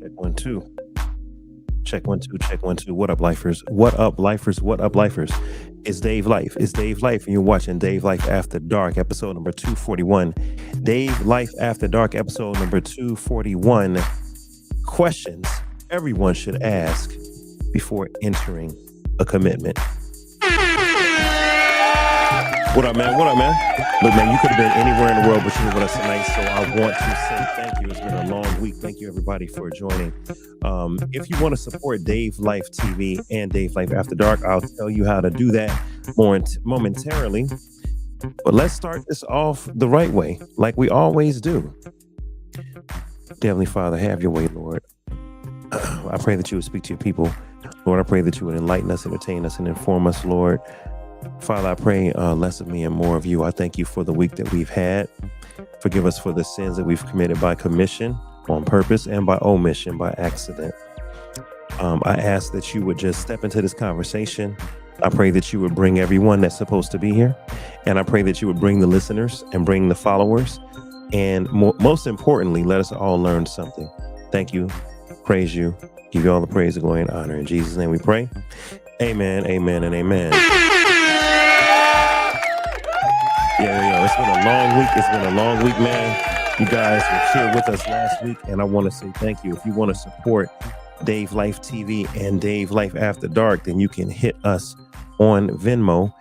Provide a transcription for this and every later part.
Check one, two. Check one, two. Check one, two. What up, lifers? What up, lifers? What up, lifers? It's Dave Life. It's Dave Life, and you're watching Dave Life After Dark, episode number 241. Dave Life After Dark, episode number 241. Questions everyone should ask before entering a commitment. What up, man? What up, man? Look, man, you could have been anywhere in the world, but you're with us tonight, so I want to say thank you. It's been a long week. Thank you, everybody, for joining. If you want to support Dave Life TV and Dave Life After Dark, I'll tell you how to do that momentarily. But let's start this off the right way, like we always do. Dear Heavenly Father, have your way, Lord. I pray that you would speak to your people. Lord, I pray that you would enlighten us, entertain us, and inform us, Lord. Father, I pray less of me and more of you. I thank you for the week that we've had. Forgive us for the sins that we've committed by commission, on purpose, and by omission, by accident. I ask that you would just step into this conversation. I pray that you would bring everyone that's supposed to be here. And I pray that you would bring the listeners and bring the followers. And most importantly, let us all learn something. Thank you. Praise you. Give you all the praise, the glory, and honor. In Jesus' name we pray. Amen, amen, and amen. Yeah. It's been a long week. It's been a long week, man. You guys were here with us last week, and I want to say thank you. If you want to support Dave Life TV and Dave Life After Dark, then you can hit us on Venmo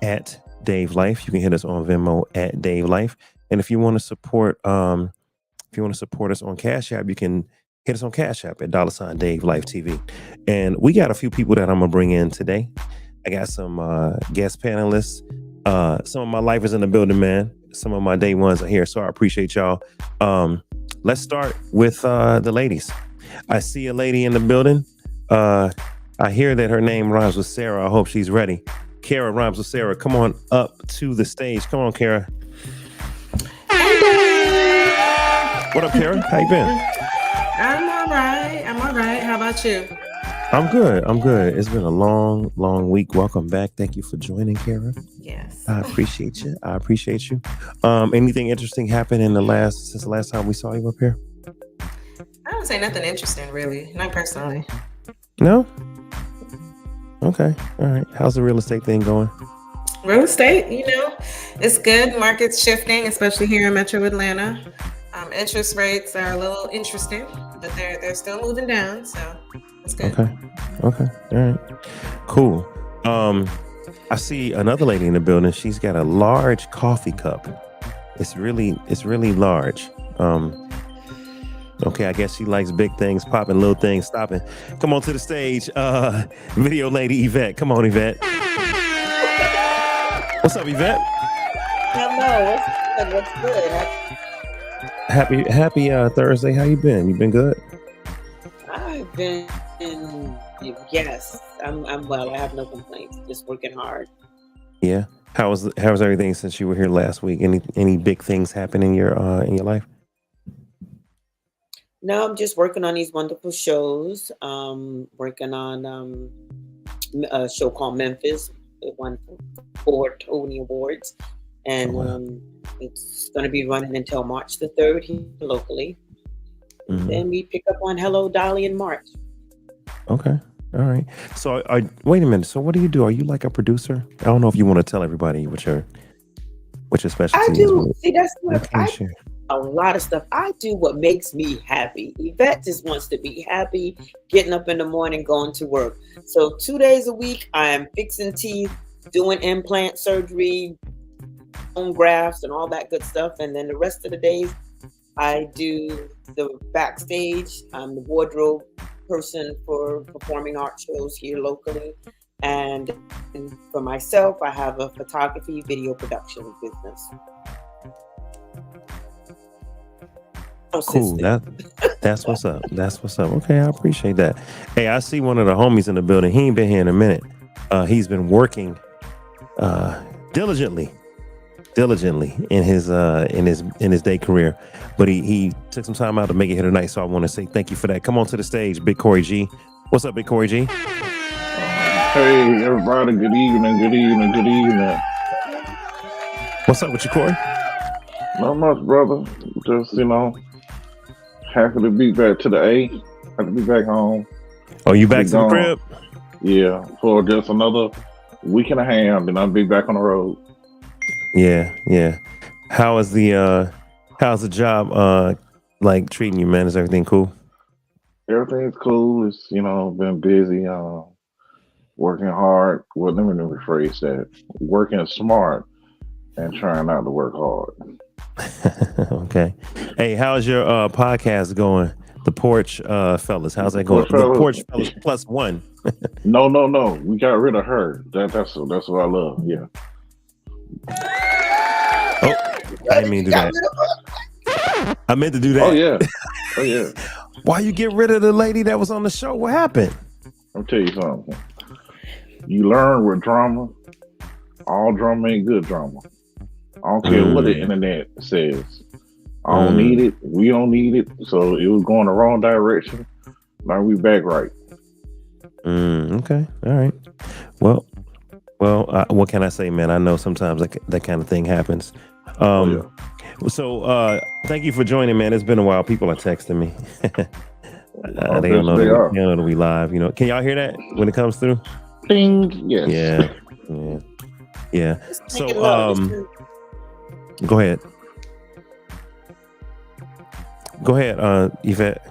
at Dave Life. You can hit us on Venmo at Dave Life. And if you want to support, us on Cash App, you can hit us on Cash App at $ Dave Life TV. And we got a few people that I'm gonna bring in today. I got some guest panelists. Some of my lifers in the building, man. Some of my day ones are here, so I appreciate y'all. Let's start with the ladies. I see a lady in the building. I hear that her name rhymes with Sarah. I hope she's ready. Kara rhymes with Sarah. Come on up to the stage. Come on, Kara. What up, Kara? How you been? I'm all right. How about you? I'm good. It's been a long week. Welcome back. Thank you for joining, Kara. Yes. I appreciate you. Anything interesting happened since the last time we saw you up here? I would say nothing interesting, really. Not personally. No? Okay. All right. How's the real estate thing going? Real estate, it's good. Market's shifting, especially here in Metro Atlanta. Interest rates are a little interesting, but they're still moving down, so it's good. Okay. All right. Cool. I see another lady in the building. She's got a large coffee cup. It's really large. Okay, I guess she likes big things, popping, little things, stopping. Come on to the stage, video lady Yvette. Come on, Yvette. What's up, Yvette? Hello, what's good? Happy Thursday. How you been? You been good? I've been, yes, I'm well. I have no complaints. Just working hard. Yeah. How's everything since you were here last week? Any big things happen in your life? No, I'm just working on these wonderful shows. Working on a show called Memphis. It won 4 Tony Awards. And it's going to be running until March the 3rd here locally. Mm-hmm. Then we pick up on Hello, Dolly in March. Okay. All right. So wait a minute. So what do you do? Are you like a producer? I don't know if you want to tell everybody what your specialty I do. is. See, that's what a lot of stuff. I do what makes me happy. Yvette just wants to be happy, getting up in the morning, going to work. So 2 days a week, I am fixing teeth, doing implant surgery, bone grafts, and all that good stuff. And then the rest of the days, I do the backstage. I'm the wardrobe person for performing art shows here locally. And for myself, I have a photography, video production business. Cool. That's what's up. Okay, I appreciate that. Hey, I see one of the homies in the building. He ain't been here in a minute. He's been working diligently in his day career, but he took some time out to make it here tonight. So I want to say thank you for that. Come on to the stage, Big Corey G. What's up, Big Corey G? Hey, everybody. Good evening. What's up with you, Corey? Not much, brother. Just happy to be back to the A. I have to be back home. Oh, you back Be to the gone. crib? Yeah, for just another week and a half, then I'll be back on the road. Yeah, yeah. How's the job like treating you, man? Is everything cool? Everything's cool. It's been busy. Working hard. Well, let me rephrase that. Working smart and trying not to work hard. Okay. Hey, how's your podcast going? The Porch Fellas. How's that going? Porch The Fellas. Porch Fellas plus one. No. We got rid of her. That's what I love. Yeah. Oh, I didn't mean to do that. I meant to do that. Oh yeah. Why you get rid of the lady that was on the show? What happened? I'll tell you something. You learn with drama. All drama ain't good drama. I don't care what the internet says. I don't need it. We don't need it. So it was going the wrong direction. Now we back right. Okay. All right. Well. What can I say, man? I know sometimes that kind of thing happens. So thank you for joining, man. It's been a while. People are texting me. They don't know that we live. Can y'all hear that when it comes through? Ding. Yes. Yeah. So go ahead. Go ahead, Yvette.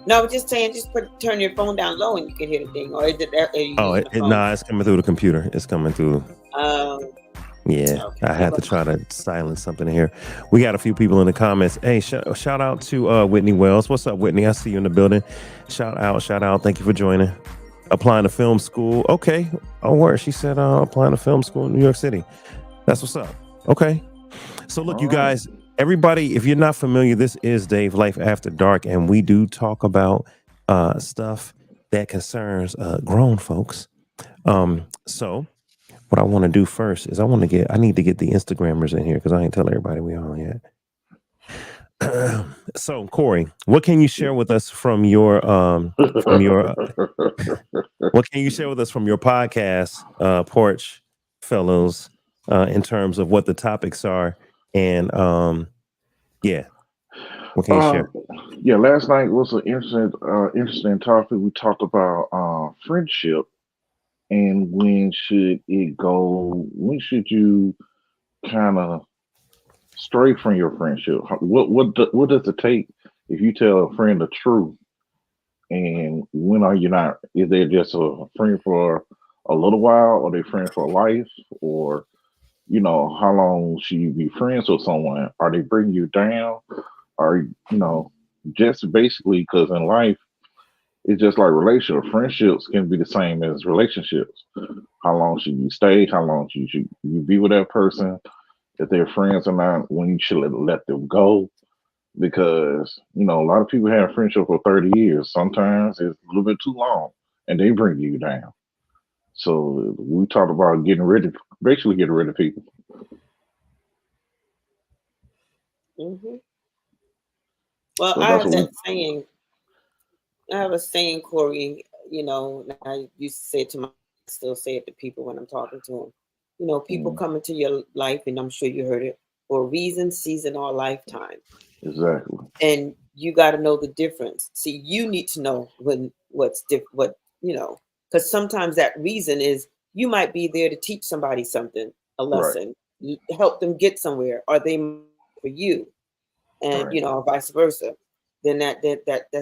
No, I was just saying, turn your phone down low and you can hear the thing. Or is it? It's coming through the computer. It's coming through. Yeah, Okay. I had to try to silence something in here. We got a few people in the comments. Hey, shout out to Whitney Wells. What's up, Whitney? I see you in the building. Shout out. Thank you for joining. Applying to film school. Okay. Oh, where? She said applying to film school in New York City. That's what's up. Okay. So look, you guys, everybody, if you're not familiar, this is Dave Life After Dark, and we do talk about stuff that concerns grown folks. So what I want to do first is I need to get the Instagrammers in here because I ain't tell everybody we on yet. So Corey, what can you share with us from your what can you share with us from your podcast, Porch Fellows, in terms of what the topics are and what can you share? Yeah, last night was an interesting topic. We talked about friendship and when should it go? When should you kind of stray from your friendship? What does it take if you tell a friend the truth? And when are you not? Is they just a friend for a little while, or they friends for life, or how long should you be friends with someone? Are they bringing you down? Or just basically because in life it's just like relationships. Friendships can be the same as relationships. How long should you stay? How long should you be with that person? If they're friends or not, when you should let them go. Because, a lot of people have friendship for 30 years. Sometimes it's a little bit too long and they bring you down. So we talked about basically getting rid of people. Mm-hmm. Well, So I that's have what that saying. I have a saying, Corey. I used to say it to I still say it to people when I'm talking to them. People come into your life, and I'm sure you heard it, for a reason, season, or lifetime. Exactly. And you got to know the difference. See, you need to know what's different. Because sometimes that reason is you might be there to teach somebody something, a lesson, help them get somewhere, or they for you, and or vice versa. Then that's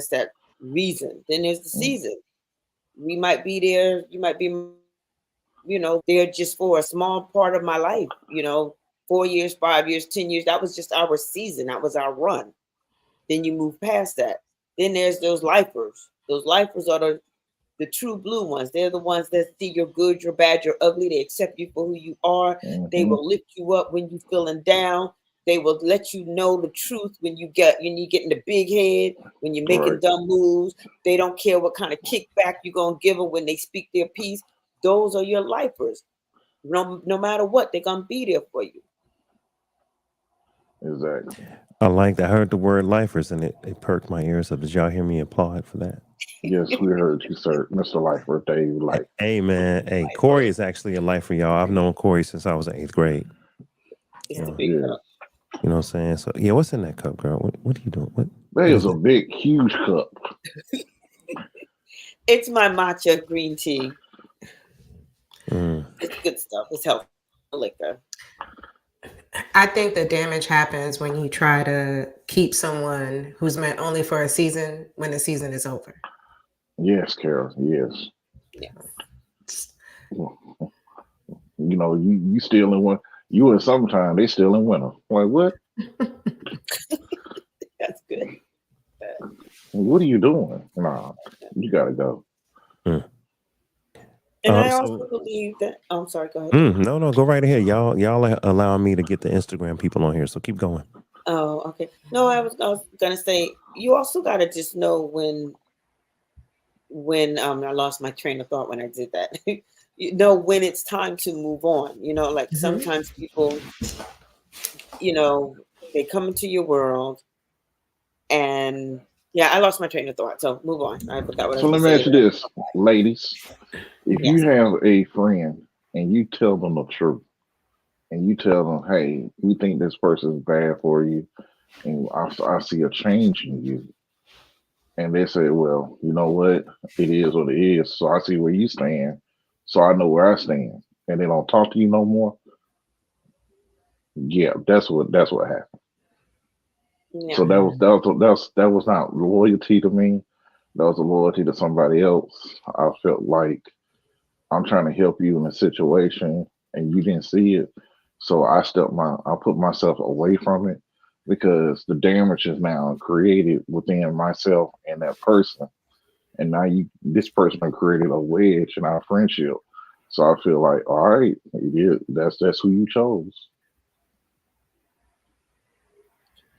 that reason. Then there's the season. We might be there. You might be, there just for a small part of my life. 4 years, 5 years, 10 years. That was just our season. That was our run. Then you move past that. Then there's those lifers. Those lifers are the true blue ones. They're the ones that see you're good, you're bad, you're ugly. They accept you for who you are. They will lift you up when you're feeling down. They will let you know the truth when you get in the big head, when you're making dumb moves. They don't care what kind of kickback you're gonna give them when they speak their piece. Those are your lifers. No matter what, they're gonna be there for you. Exactly. I heard the word lifers and it perked my ears up. Did y'all hear me applaud for that? Yes, we heard you, sir. Mr. Lifer, Dave Life. Hey, man. Hey, Corey is actually a lifer, y'all. I've known Corey since I was in 8th grade. It's the big cup. You know what I'm saying? So, yeah, what's in that cup, girl? What are you doing? What? That is a big, huge cup. It's my matcha green tea. Mm. It's good stuff. It's healthy liquor. I think the damage happens when you try to keep someone who's meant only for a season when the season is over. Yes, Carol. Yes. Yeah. You know, you still in one. You in summertime, they still in winter. Like what? That's good. What are you doing? Nah, you gotta go. And I So- also believe that. Oh, I'm sorry. Go ahead. No, go right ahead. Y'all allow me to get the Instagram people on here, so keep going. Oh, okay. No, I was gonna say you also gotta just know when I lost my train of thought when I did that. You know when it's time to move on. You know, like sometimes people, you know, they come into your world, and yeah, I lost my train of thought. So move on. I forgot what I So was let me gonna ask you say. this, ladies. If you have a friend and you tell them the truth, and you tell them, "Hey, we think this person is bad for you, and I see a change in you," and they say, "Well, you know what? It is what it is. So I see where you stand, so I know where I stand," and they don't talk to you no more. Yeah, that's what happened. Yeah. So that was not loyalty to me. That was a loyalty to somebody else. I felt like I'm trying to help you in a situation and you didn't see it. So I put myself away from it because the damage is now created within myself and that person. And now this person created a wedge in our friendship. So I feel like, all right, that's who you chose.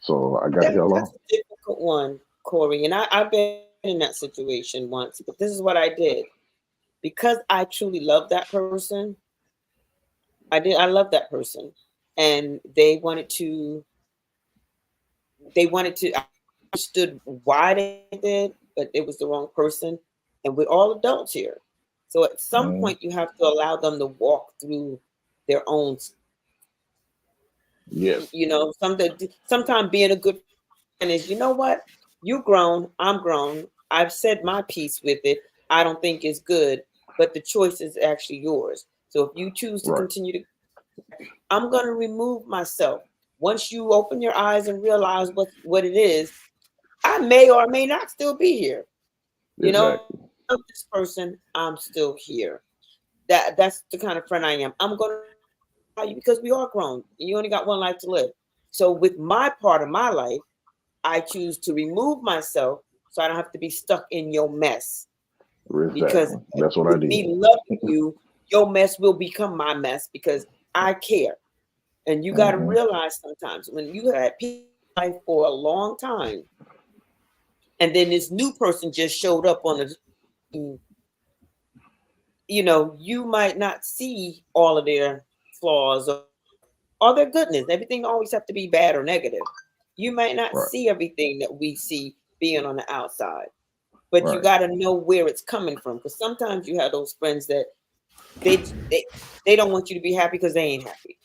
So I got the hell That's off. a difficult one, Corey. And I've been in that situation once, but this is what I did. Because I truly love that person, I love that person. And they wanted to I understood why they did, but it was the wrong person. And we're all adults here. So at some point you have to allow them to walk through their own, Yes. you know, sometimes being a good friend is, you know what? You grown, I'm grown. I've said my piece with it. I don't think it's good, but the choice is actually yours. So if you choose to Right. continue to, I'm going to remove myself. Once you open your eyes and realize what it is, I may or may not still be here. You know, this person, I'm still here. That's the kind of friend I am. I'm going to tell you because we are grown. You only got one life to live. So with my part of my life, I choose to remove myself so I don't have to be stuck in your mess. Exactly. Because That's what I with did. me loving you, your mess will become my mess because I care. And you got to realize sometimes when you had people in life for a long time, and then this new person just showed up on the, you know, you might not see all of their flaws or their goodness. Everything always have to be bad or negative. You might not see everything that we see being on the outside, but you got to know where it's coming from. Because sometimes you have those friends that they don't want you to be happy because they ain't happy.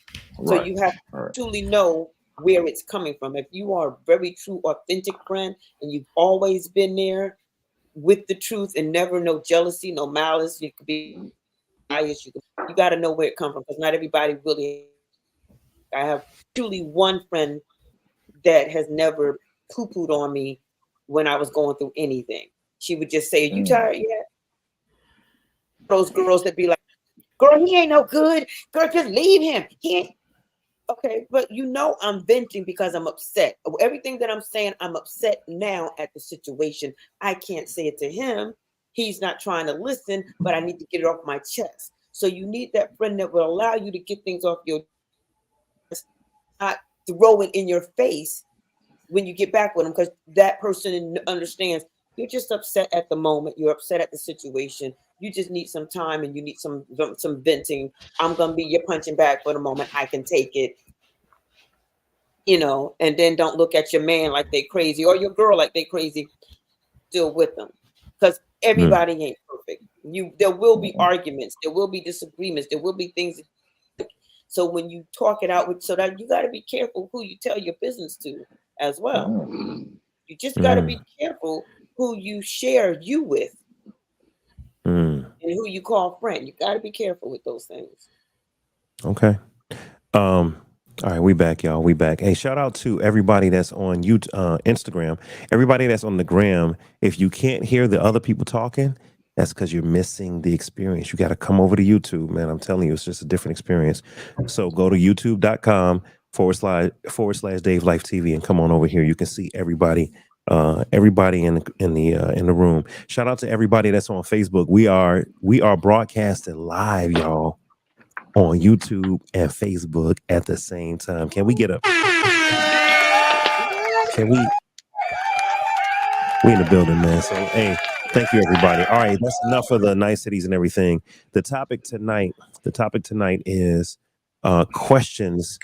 So you have to truly know where it's coming from. If you are a very true, authentic friend and you've always been there with the truth and never no jealousy, no malice, you could be biased. You got to know where it comes from because not everybody really. I have truly one friend that has never poo-pooed on me when I was going through anything. She would just say, "You tired yet?" Those girls that be like, "Girl, he ain't no good. Girl, just leave him. He ain't." Okay, but you know I'm venting because I'm upset. Everything that I'm saying, I'm upset now at the situation. I can't say it to him. He's not trying to listen, but I need to get it off my chest. So you need that friend that will allow you to get things off your chest, not throw it in your face when you get back with them, because that person understands you're just upset at the moment. You're upset at the situation. You just need some time and you need some venting. I'm gonna be your punching bag for the moment. I can take it, you know. And then don't look at your man like they crazy or your girl like they crazy. Still with them, because everybody ain't perfect. There will be arguments. There will be disagreements. There will be things. So when you talk it out with, so that you got to be careful who you tell your business to as well. You You just got to be careful who you share you with and who you call friend. You got to be careful with those things. Okay. All right, we back, y'all. We back. Hey, shout out to everybody that's on YouTube, Instagram, everybody that's on the gram. If you can't hear the other people talking, that's because you're missing the experience. You got to come over to YouTube, man. I'm telling you, it's just a different experience. So go to youtube.com// Dave Life TV and come on over here. You can see everybody in the room. Shout out to everybody that's on Facebook. We are broadcasting live, y'all, on YouTube and Facebook at the same time. Can we get a we in the building, man. So hey, thank you everybody. All right, that's enough of the niceties and everything. The topic tonight is questions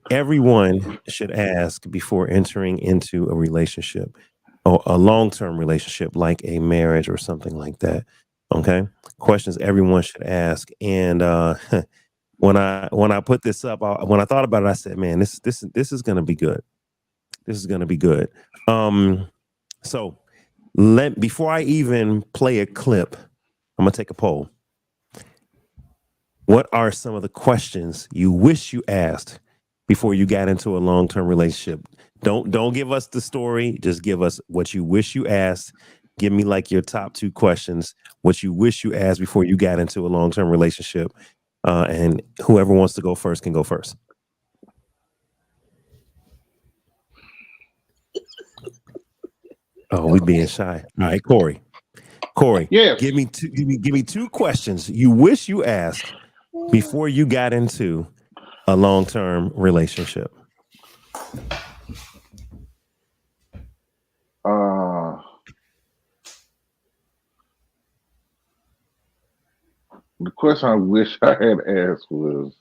everyone should ask before entering into a relationship or a long-term relationship like a marriage or something like that. Okay? Questions everyone should ask. And when I put this up, when I thought about it, I said, "Man, this is gonna be good. This is gonna be good." So before I even play a clip, I'm gonna take a poll. What are some of the questions you wish you asked before you got into a long-term relationship? Don't give us the story. Just give us what you wish you asked. Give me like your top 2 questions. What you wish you asked before you got into a long-term relationship. And whoever wants to go first can go first. Oh, we being shy. All right, Corey. Yes. Give me 2 questions you wish you asked before you got into a long-term relationship. The question I wish I had asked was,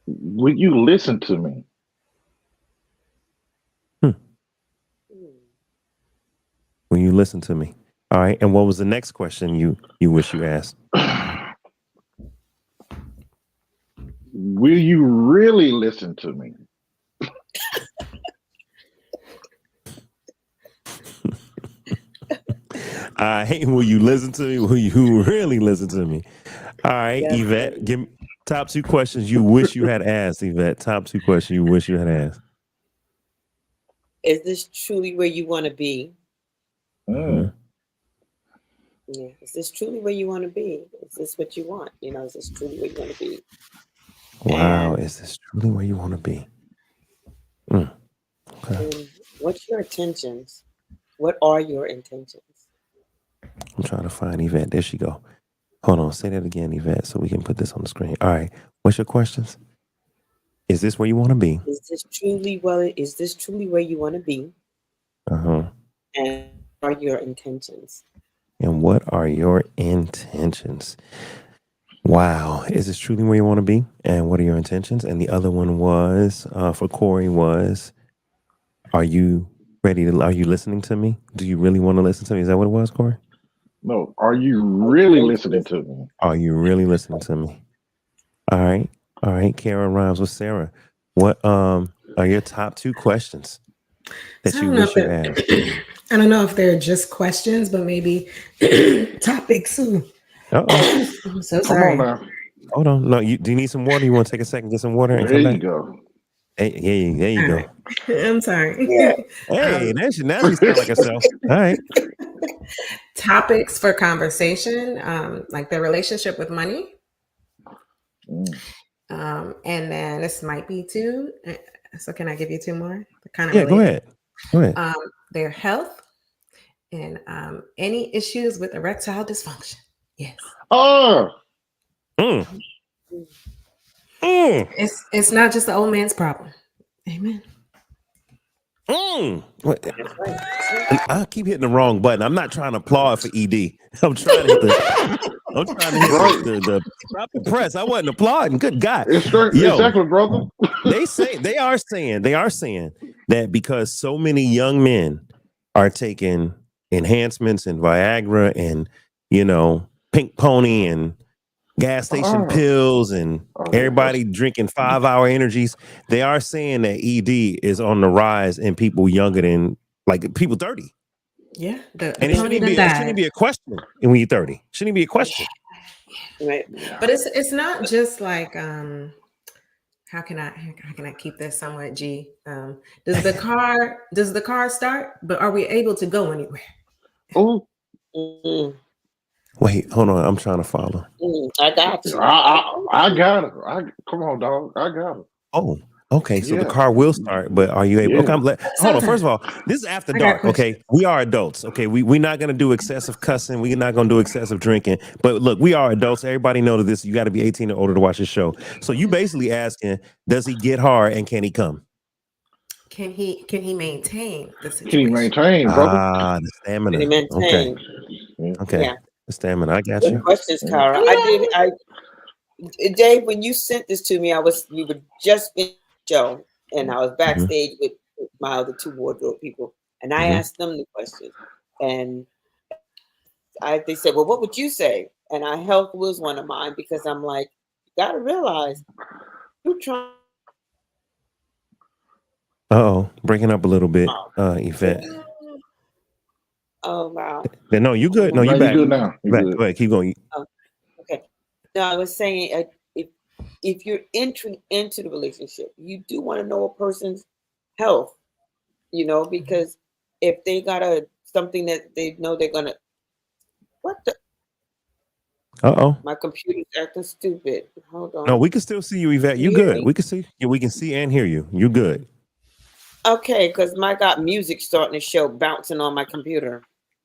will you listen to me? Will you listen to me? All right. And what was the next question you wish you asked? Will you really listen to me? Will you listen to me? Will you really listen to me? All right, Yeah. Yvette, give me top 2 questions you wish you had asked, Yvette. Top 2 questions you wish you had asked. Is this truly where you want to be? Yeah. Is this truly where you want to be? Is this what you want? Is this truly where you want to be? Wow. Is this truly where you want to be? Okay. And what's your intentions? What are your intentions? I'm trying to find Yvette. There she go. Hold on. Say that again, Yvette, so we can put this on the screen. All right. What's your questions? Is this where you want to be? Is this truly where you want to be? And what are your intentions? And what are your intentions? Wow. Is this truly where you want to be? And what are your intentions? And the other one was, for Corey was, are you listening to me? Do you really want to listen to me? Is that what it was, Corey? No. Are you really listening to me? Are you really listening to me? All right. Kara rhymes with Sarah. What are your top 2 questions that you wish you asked? I don't know if they're just questions, but maybe topics too. Uh-oh. I'm so sorry. Come on now. Hold on. No, do you need some water? You want to take a second, get some water, and There come you back? go. Hey, there you go. I'm sorry. Hey, now she sounds like herself. All right. Topics for conversation, like their relationship with money. And then this might be 2. So can I give you 2 more? Kind of related. Go ahead. Their health and any issues with erectile dysfunction. Yes. It's not just the old man's problem. Amen. I keep hitting the wrong button. I'm not trying to applaud for ED. I'm trying to hit the press. I wasn't applauding. Good God. Exactly, brother. they are saying that because so many young men are taking enhancements and Viagra and Pink Pony and gas station Oh, pills and oh, yeah, everybody drinking 5-hour energies. They are saying that ED is on the rise in people younger than like people 30. Yeah, the And it Tony shouldn't done be it shouldn't died. be a question when you're 30. Shouldn't be a question. Right. yeah. But it's not just like how can I keep this somewhat G? Does the car start? But are we able to go anywhere? Oh, Mm, Wait, hold on. I'm trying to follow. I got you. I got it. Come on, dog. I got it. Oh, okay. So the Yeah, car will start, but are you able? Okay, yeah. hold on. First Sometimes. of all, this is after I got dark. questions. Okay, we are adults. Okay, we're not gonna do excessive cussing. We're not gonna do excessive drinking. But look, we are adults. Everybody know that this. You got to be 18 or older to watch this show. So you basically asking, does he get hard and can he come? Can he maintain the Can you situation? maintain, brother? Ah, the Can stamina. you Okay, maintain? Yeah. okay, Yeah. the stamina. I got Good you. questions, Yeah. Kara. Dave, when you sent this to me, we were just in the show, and I was Mhm, backstage with my other two wardrobe people, and I mhm. asked them the questions, and they said, "Well, what would you say?" And health was one of mine because I'm like, you got to realize you're trying. Uh-oh, breaking up a little bit, Yvette. Oh wow. No, you good. No, No, you you back. good now. You Back. good. Go ahead. Keep going. Oh, okay. No, I was saying if you're entering into the relationship, you do want to know a person's health, because if they got something that they know they're gonna what the Uh-oh. my computer's acting stupid. Hold No, on. we can still see you, Yvette. Can You you hear good. me? We can see. Yeah, we can see and hear you. You good. Okay, because my got music starting to show bouncing on my computer.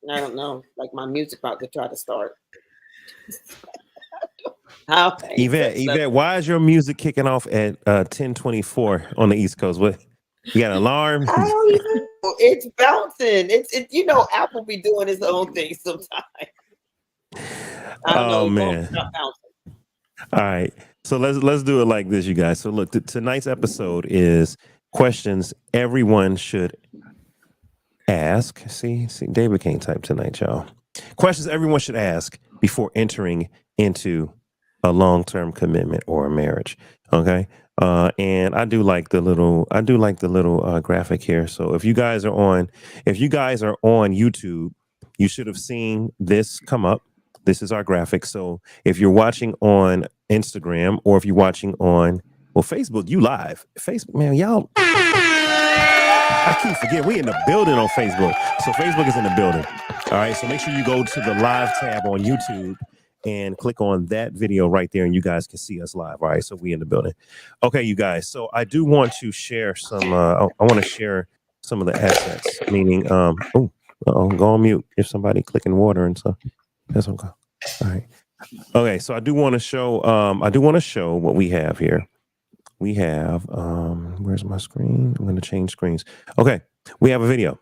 I don't know, like my music about to try to start. How Yvette, why is your music kicking off at 10:24 on the East Coast? What you got an alarm? I don't even know. It's bouncing. Apple be doing its own thing sometimes. I don't know. Oh It won't man. stop bouncing. All right. So let's do it like this, you guys. So look, tonight's episode is questions everyone should ask. See, David can't type tonight, y'all. Questions everyone should ask before entering into a long-term commitment or a marriage. Okay. And I do like the little graphic here. So if you guys are on YouTube, you should have seen this come up. This is our graphic. So if you're watching on Instagram or if you're watching on Facebook, you live. Facebook, man, y'all. I keep forgetting we in the building on Facebook. So Facebook is in the building. All right. So make sure you go to the live tab on YouTube and click on that video right there, and you guys can see us live. All right. So we in the building. Okay, you guys. So I do want to share some. I want to share some of the assets. Meaning, go on mute if somebody clicking water and stuff. That's okay. All right. Okay. So I do want to show. I do want to show what we have here. We have, where's my screen? I'm going to change screens. Okay, we have a video.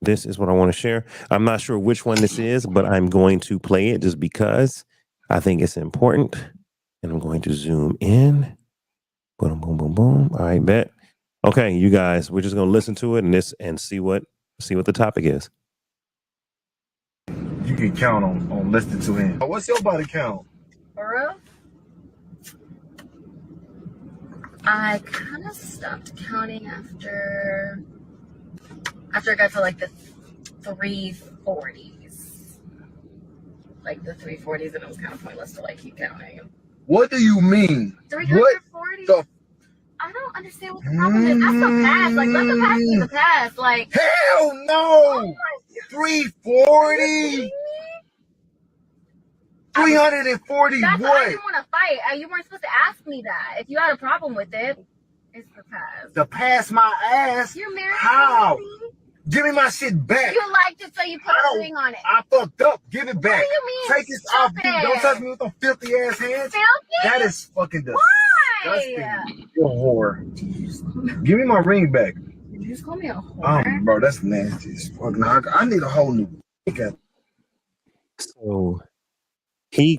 This is what I want to share. I'm not sure which one this is, but I'm going to play it just because I think it's important. And I'm going to zoom in. Boom, boom, boom, boom. All right, bet. Okay, you guys, we're just going to listen to it and see what the topic is. You can count on listening to him. What's your body count? For real? I kind of stopped counting after I got to like the 340s. Like the 340s, and it was kind of pointless to like keep counting. What do you mean? 340? The I don't understand what the problem is. That's the past. Like, let the past be the past. Like, hell no! 340? 340 that's I what? didn't want to fight. You weren't supposed to ask me that. If you had a problem with it, it's the past. To pass my ass? You're married. How? Give me my shit back. You liked it, so you put a ring on it. I fucked up. Give it back. What do you mean? Take this off. Don't touch me with them filthy ass hands. Filthy? That is fucking Why? disgusting. You're a whore. Give me my ring back. Did you just call me a whore? Bro, that's nasty as fuck. Nah, I need a whole new. So he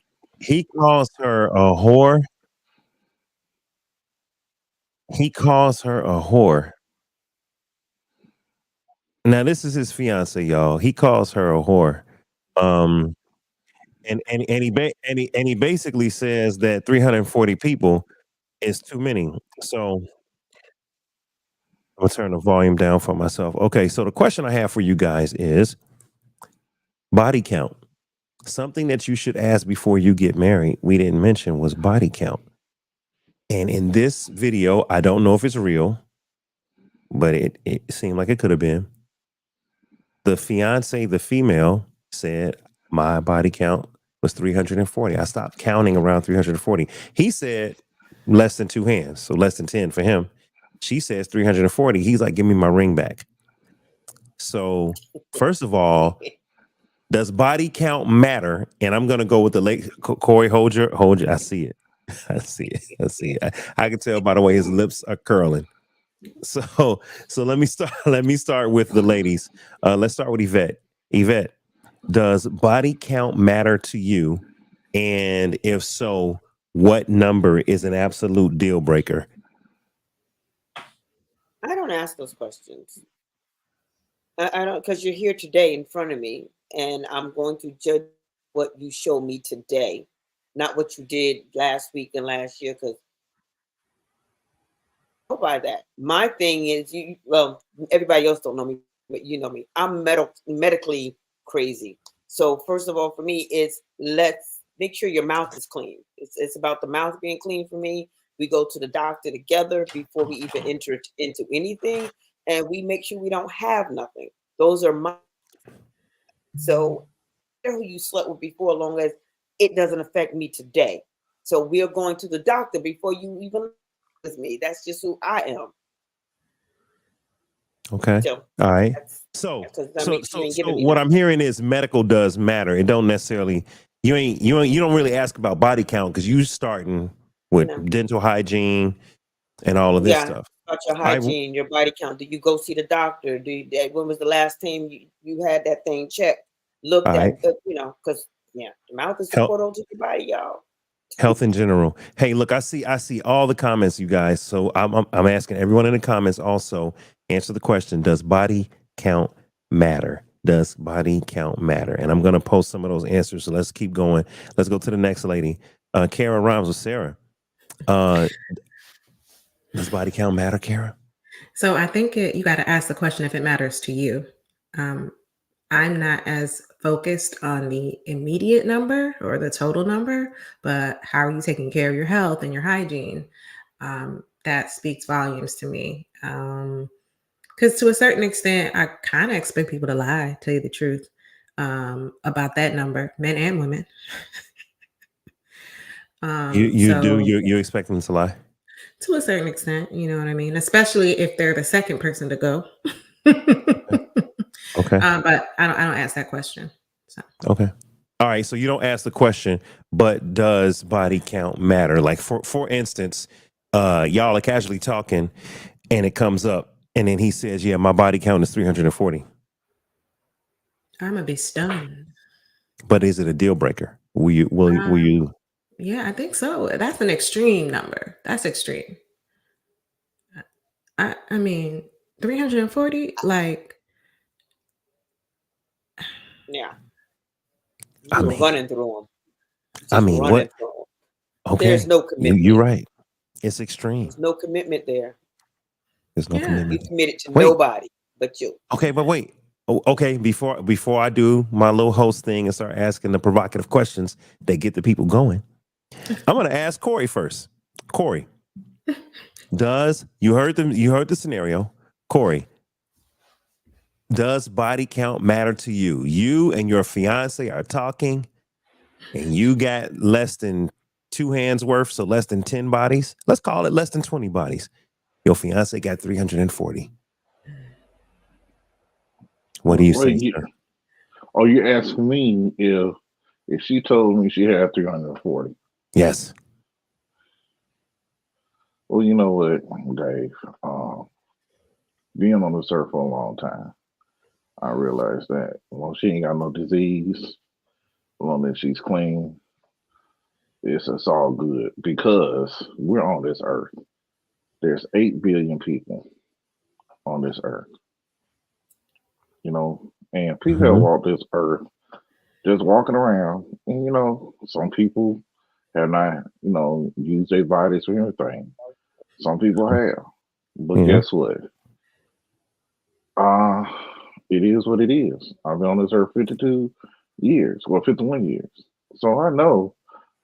calls her a whore. He calls her a whore. Now this is his fiance, y'all. He calls her a whore. and he basically says that 340 people is too many. So I'm gonna turn the volume down for myself. Okay, so the question I have for you guys is body count. Something that you should ask before you get married. We didn't mention was body count. And in this video, I don't know if it's real, but it seemed like it could have been. The fiance, the female, said my body count was 340. I stopped counting around 340. He said less than two hands, so less than 10 for him. She says 340. He's like, give me my ring back. So, first of all, does body count matter? And I'm gonna go with the late Corey. Hold your. I see it. I see it. I see it. I can tell by the way his lips are curling. So let me start. Let me start with the ladies. Let's start with Yvette. Yvette, does body count matter to you? And if so, what number is an absolute deal breaker? I don't ask those questions. I don't, because you're here today in front of me, and I'm going to judge what you show me today, not what you did last week and last year. Because go by that. My thing is, you. Well, everybody else don't know me, but you know me. I'm medically crazy. So first of all, for me, it's let's make sure your mouth is clean. It's about the mouth being clean for me. We go to the doctor together before we even enter into anything, and we make sure we don't have nothing. Those are my. So who you slept with before, as long as it doesn't affect me today. So we are going to the doctor before you even with me. That's just who I am. Okay. So All right. that's So because I mean, you ain't giving me what nothing. I'm hearing is medical does matter. It don't necessarily you don't really ask about body count because you starting with No. dental hygiene and all of this Yeah, stuff. about your I w- hygiene, your body count. Do you go see the doctor? When was the last time you had that thing checked, looked I at? Because the mouth is the health portal to your body, y'all. health in general. Hey, look, I see all the comments, you guys. So I'm asking everyone in the comments also answer the question: does body count matter? Does body count matter? And I'm gonna post some of those answers. So let's keep going. Let's go to the next lady. Kara rhymes with Sarah. Uh, does body count matter, Kara? So I think you got to ask the question if it matters to you. Um, I'm not as focused on the immediate number or the total number, but how are you taking care of your health and your hygiene? That speaks volumes to me. Because to a certain extent, I kind of expect people to lie, tell you the truth, about that number, men and women. You do So you expect them to lie? to a certain extent, you know what I mean? Especially if they're the second person to go. Okay. But I don't ask that question. So Okay. All right. So you don't ask the question, but does body count matter? Like for instance, y'all are casually talking, and it comes up, and then he says, "Yeah, my body count is 340." I'm gonna be stunned. But is it a deal breaker? Will Um, you? yeah, I think so. That's an extreme number. That's extreme. I mean, 340, like, Yeah, I you were mean, running through them, I just mean, running what? through them. There's Okay, no you're commitment. right. It's extreme. There's no commitment there. There's no yeah. You commitment. committed to Wait. nobody but you. Okay, but wait. Oh, okay, before I do my little host thing and start asking the provocative questions that get the people going, I'm going to ask Corey first. Corey, you heard the scenario? Corey, does body count matter to you? You and your fiance are talking, and you got less than two hands worth, so less than 10 bodies. Let's call it less than 20 bodies. Your fiance got 340. What do you Well, say, sir? you're asking me if she told me she had 340. Yes. Well, you know what, Dave? Being on this earth for a long time, I realized that well, she ain't got no disease, as long as she's clean, it's all good because we're on this earth. There's 8 billion people on this earth, and people have Hmm. walked this earth just walking around. And some people have not, used their bodies for anything. Some people have. But Mhm. guess what? Uh it is what it is. I've been on this earth 52 years, well 51 years. So I know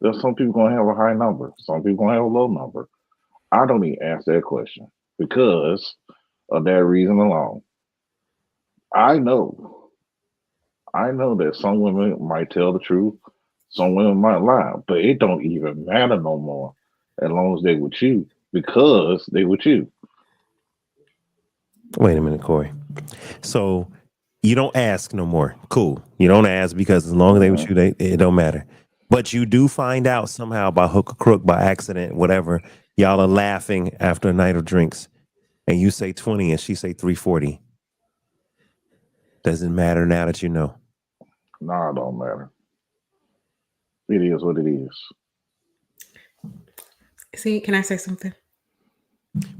that some people gonna have a high number, some people gonna have a low number. I don't even ask that question because of that reason alone. I know, I know that some women might tell the truth, some women might lie, but it don't even matter no more as long as they with you because they with you. Wait a minute, Corey. So you don't ask no more. Cool. You don't ask because as long as they with Mhm. you, it don't matter. But you do find out somehow by hook or crook, by accident, whatever. Y'all are laughing after a night of drinks, and you say 20 and she say 340. Doesn't matter now that you know. Nah, it don't matter. It is what it is. See, can I say something?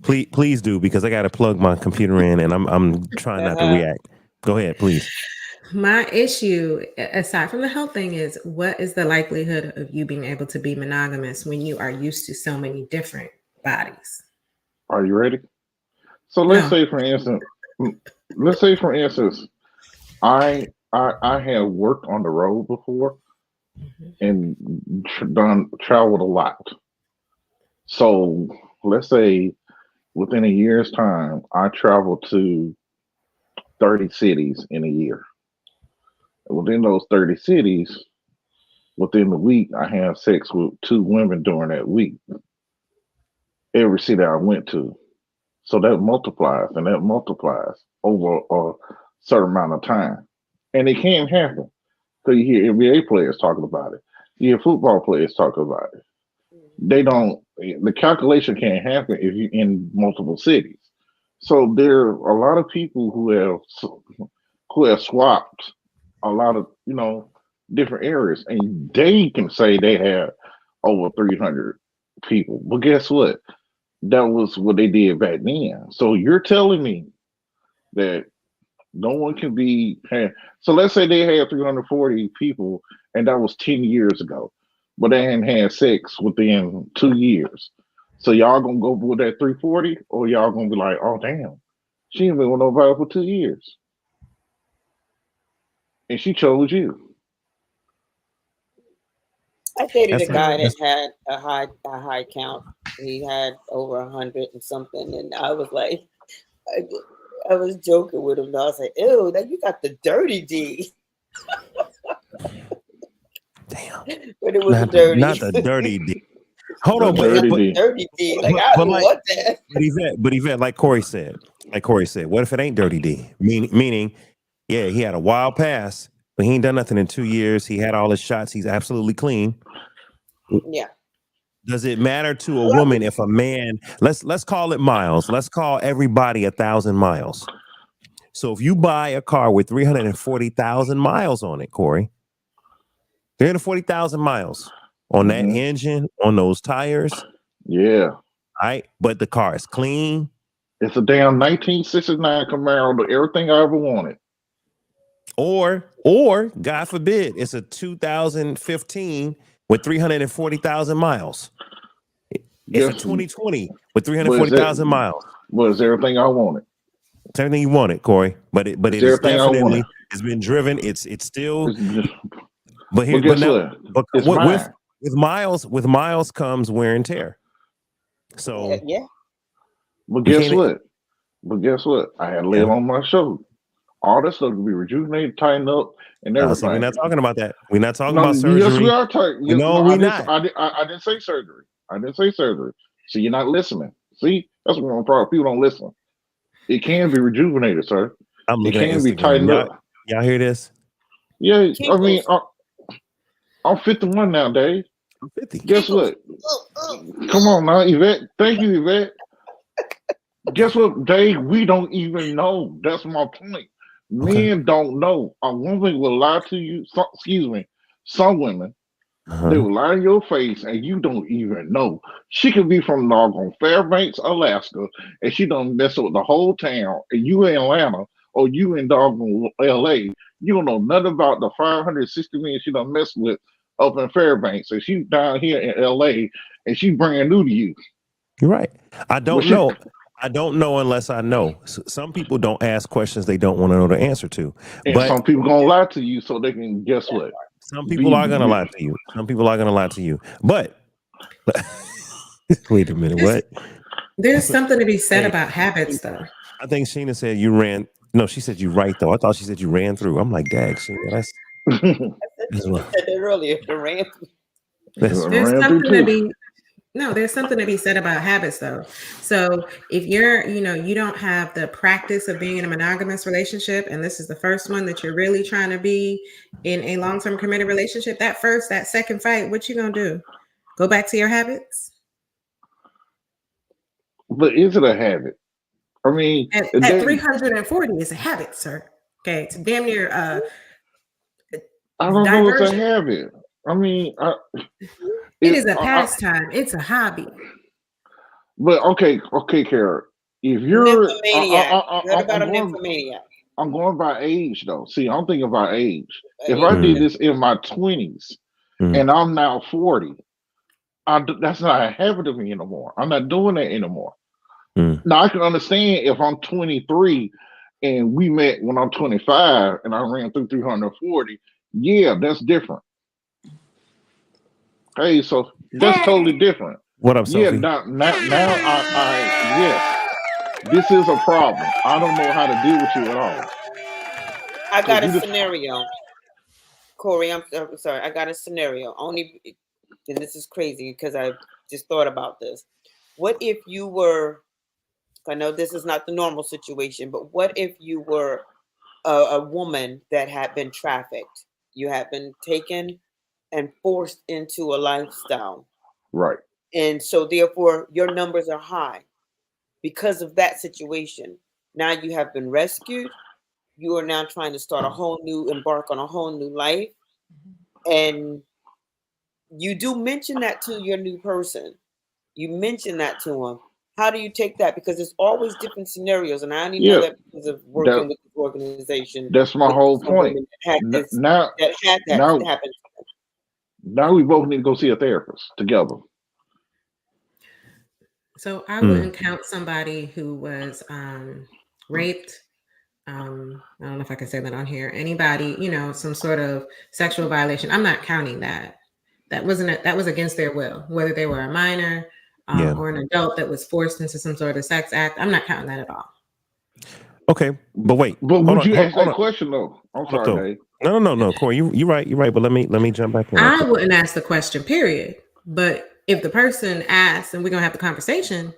Please do, because I got to plug my computer in, and I'm trying not to react. Go ahead, please. My issue, aside from the health thing, is what is the likelihood of you being able to be monogamous when you are used to so many different bodies? Are you ready? So No. let's say for instance, I have worked on the road before Mhm. and traveled a lot. So let's say within a year's time, I traveled to 30 cities in a year. Within those 30 cities, within the week, I had sex with two women during that week. Every city I went to. So that multiplies and that multiplies over a certain amount of time. And it can happen. So you hear NBA players talking about it. You hear football players talking about it. They don't, the calculation can't happen if you're in multiple cities. So there are a lot of people who have swapped a lot of, different areas and they can say they have over 300 people. But guess what? That was what they did back then. So you're telling me that no one can so let's say they had 340 people and that was 10 years ago, but they hadn't had sex within 2 years. So y'all gonna go with that 340 or y'all gonna be like, oh damn, she ain't been with nobody for 2 years and she chose you. I dated a That's guy that that's had a high count. He had over 100 and something, and I was like, I, I was joking with him. I was like, "Ew, now you got the dirty D," damn. but it wasn't dirty. Not the dirty D. Hold The on, It dirty was D. dirty D. Like I but don't like want that. but Yvette, like Corey said, what if it ain't dirty D? Meaning, yeah, he had a wild pass, but he ain't done nothing in 2 years. He had all his shots. He's absolutely clean. Yeah. Does it matter to a Well, woman if a man, let's call it miles. Let's call everybody 1,000 miles. So if you buy a car with 340,000 miles on it, Corey, 340,000 miles on that Hmm. engine, on those tires, Yeah. right? But the car is clean. It's a damn 1969 Camaro, but everything I ever wanted. Or God forbid, it's a 2015 with 340,000 miles. It's a Guess, 2020 with but is that, 340,000 miles. but is everything I wanted? It's everything you wanted, Corey. But It's it is everything I wanted. definitely, it's been driven. It's still, It's just, but but but guess now, what? but It's with mine. with miles comes wear and tear. So yeah. But you guess can't. what? But guess what? I had to lay it Yeah. on my shoulder. All that stuff can be rejuvenated, tightened up, and See, we're everything. not talking about that. We're not talking No, about yes, we surgery. are talking. No, No, we not. I didn't say surgery. I didn't say surgery. See, you're not listening. See, that's what I'm problem. People don't listen. It can be rejuvenated, sir. I'm It looking at can be Instagram. tightened up. Y'all hear this? Yeah, I mean, Kegels. I'm 51 now, Dave. I'm 50. Guess Kegels. what? Come on now, Yvette. Thank you, Yvette. Guess what, Dave? We don't even know. That's my point. Okay. Men don't know. A woman will lie to you. Excuse me. Some women, they will lie in your face and you don't even know. She could be from doggone Fairbanks, Alaska, and she done mess up the whole town. And you in Atlanta or you in doggone LA, You don't know nothing about the 560 million she done messed with up in Fairbanks. And she's down here in LA and she brand new to you. You're right. I But don't she, know. I don't know unless I know. Some people don't ask questions they don't want to know the answer to. and But some people gonna lie to you so they can guess what? some people are going to lie to you. Some people are going to lie to you. But wait a minute. There's, What? there's something to be said Hey, about habits, though. I think Sheena said you ran. No, she said you right though. I thought she said you ran through. I'm like, dag, Sheena, that's I that's said rough. that earlier. The rant. That's There's Ran through something to too. be no, there's something to be said about habits, though. So if you're, you don't have the practice of being in a monogamous relationship, and this is the first one that you're really trying to be in a long-term committed relationship, that second fight, what you gonna do? Go back to your habits? But is it a habit? I mean, At they, 340 is a habit, sir. Okay, it's damn near I don't know it's a diversion. habit. I mean, It is a pastime. It's a hobby. but okay, Kara. If you're, Nymphomaniac. You heard about a I'm going, nymphomaniac. I'm going by age though. See, I'm thinking about age. I If I mean, did this in my 20s Mm. and I'm now 40, that's not a habit of me anymore. I'm not doing that anymore. Mm. Now I can understand if I'm 23 and we met when I'm 25 and I ran through 340. Yeah, that's different. Hey, so that's totally different. What up, Yeah, Sophie? now yes, this is a problem. I don't know how to deal with you at all. I got a You just scenario. Corey, I'm sorry. I got a scenario. Only, and this is crazy because I just thought about this. What if you were, I know this is not the normal situation, but what if you were a woman that had been trafficked? You had been taken and forced into a lifestyle. right. And so therefore your numbers are high because of that situation. Now you have been rescued. You are now trying to start embark on a whole new life. And you do mention that to your new person. You mention that to him. How do you take that? Because there's always different scenarios, and I only know Yeah, that because of working that with this organization that's my with whole some point. women that had this Now, that had that now, happen. now we both need to go see a therapist together. So I Mm. wouldn't count somebody who was raped. I don't know if I can say that on here. Anybody, some sort of sexual violation. I'm not counting that. That was against their will, whether they were a minor Yeah. or an adult that was forced into some sort of sex act. I'm not counting that at all. Okay, but wait. But Hold would on. you ask Hold that on. question though? I'm Hold up, sorry, though. Dave. No, Corey, you're right. You're right. But let me jump back in. real I quick. wouldn't ask the question, period. But if the person asks and we're gonna have the conversation,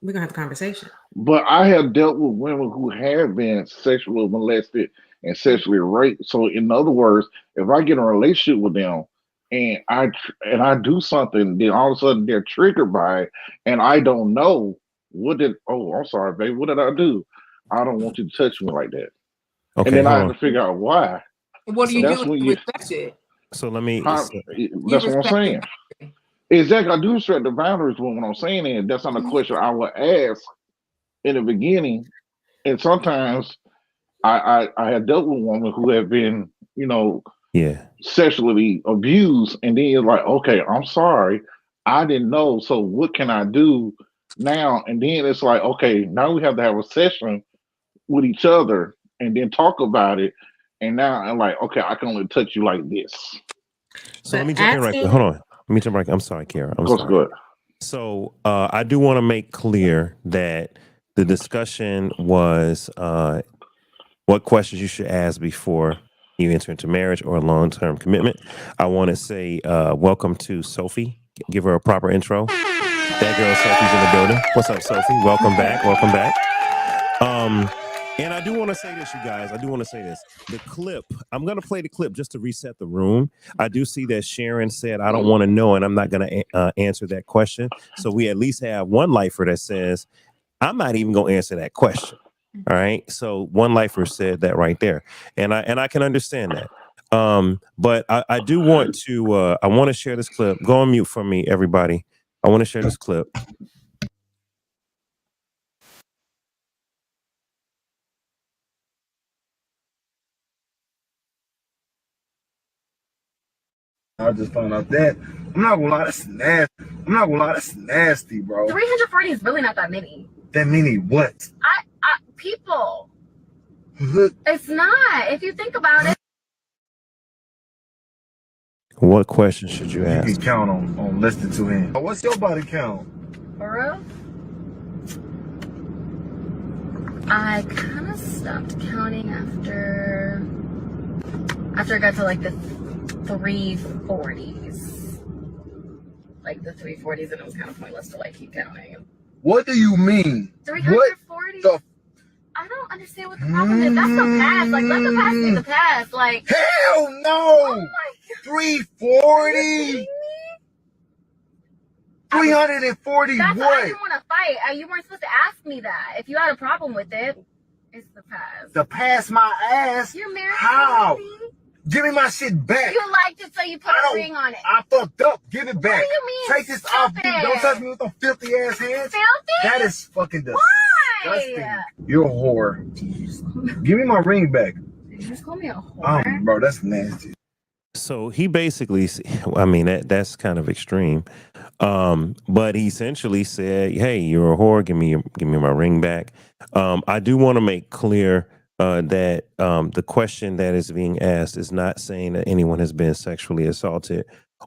we're gonna have the conversation. But I have dealt with women who have been sexually molested and sexually raped. So, in other words, if I get in a relationship with them and I do something, then all of a sudden they're triggered by it, and I don't know I'm sorry, babe. What did I do? I don't want you to touch me like that. Okay, And then I hold have on. to figure out why. What do you That's do when to you. respect it? So let me. How, So, You that's what I'm respect saying. it. Exactly. I do respect the boundaries, but what I'm saying is that's not a question I would ask in the beginning. And sometimes I had dealt with women who have been, yeah. sexually abused, and then you're like, okay, I'm sorry, I didn't know. So what can I do now? And then it's like, okay, now we have to have a session with each other and then talk about it. And now I'm like, okay, I can only touch you like this. So But let me jump in right quick. asking- Hold on. Let me jump right. I'm sorry, Kara. I'm Goes sorry. good. So I do want to make clear that the discussion was what questions you should ask before you enter into marriage or a long-term commitment. I want to say welcome to Sophie. Give her a proper intro. That girl Sophie's in the building. What's up, Sophie? Welcome back. Welcome back. And I do want to say this, you guys. I do want to say this. The clip, I'm going to play the clip just to reset the room. I do see that Sharon said, I don't want to know, and I'm not going to answer that question. So we at least have one lifer that says, I'm not even going to answer that question. All right. So one lifer said that right there. And I can understand that. But I do want to, I want to share this clip. Go on mute for me, everybody. I want to share this clip. I just found out that. I'm not gonna lie, that's nasty. I'm not gonna lie, that's nasty, bro. 340 is really not that many. That many what? People. It's not. If you think about it. What question should you You ask? can count on less than 2 hands. What's your body count? For real? I kind of stopped counting after I got to like the 340s. Like the 340s, and it was kind of pointless to like keep counting. What do you mean? 340? I don't understand what the problem is. That's the past. Like, let the past be the past. Like, hell no! Oh my God. 340? 340 That's what? I didn't want to fight. You weren't supposed to ask me that. If you had a problem with it, it's the past. To pass my ass? You're married. How? Already? Give me my shit back. You liked it, so you put a ring on it. I fucked up. Give it back. What do you mean? Take this off. Don't touch me with them filthy ass hands. Filthy? That is fucking disgusting. Why? You're a whore. Give me my ring back. Did you just call me a whore? Bro, that's nasty. So he basically, I mean, that's kind of extreme. But he essentially said, "Hey, you're a whore. Give me my ring back." I do want to make clear that the question that is being asked is not saying that anyone has been sexually assaulted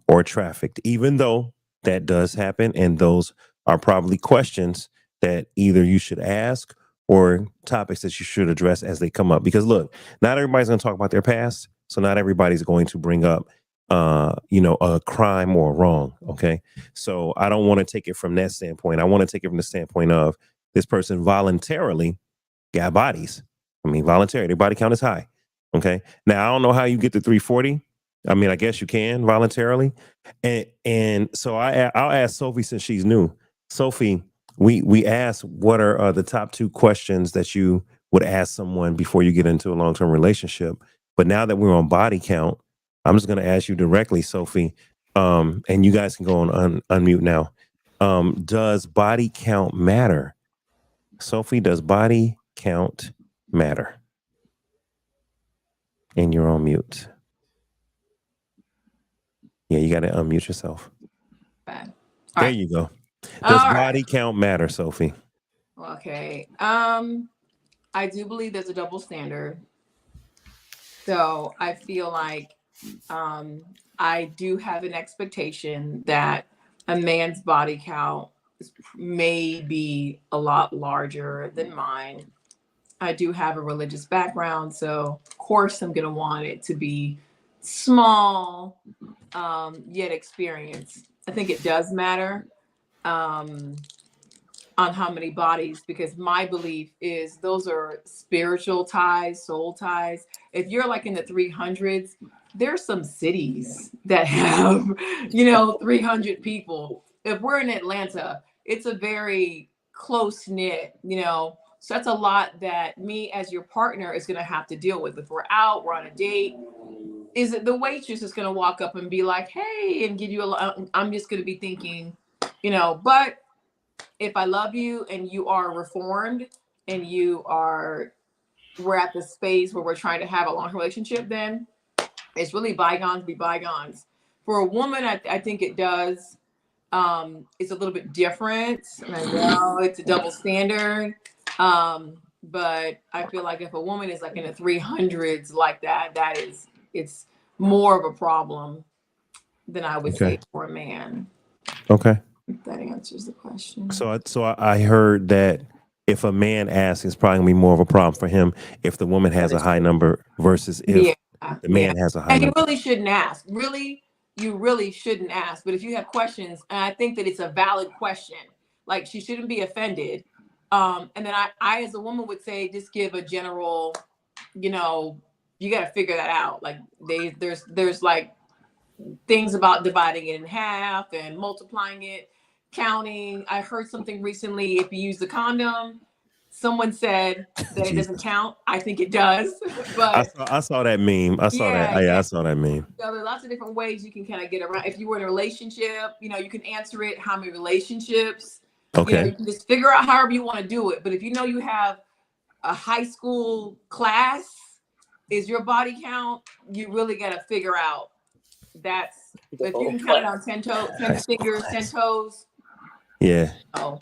or trafficked, even though that does happen, and those are probably questions that either you should ask or topics that you should address as they come up. Because look, not everybody's going to talk about their past. So not everybody's going to bring up, a crime or a wrong. Okay. So I don't want to take it from that standpoint. I want to take it from the standpoint of this person voluntarily got bodies. I mean, voluntary, their body count is high. Okay. Now, I don't know how you get to 340. I mean, I guess you can voluntarily. And so I'll ask Sophie, since she's new. Sophie, we asked what are the top 2 questions that you would ask someone before you get into a long-term relationship. But now that we're on body count, I'm just going to ask you directly, Sophie, and you guys can go on unmute now. Does body count matter? Sophie, does body count matter? And you're on mute. Yeah, you got to unmute yourself. There you go. Does body count matter, Sophie? Okay. I do believe there's a double standard. So I feel like I do have an expectation that a man's body count may be a lot larger than mine. I do have a religious background, so of course I'm going to want it to be small, yet experienced. I think it does matter on how many bodies, because my belief is those are spiritual ties, soul ties. If you're like in the 300s, there's some cities that have, 300 people. If we're in Atlanta, it's a very close knit, so that's a lot that me as your partner is going to have to deal with. If we're out, we're on a date, is it the waitress is going to walk up and be like, hey, and give you I'm just going to be thinking, but if I love you and you are reformed and we're at the space where we're trying to have a long relationship, then it's really bygones be bygones. For a woman, I think it does. It's a little bit different. And I know it's a double standard. But I feel like if a woman is like in the 300s like that, it's more of a problem than I would say for a man. Okay. If that answers the question. So I heard that if a man asks, it's probably gonna be more of a problem for him if the woman has a high number versus if the man has a high number. And you really shouldn't ask. You really shouldn't ask. But if you have questions, and I think that it's a valid question, like she shouldn't be offended. And then I as a woman would say, just give a general, you got to figure that out. Like there's like things about dividing it in half and multiplying it, counting. I heard something recently. If you use the condom, someone said that it doesn't count. I think it does. But I saw that meme. I saw that meme. So there are lots of different ways you can kind of get around. If you were in a relationship, you can answer it. How many relationships? Okay. You can just figure out however you want to do it. But if you have a high school class, is your body count, you really got to figure out that's if you can count it on 10 fingers, 10 toes. Yeah. Oh,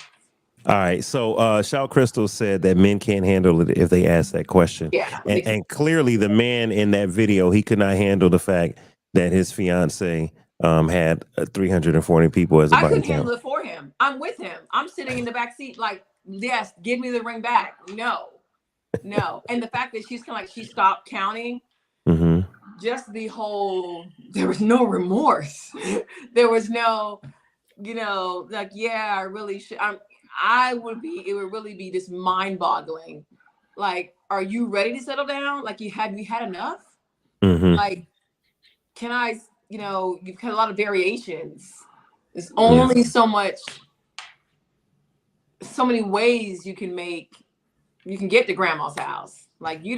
All right. So Shao Crystal said that men can't handle it if they ask that question. yeah. And clearly the man in that video, he could not handle the fact that his fiance had 340 people as a I body couldn't count. handle it for him. I'm with him. I'm sitting in the back seat like, yes, give me the ring back. No. And the fact that she's kind of like, she stopped counting, Mm-hmm. just the whole, there was no remorse. There was no, like, yeah, I really should. It would really be just mind boggling. Like, are you ready to settle down? Like, we had enough? Mm-hmm. Like, can I, you've had a lot of variations. There's only so many ways you can get to grandma's house. Like, you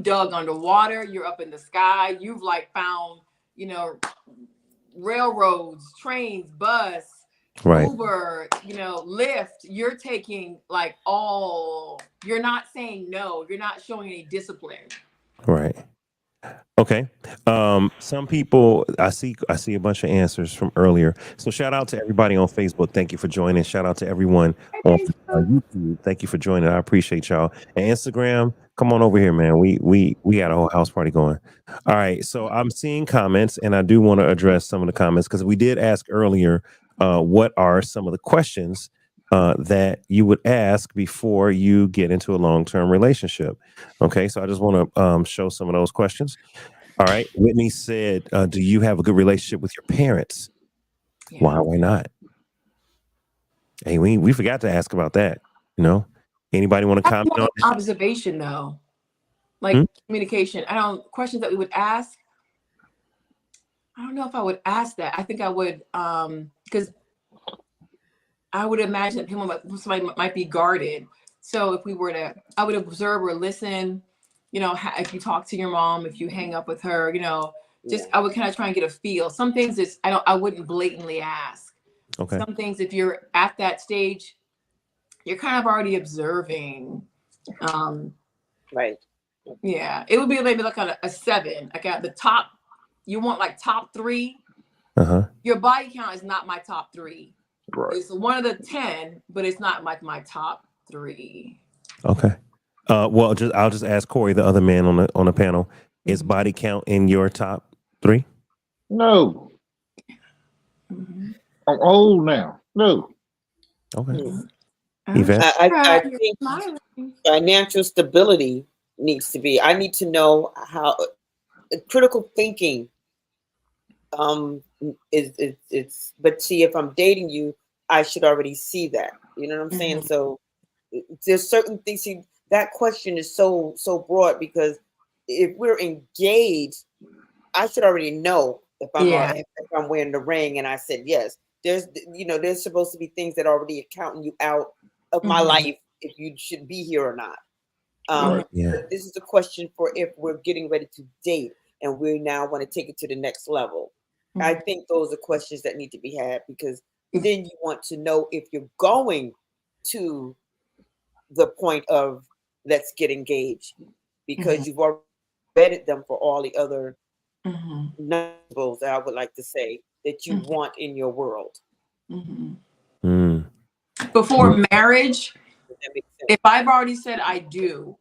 dug underwater, you're up in the sky, you've like found, railroads, trains, bus, Right. Uber, Lyft. You're taking like you're not saying no, you're not showing any discipline. Right. Okay. Some people, I see a bunch of answers from earlier. So shout out to everybody on Facebook. Thank you for joining. Shout out to everyone on YouTube. Thank you for joining. I appreciate y'all. And Instagram, come on over here, man. We got a whole house party going. All right. So I'm seeing comments, and I do want to address some of the comments because we did ask earlier, what are some of the questions that you would ask before you get into a long-term relationship? Okay, so I just want to show some of those questions. All right, Whitney said, do you have a good relationship with your parents? Yeah. Why not? Hey, we forgot to ask about that. Anybody want to comment on this? Observation though, like communication. Questions that we would ask. I don't know if I would ask that. I think I would, because I would imagine that somebody might be guarded. So if I would observe or listen, if you talk to your mom, if you hang up with her, I would kind of try and get a feel. Some things I wouldn't blatantly ask. Okay. Some things, if you're at that stage, you're kind of already observing. Right. Yeah. It would be maybe like a 7, like at the top. You want like top 3. Uh-huh. Your body count is not my top 3. Right. It's one of the 10, but it's not like my top 3. Okay. Well, I'll just ask Corey, the other man on the panel. Is body count in your top 3? No. Mm-hmm. I'm old now. No. Okay. Yvette? I think financial stability needs to be. I need to know how critical thinking it's but see, if I'm dating you, I should already see that. You know what I'm saying? So there's certain things. See, that question is so broad, because if we're engaged, I should already know if I'm wearing the ring and I said yes. There's supposed to be things that are already accounting you out of my life if you should be here or not. This is a question for if we're getting ready to date and we now want to take it to the next level. I think those are questions that need to be had, because then you want to know if you're going to the point of let's get engaged, because you've already vetted them for all the other numbers, I would like to say, that you want in your world. Before marriage, if I've already said I do,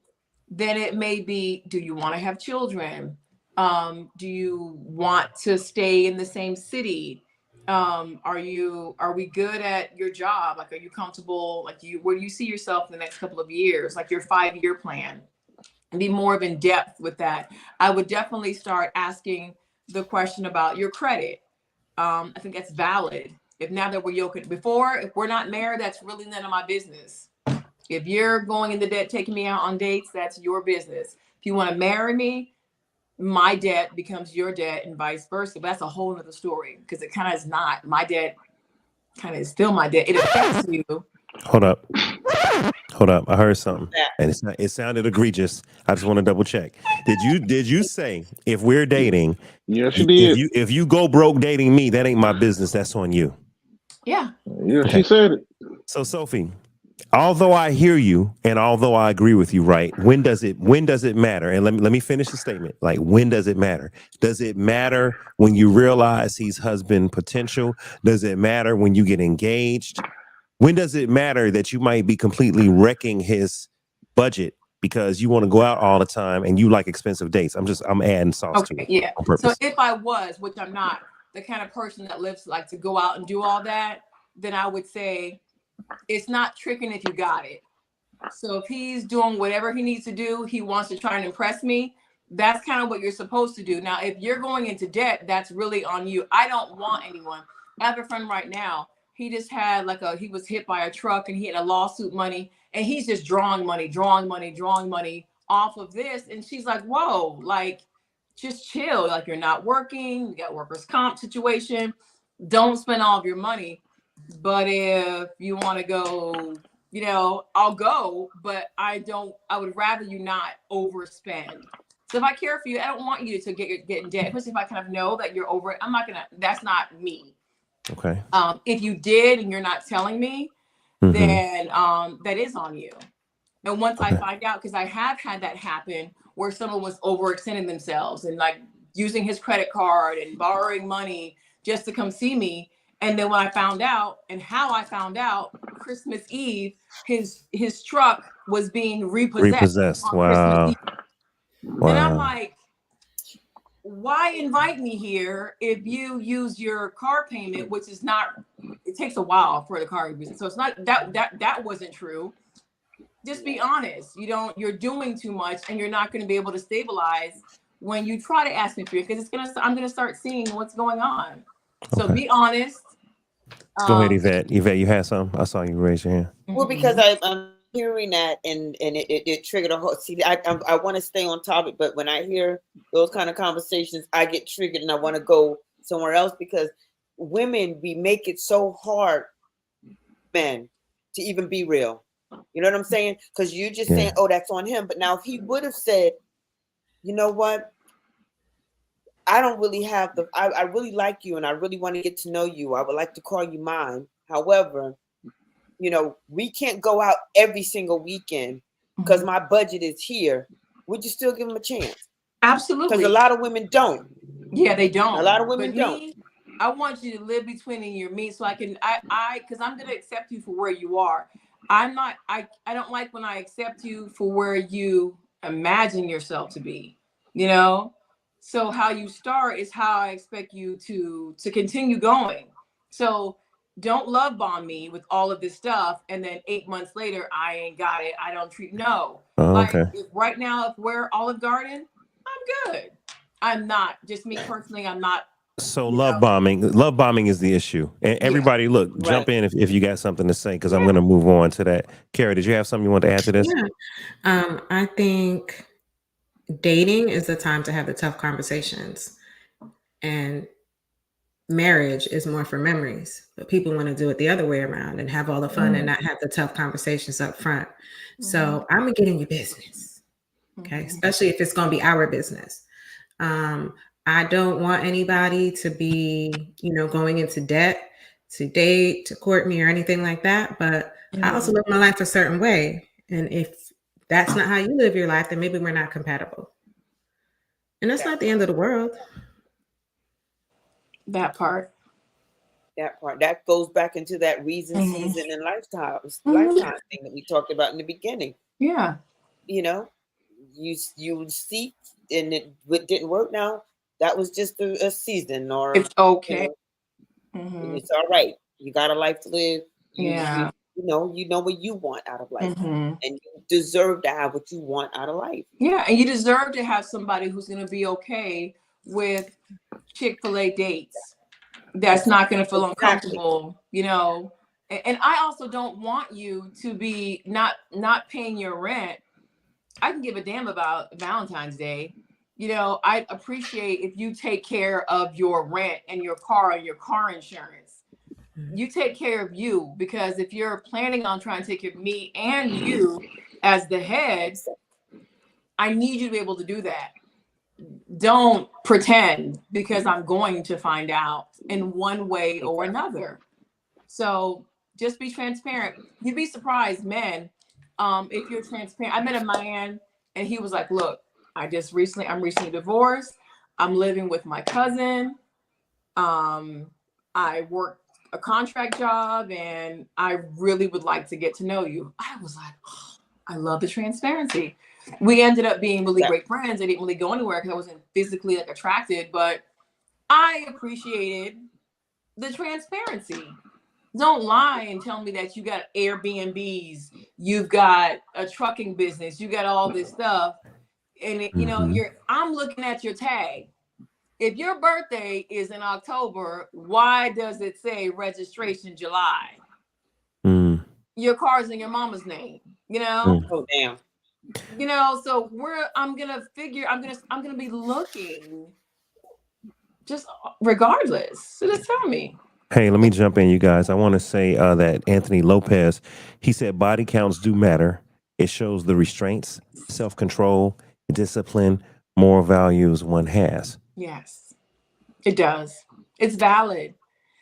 then it may be, do you want to have children? Do you want to stay in the same city? Are we good at your job? Like, are you comfortable? Like, where do you see yourself in the next couple of years? Like your 5-year plan, and be more of in depth with that. I would definitely start asking the question about your credit. I think that's valid. If now that we're yoking, before, if we're not married, that's really none of my business. If you're going into debt, taking me out on dates, that's your business. If you want to marry me, my debt becomes your debt and vice versa. But that's a whole nother story, because it kind of is not. My debt kind of is still my debt. It affects you. Hold up. I heard something, and it sounded egregious. I just want to double check. Did you say, if we're dating? Yes, you did. If you go broke dating me, that ain't my business. That's on you. Yeah. Yeah, she said it. So Sophie, although I hear you and although I agree with you, right? When does it matter? And let me finish the statement. Like, when does it matter? Does it matter when you realize he's husband potential? Does it matter when you get engaged? When does it matter that you might be completely wrecking his budget because you want to go out all the time and you like expensive dates? I'm adding sauce to Okay, it yeah. on So purpose. if I was, which I'm not, the kind of person that lives like to go out and do all that, then I would say it's not tricking if you got it. So if he's doing whatever he needs to do, he wants to try and impress me, that's kind of what you're supposed to do. Now, if you're going into debt, that's really on you. I don't want anyone. I have a friend right now. He just had he was hit by a truck and he had a lawsuit money and he's just drawing money off of this. And she's like, whoa, like, just chill. Like, you're not working, you got workers' comp situation. Don't spend all of your money. But if you want to go, I'll go, but I would rather you not overspend. So if I care for you, I don't want you to get in debt, especially if I kind of know that you're over it. That's not me. Okay. If you did and you're not telling me, then that is on you. And once I find out, because I have had that happen where someone was overextending themselves and like using his credit card and borrowing money just to come see me. And then when I found out, and how I found out, Christmas Eve, his truck was being repossessed on Christmas Eve. Wow. And I'm like, why invite me here if you use your car payment, which is not, it takes a while for the car business. So it's not that wasn't true. Just be honest. You're doing too much and you're not going to be able to stabilize when you try to ask me for it, because I'm going to start seeing what's going on. So be honest. Go ahead, Yvette. Yvette, you had something? I saw you raise your hand. Well, because I'm hearing that and it triggered a whole. See, I want to stay on topic, but when I hear those kind of conversations, I get triggered and I want to go somewhere else, because women, we make it so hard, men, to even be real. You know what I'm saying? Because you're just saying, oh, that's on him. But now if he would have said, you know what? I don't really have I really like you and I really want to get to know you. I would like to call you mine. However, we can't go out every single weekend because my budget is here. Would you still give him a chance? Absolutely. Because a lot of women don't. Yeah, they don't. A lot of women don't. I want you to live between your meat so I can, because I'm going to accept you for where you are. I don't like when I accept you for where you imagine yourself to be, So how you start is how I expect you to continue going. So don't love bomb me with all of this stuff. And then 8 months later, I ain't got it. I don't treat, no. Okay. Right now, if we're Olive Garden, I'm good. I'm not, just me personally, I'm not. So love bombing is the issue. And everybody, look, jump in if you got something to say, because I'm going to move on to that. Kara, did you have something you want to add to this? Yeah. I think dating is the time to have the tough conversations, and marriage is more for memories, but people want to do it the other way around and have all the fun and not have the tough conversations up front. So I'm gonna get in your business, okay? Especially if it's gonna be our business. I don't want anybody to be, going into debt to date, to court me or anything like that. But I also live my life a certain way. And if that's not how you live your life, then maybe we're not compatible. And that's not the end of the world. That part. That goes back into that reason, season, and lifetime thing that we talked about in the beginning. Yeah. You seek and it didn't work. Now that was just a season, or it's okay. It's all right. You got a life to live. You know what you want out of life, and you deserve to have what you want out of life. Yeah, and you deserve to have somebody who's going to be okay with Chick-fil-A dates. That's not going to feel uncomfortable, And I also don't want you to be not paying your rent. I can give a damn about Valentine's Day. I'd appreciate if you take care of your rent and your car and your car insurance. You take care of you, because if you're planning on trying to take care of me and you as the head, I need you to be able to do that. Don't pretend, because I'm going to find out in one way or another. So Just be transparent. You'd be surprised, men, if you're transparent. I met a man and he was like, look, I'm recently divorced. I'm living with my cousin. I work a contract job and I really would like to get to know you. I was like, oh, I love the transparency. We ended up being really great friends. I didn't really go anywhere because I wasn't physically like attracted, but I appreciated the transparency. Don't lie and tell me that you got Airbnbs, you've got a trucking business, you got all this stuff. And you know, I'm looking at your tag. If your birthday is in October, why does it say registration July? Your car's in your mama's name, you know? Oh damn. You know, so I'm gonna be looking just regardless. So just tell me. Hey, let me jump in, you guys. I want to say that Anthony Lopez, he said body counts do matter. It shows the restraints, self-control, discipline, moral values one has. Yes, it does. It's valid.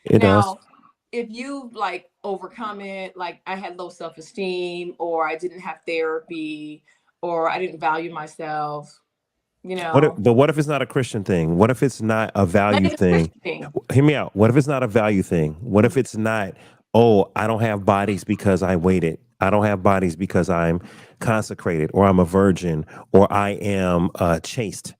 It does. If you like overcome it, like I had low self-esteem or I didn't have therapy or I didn't value myself, you know. But what if it's not a Christian thing? What if it's not a value thing? Hear me out. What if it's not a value thing? What if it's not, oh, I don't have bodies because I waited. I don't have bodies because I'm consecrated or I'm a virgin or I am chaste.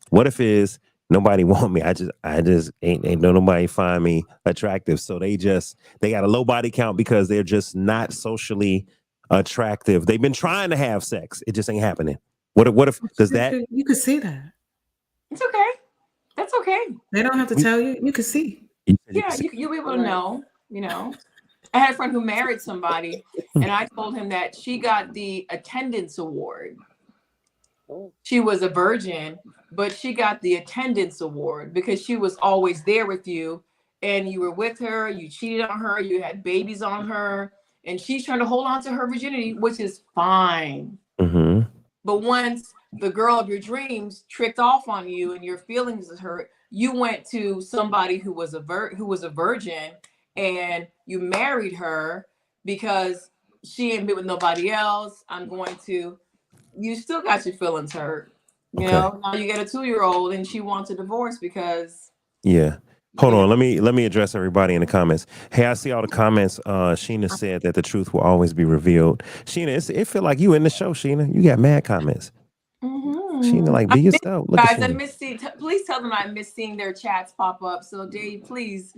What if it's nobody want me? I just ain't nobody find me attractive. So they got a low body count because they're just not socially attractive. They've been trying to have sex. It just ain't happening. What if does that? You could see that. It's okay. That's okay. They don't have to tell you. You could see. Yeah, you'll be able to know, you know. I had a friend who married somebody and I told him that she got the attendance award. She was a virgin, but she got the attendance award because she was always there with you and you were with her, you cheated on her, you had babies on her, and she's trying to hold on to her virginity, which is fine. But once the girl of your dreams tricked off on you and your feelings is hurt, you went to somebody who was a virgin and you married her because she ain't been with nobody else. You still got your feelings hurt. You know, now you got a 2-year-old and she wants a divorce because. Yeah. Hold on. Let me address everybody in the comments. Hey, I see all the comments. Sheena said that the truth will always be revealed. Sheena, it feel like you in the show, Sheena. You got mad comments. Sheena, like, be yourself. Look guys, at I miss seeing. Please tell them I miss seeing their chats pop up. So Dave, please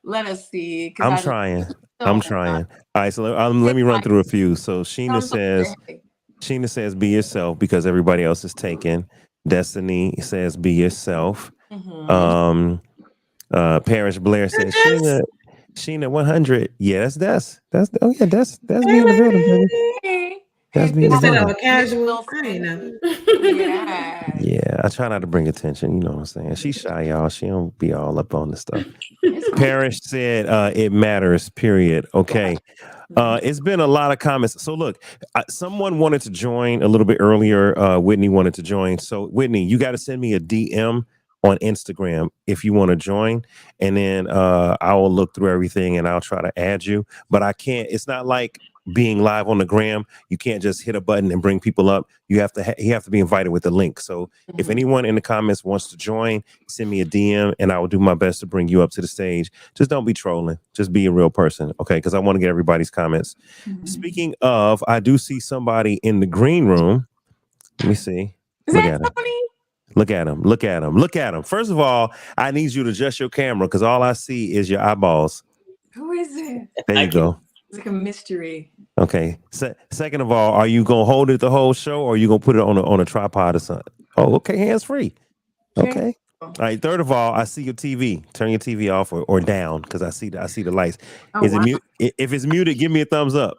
let us see. I'm trying. All right, so let me run through a few. So Sheena says, be yourself because everybody else is taken. Destiny says, be yourself. Parrish Blair says, Sheena 100. Yeah, that's being in the building, baby. That's being in the building. Casual. Yeah, I try not to bring attention. You know what I'm saying? She's shy, y'all. She don't be all up on the stuff. Parrish said, it matters, period. Okay. It's been a lot of comments. So look, someone wanted to join a little bit earlier. Whitney wanted to join. So Whitney, you got to send me a DM on Instagram if you want to join, and then I will look through everything and I'll try to add you. But I can't. It's not like being live on the gram. You can't just hit a button and bring people up. You have to be invited with the link. So if anyone in the comments wants to join, send me a DM and I will do my best to bring you up to the stage. Just don't be trolling. Just be a real person, okay? Because I want to get everybody's comments. Speaking of, I do see somebody in the green room. Let me see. Is that Tony? Look at him. Look at him. Look at him. First of all, I need you to adjust your camera because all I see is your eyeballs. Who is it? There you go. It's like a mystery. Okay. Second of all, are you gonna hold it the whole show, or are you gonna put it on a tripod or something? Oh, okay, hands free. Okay. All right. Third of all, I see your TV. Turn your TV off or down because I see the lights. Is it mute? If it's muted, give me a thumbs up.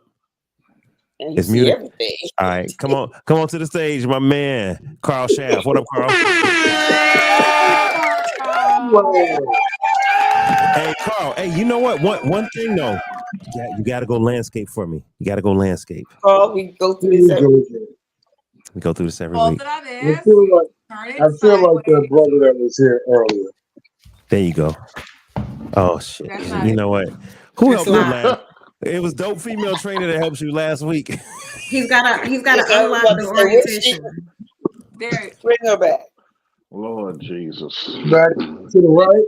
It's muted. Everything. All right, come on to the stage, my man, Carl Schaff. What up, Carl? Hey, Carl. Hey, you know what? One thing though, you got to go landscape for me. You got to go landscape. Carl, we go through this. We go through this every week. I feel like that brother that was here earlier. There you go. Oh shit! You know what? Who helped him last? It was dope female trainer that helps you last week. He's got to Yes, I was unlock about the to say, where's she? orientation. There, Bring her back. Lord Jesus. Back to the right.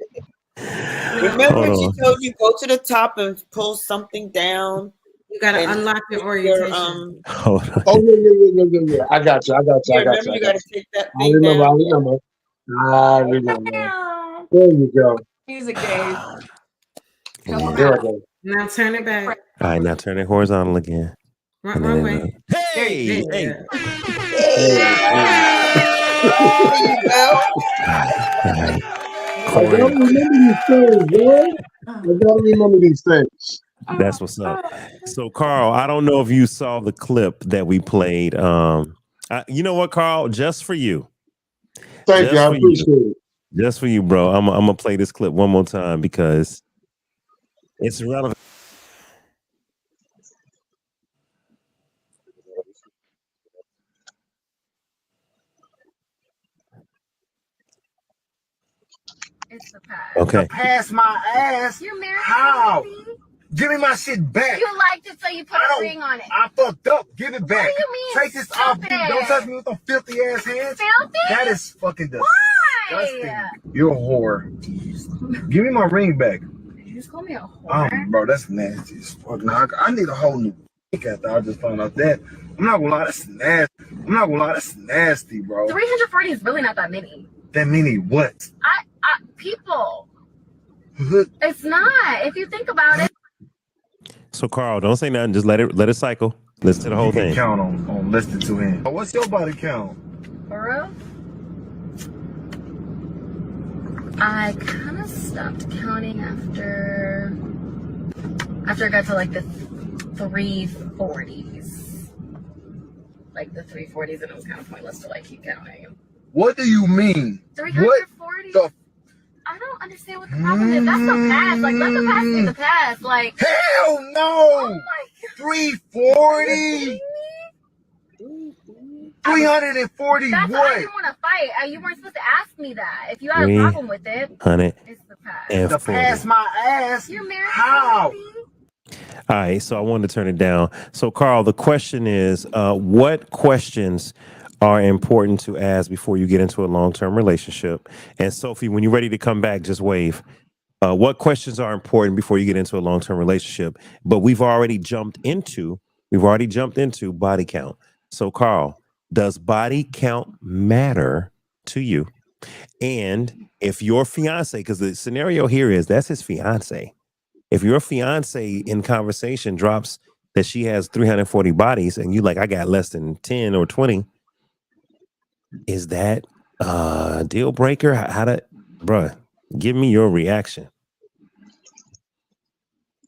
Remember Hold when she on. told you go to the top and pull something down? You got to And unlock your your orientation. Hold on. Oh yeah. I got you. you remember you got to take that I thing remember. down. I remember. There you go. music, Dave. Help Yeah. him There I out. go. Now turn it back. All right, now turn it horizontal again. Wrong way. Hey, hey. There you go. All right. I Corey, gotta remember these things, boy. I gotta remember these things. that's what's up. So, Carl, I don't know if you saw the clip that we played. You know what, Carl? Just for you. Thank you. I appreciate it. Just for you, bro. I'm gonna play this clip one more time because it's relevant. It's the past. Okay. Pass my ass. You married How? somebody? Give me my shit back. You liked it, so you put a ring on it. I fucked up. Give it back. What do you mean? Take this off. Stupid. Don't touch me with them filthy ass hands. Filthy? That is fucking Why? disgusting. You're a whore. Give me my ring back. Did you just call me a whore? Bro, that's nasty as fuck. Now, I need a whole new dick after I just found out that. I'm not gonna lie, that's nasty, bro. 340 is really not that many. That many what? People. It's not. If you think about it. So, Carl, don't say nothing. Just let it cycle. Listen to the whole You can thing. count on listening to him. What's your body count? For real? I kind of stopped counting after I got to like the 340s. Like the 340s, and it was kind of pointless to like keep counting. What do you mean? 340? the- I don't understand what the problem is. That's the past. Like, let the past be the past. Like, Hell no! oh my god. 340? 340 That's why I what? didn't want to fight. You weren't supposed to ask me that. If you had a problem with it, 100 it's the past. and To 40. pass my ass? You're married. How? somebody? All right, so I wanted to turn it down. So, Carl, the question is, what questions are important to ask before you get into a long-term relationship? And Sophie, when you're ready to come back, just wave. What questions are important before you get into a long-term relationship? But we've already jumped into body count. So, Carl, does body count matter to you? And if your fiance, because the scenario here is that's his fiance. If your fiance in conversation drops that she has 340 bodies and you like, I got less than 10 or 20, is that a deal breaker? Bruh, give me your reaction.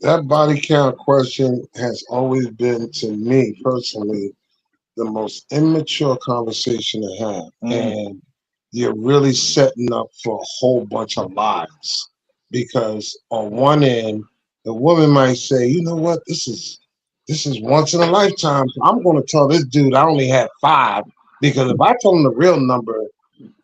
That body count question has always been, to me personally, the most immature conversation to have. And you're really setting up for a whole bunch of lies. Because on one end, the woman might say, you know what, this is once in a lifetime. I'm going to tell this dude I only had 5, because if I tell him the real number,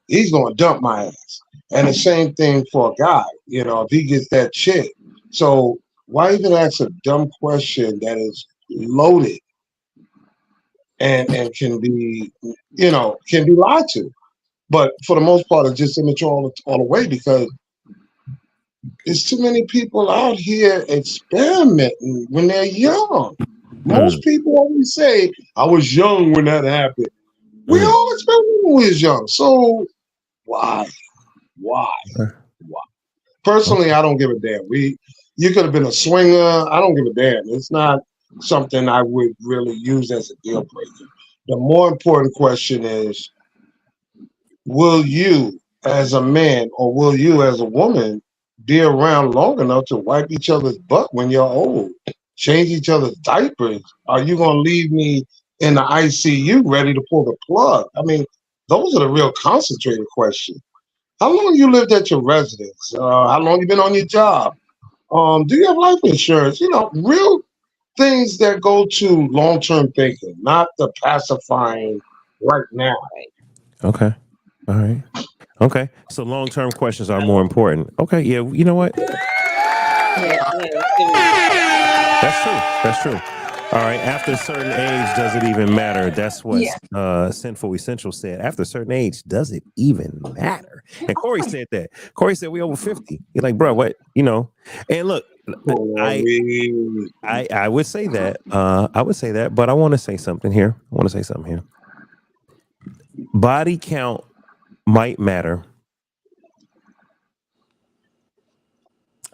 he's going to dump my ass. And the same thing for a guy, you know, if he gets that chick. So why even ask a dumb question that is loaded and can be, can be lied to? But for the most part, it's just immature all the way, because there's too many people out here experimenting when they're young. Most people always say, I was young when that happened. We all experimented when we was young. So why? Personally, I don't give a damn. You could have been a swinger. I don't give a damn. It's not something I would really use as a deal breaker. The more important question is, will you as a man or will you as a woman be around long enough to wipe each other's butt when you're old, change each other's diapers? Are you going to leave me in the ICU ready to pull the plug? I mean, those are the real concentrated questions. How long you lived at your residence? How long you been on your job? Do you have life insurance? Real things that go to long-term thinking, not the pacifying right now. Okay. All right. Okay. So long-term questions are more important. Okay. Yeah. You know what? Yeah. That's true. That's true. All right. After a certain age, does it even matter? That's what Sinful Essential said. After a certain age, does it even matter? And Corey said that. Corey said we over 50. You're like, bro, what? You know. And look, I would say that. I would say that, but I want to say something here. Body count might matter.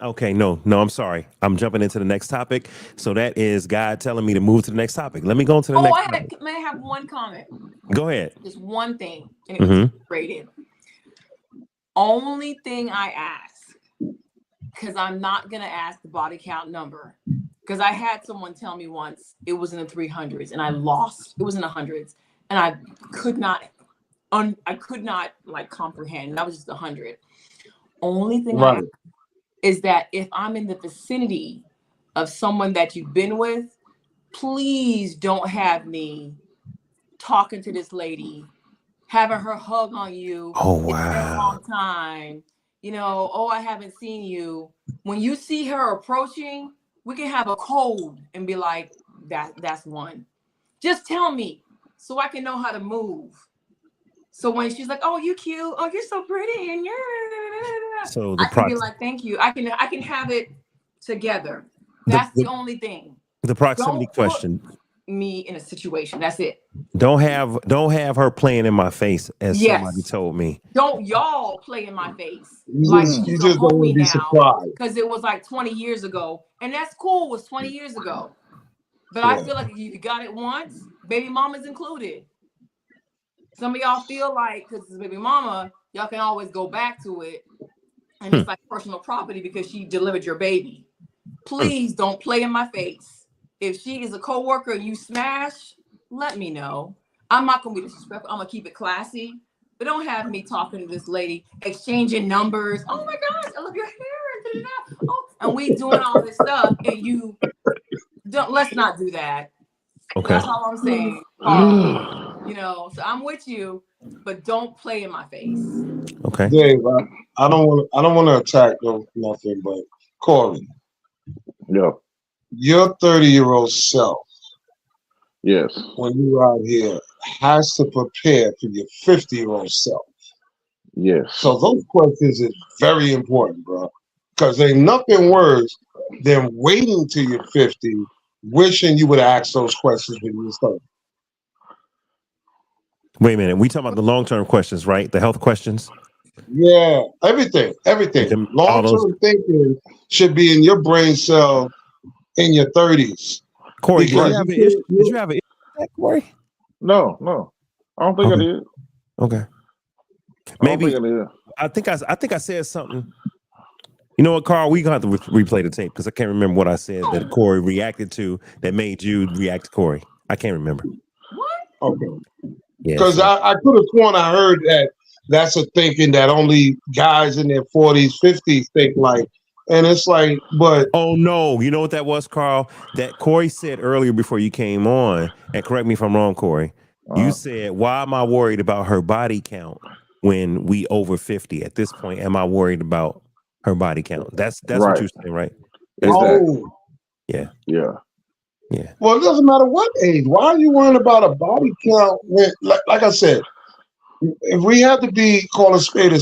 Okay, no, I'm sorry. I'm jumping into the next topic. So that is God telling me to move to the next topic. Let me go into the next topic. May I have one comment? Go ahead. Just one thing. And it was rated. Only thing I ask, because I'm not going to ask the body count number, because I had someone tell me once it was in the 300s and I lost. It was in the hundreds. And I could not like comprehend. That was just 100. Only thing I ask is that if I'm in the vicinity of someone that you've been with, please don't have me talking to this lady, having her hug on you. Oh, It's been a wow. long time. You know, oh, I haven't seen you. When you see her approaching, we can have a code and be like, that's one. Just tell me so I can know how to move. So when she's like, oh, you cute. Oh, you're so pretty. And you're So I can be like, thank you. I can have it together. That's the only thing. The proximity Don't put question. me in a situation. That's it. Don't have her playing in my face, as somebody told me. Don't y'all play in my face. You Like just she's a don't want homie to be now surprised. because it was like 20 years ago. And that's cool. It was 20 years ago. But I feel like if you got it once, baby mama's included. Some of y'all feel like because it's baby mama, y'all can always go back to it. And it's like personal property because she delivered your baby. Please don't play in my face. If she is a coworker and you smash, let me know. I'm not gonna be disrespectful. I'm gonna keep it classy. But don't have me talking to this lady, exchanging numbers. Oh my gosh, I love your hair. Oh, and we doing all this stuff, and you don't. Let's not do that. Okay. That's all I'm saying. You know, so I'm with you, but don't play in my face. Okay. Dave, I don't want to attack nothing, but Corey, your 30-year-old self, yes, when you're out here, has to prepare for your 50-year-old self. Yes. So those questions is very important, bro, because ain't nothing worse than waiting till you're 50, wishing you would ask those questions when you were 30. Wait a minute. We talking about the long-term questions, right? The health questions? Yeah, everything. Long-term thinking should be in your brain cell in your 30s. Corey, did you have an issue with that, Corey? No. I don't think I did. Okay. Maybe I think I said something. You know what, Carl? We got to replay the tape because I can't remember what I said that Corey reacted to that made you react to Corey. I can't remember. What? Okay. Yeah. Because I could have sworn I heard that's a thinking that only guys in their 40s, 50s think like, and it's like, but oh no, you know what that was, Carl? That Corey said earlier before you came on, and correct me if I'm wrong, Corey. You said, why am I worried about her body count when we over 50? At this point, am I worried about her body count? That's right. What you're saying, right? Yeah. Well, it doesn't matter what age. Why are you worrying about a body count? When, like I said, if we had to call a spade,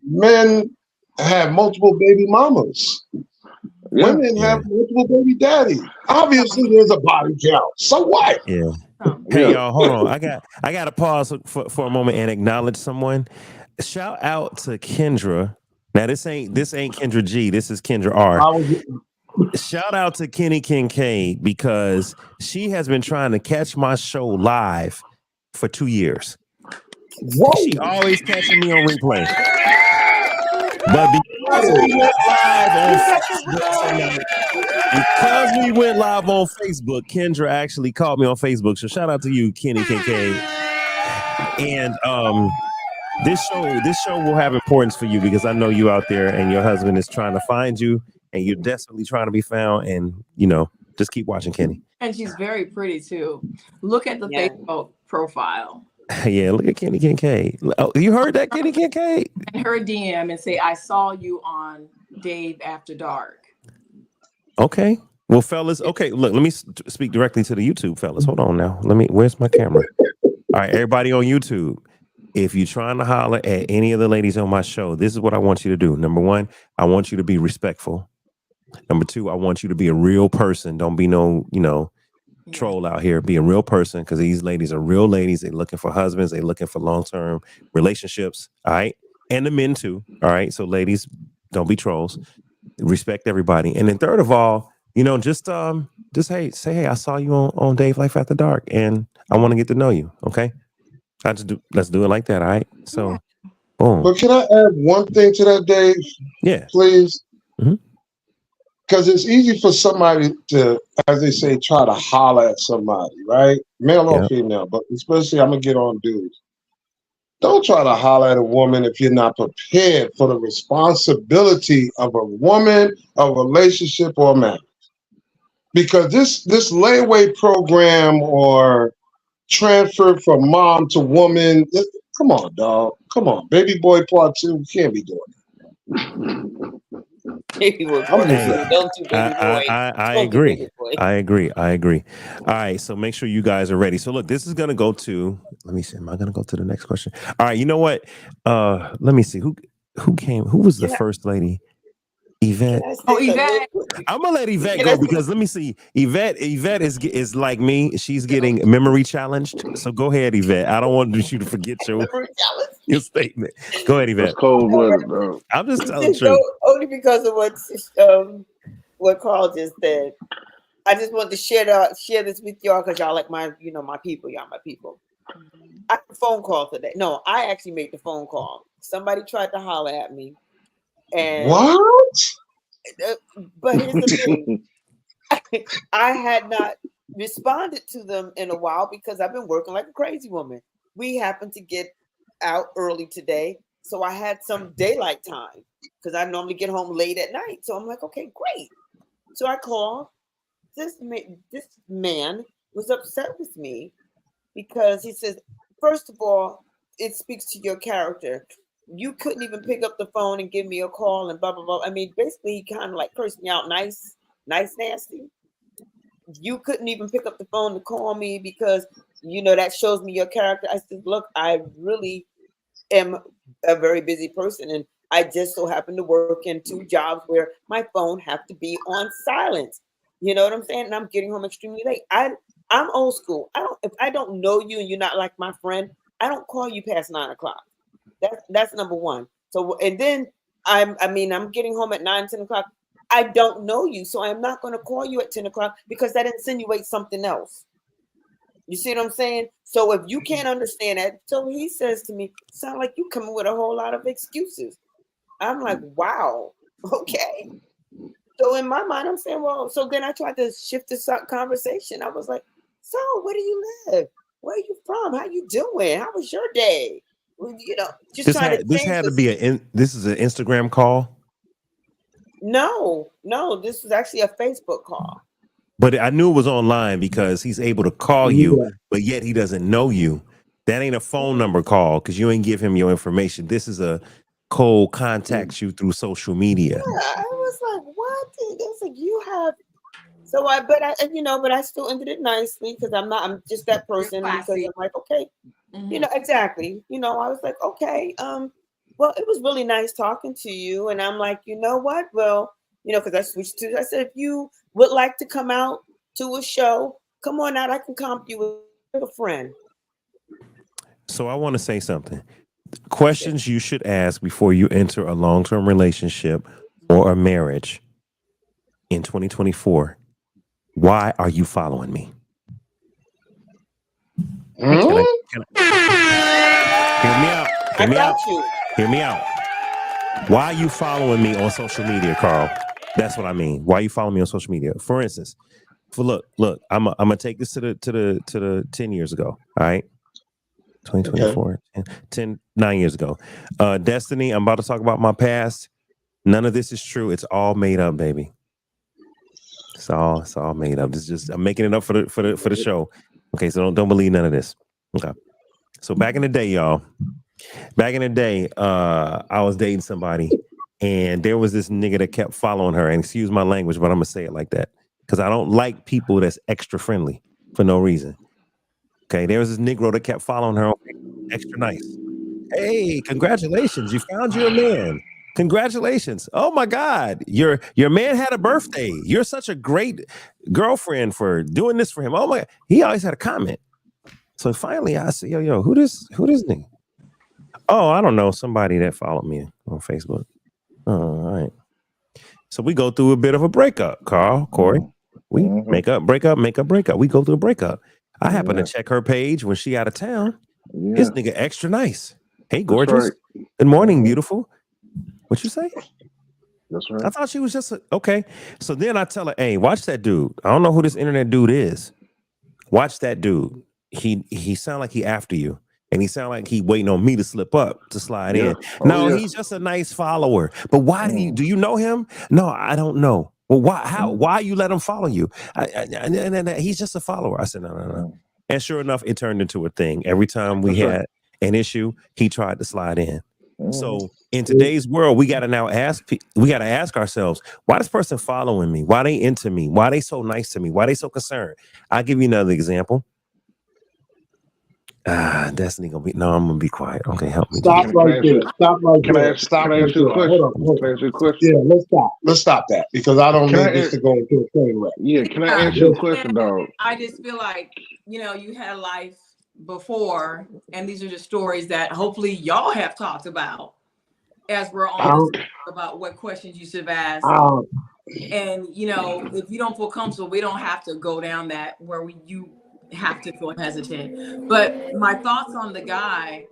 men have multiple baby mamas. Women have multiple baby daddies. Obviously, there's a body count. So what? Yeah. Hey, y'all, hold on. I got to pause for a moment and acknowledge someone. Shout out to Kendra. Now, this ain't Kendra G. This is Kendra R. Shout out to Kenny Kincaid because she has been trying to catch my show live for 2 years. Whoa. She always catching me on replay. But because we went live on Facebook, Kendra actually called me on Facebook. So shout out to you, Kenny Kincaid. And this show will have importance for you because I know you out there and your husband is trying to find you and you're desperately trying to be found. And, you know, just keep watching Kenny. And she's very pretty, too. Look at the Facebook profile. Yeah, look at Kenny Kincaid. Oh, you heard that, Kenny Kincaid? And her DM and say, I saw you on Dave After Dark. Okay. Well, fellas, okay, look, let me speak directly to the YouTube fellas. Hold on now. Where's my camera? All right, everybody on YouTube. If you're trying to holler at any of the ladies on my show, this is what I want you to do. Number one, I want you to be respectful. Number two, I want you to be a real person. Don't be no, troll out here. Be a real person, because these ladies are real ladies. They're looking for husbands. They're looking for long-term relationships. All right. And the men too. All right. So ladies, don't be trolls. Respect everybody. And then third of all, just say, hey, I saw you on Dave Life After Dark, and I want to get to know you. Okay. Let's do it like that. All right. So boom. But can I add one thing to that, Dave? Yeah. Please. Mhm. Because it's easy for somebody to, as they say, try to holler at somebody, right? Male or female, but especially I'm going to get on dudes. Don't try to holler at a woman if you're not prepared for the responsibility of a woman, a relationship, or a marriage. Because this layaway program or transfer from mom to woman, come on, dog. Come on. Baby boy part 2, you can't be doing that. Baby boy part 2, don't do baby boy. I agree. I agree. All right, so make sure you guys are ready. So look, this is gonna go to. Let me see. Am I gonna go to the next question? All right. You know what? Let me see. Who came? Who was the first lady? Yvette. Oh, Yvette. I'm gonna let Yvette go because let me see. Yvette is like me. She's getting memory challenged. So go ahead, Yvette. I don't want you to forget your statement. Go ahead, Yvette. That's cold-blooded, bro. I'm just telling the truth. Only because of what Carl just said. I just want to share this with y'all because y'all like my people. Y'all my people. I had a phone call today. No, I actually made the phone call. Somebody tried to holler at me. And what? But here's the thing. I had not responded to them in a while because I've been working like a crazy woman. We happened to get out early today, so I had some daylight time because I normally get home late at night. So I'm like, okay, great. So I called. This man was upset with me because he says, first of all, it speaks to your character. You couldn't even pick up the phone and give me a call and blah, blah, blah. I mean, basically, he kind of like cursed me out nice, nasty. You couldn't even pick up the phone to call me because, that shows me your character. I said, look, I really am a very busy person. And I just so happen to work in 2 jobs where my phone have to be on silent. You know what I'm saying? And I'm getting home extremely late. I'm old school. If I don't know you and you're not like my friend, I don't call you past 9 o'clock. That's number one. So, and then I'm getting home at 9, 10 o'clock. I don't know you, so I'm not going to call you at 10 o'clock because that insinuates something else. You see what I'm saying? So if you can't understand that, so he says to me, sound like you coming with a whole lot of excuses. I'm like, wow, okay. So in my mind, I'm saying, well, so then I tried to shift this conversation. I was like, so where do you live? Where are you from? How you doing? How was your day? Just this had to be this is an Instagram call. No, this was actually a Facebook call. But I knew it was online because he's able to call you, but yet he doesn't know you. That ain't a phone number call because you ain't give him your information. This is a cold contacts you through social media. Yeah, I was like, what? It's like you have. So but I still ended it nicely because I'm just that person because I'm like, okay. Mm-hmm. Exactly. I was like, okay, well, it was really nice talking to you. And I'm like, you know what? Well, because I said, if you would like to come out to a show, come on out. I can comp you with a friend. So I want to say something. Questions you should ask before you enter a long-term relationship or a marriage in 2024. Why are you following me? Hear me out. Why are you following me on social media, Carl? That's what I mean. Why are you following me on social media? For instance, look, I'm gonna take this to the 10 years ago. All right, 2024, okay. 9 years ago. Destiny, I'm about to talk about my past. None of this is true. It's all made up, baby. It's all made up. It's just I'm making it up for the show. Okay, so don't believe none of this. Okay. So back in the day, y'all. I was dating somebody, and there was this nigga that kept following her. And excuse my language, but I'm gonna say it like that. because I don't like people that's extra friendly for no reason. Okay, there was this Negro that kept following her. Extra nice. Hey, congratulations! You found your man. Congratulations! Oh my God, your man had a birthday. You're such a great girlfriend for doing this for him. Oh my! He always had a comment. So finally, I said, "Yo, who this nigga?" Oh, I don't know. Somebody that followed me on Facebook. Oh, all right. So we go through a bit of a breakup, Corey. We make up, breakup. We go through a breakup. I happen to check her page when she out of town. This nigga extra nice. Hey, gorgeous. Right. Good morning, beautiful. What you say? That's right. I thought she was just okay. So then I tell her, hey, watch that dude. I don't know who this internet dude is. Watch that dude. He sound like he after you. And he sound like he waiting on me to slip up to slide in. No, he's just a nice follower. But why do you know him? No, I don't know. Well, why you let him follow you? He's just a follower. I said, no. And sure enough, it turned into a thing. Every time we had an issue, he tried to slide in. So in today's world, we got to ask ourselves, why this person following me? Why they into me? Why they so nice to me? Why they so concerned? I'll give you another example. Destiny gonna be I'm gonna be quiet. Okay, help me. Stop right there. Stop right Can there. I ask you a question? Hold Can I ask you a question? Yeah, let's stop that because I don't Can need I this ask- to go into a train wreck. Yeah, can I ask you a question, dog? I just feel like, you had a life before, and these are just stories that hopefully y'all have talked about as we're on about what questions you should have asked. And, if you don't feel comfortable, we don't have to go down that where you have to feel hesitant. But my thoughts on the guy,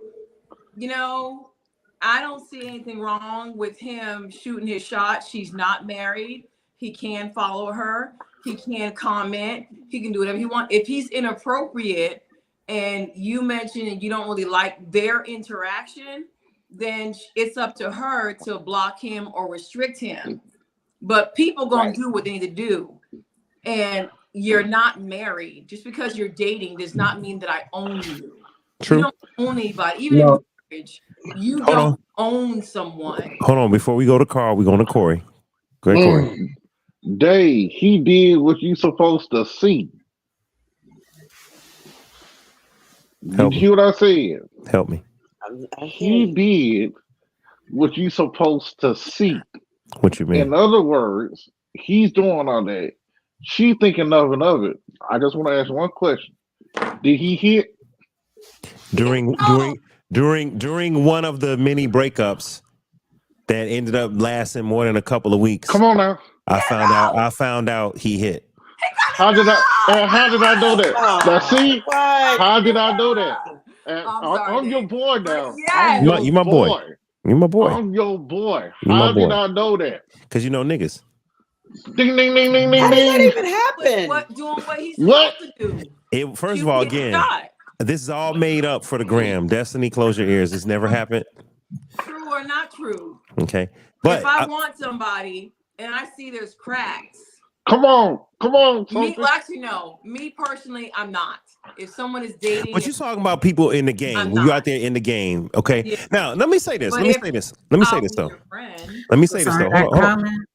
I don't see anything wrong with him shooting his shot. She's not married. He can follow her. He can comment. He can do whatever he wants. If he's inappropriate and you mention and you don't really like their interaction, then it's up to her to block him or restrict him. But people gonna do what they need to do. And you're not married. Just because you're dating does not mean that I own you. True. You don't own anybody. Even in marriage, you don't own someone. Hold on. Before we go to Carl, we're going to Corey. Great Corey. Dave, he did what you supposed to see. Help You hear what I said? Help me. He did what you supposed to see. What you mean? In other words, he's doing all that. She thinking nothing of it. I just want to ask one question. Did he hit? During one of the many breakups that ended up lasting more than a couple of weeks. Come on now. I found out he hit. How did I know that? Now see? How did I know that? I'm your boy now. Yes. You my boy. You my boy. I'm your boy. You my How did boy. I know that? Because you know niggas. Ding ding ding ding ding How did that ding. even happen? Doing what he's What? supposed to do. First of all, again, this is all made up for the gram. Destiny, close your ears. This never happened. True or not true. Okay. But if I want somebody and I see there's cracks. Come on. Me personally, I'm not. If someone is dating, But you're talking about people in the game. When you're out there in the game, okay? Yeah. Now, let me say this. But Let me say this though. Hold Comment.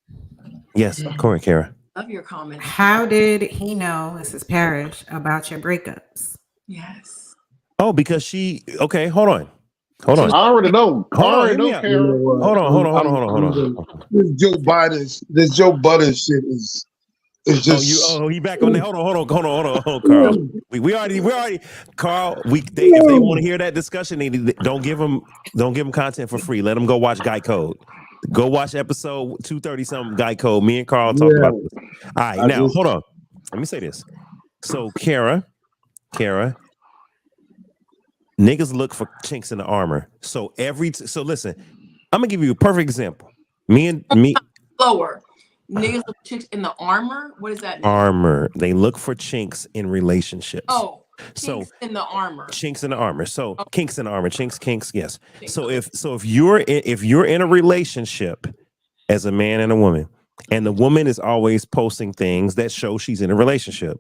Yes, Corey, Kara. Love your comments. How did he know, this is Parrish, about your breakups? Yes. Oh, because hold on. I already know. I already know, Kara. Hold on. This Joe Budden shit is just. He back on there. Hold on, Carl. We already, Carl. If they want to hear that discussion, don't give them content for free. Let them go watch Guy Code. Go watch episode 230 something Guy Code. Me and Carl talk about this. All right, hold on. Let me say this. So, Kara, niggas look for chinks in the armor. So listen, I'm gonna give you a perfect example. Me. Lower. Niggas look chicks in the armor. What does that mean? Armor. They look for chinks in relationships. Oh, so in the armor. Chinks in the armor. So kinks in the armor. Kinks. Yes. Kinks. So if you're in a relationship as a man and a woman, and the woman is always posting things that show she's in a relationship,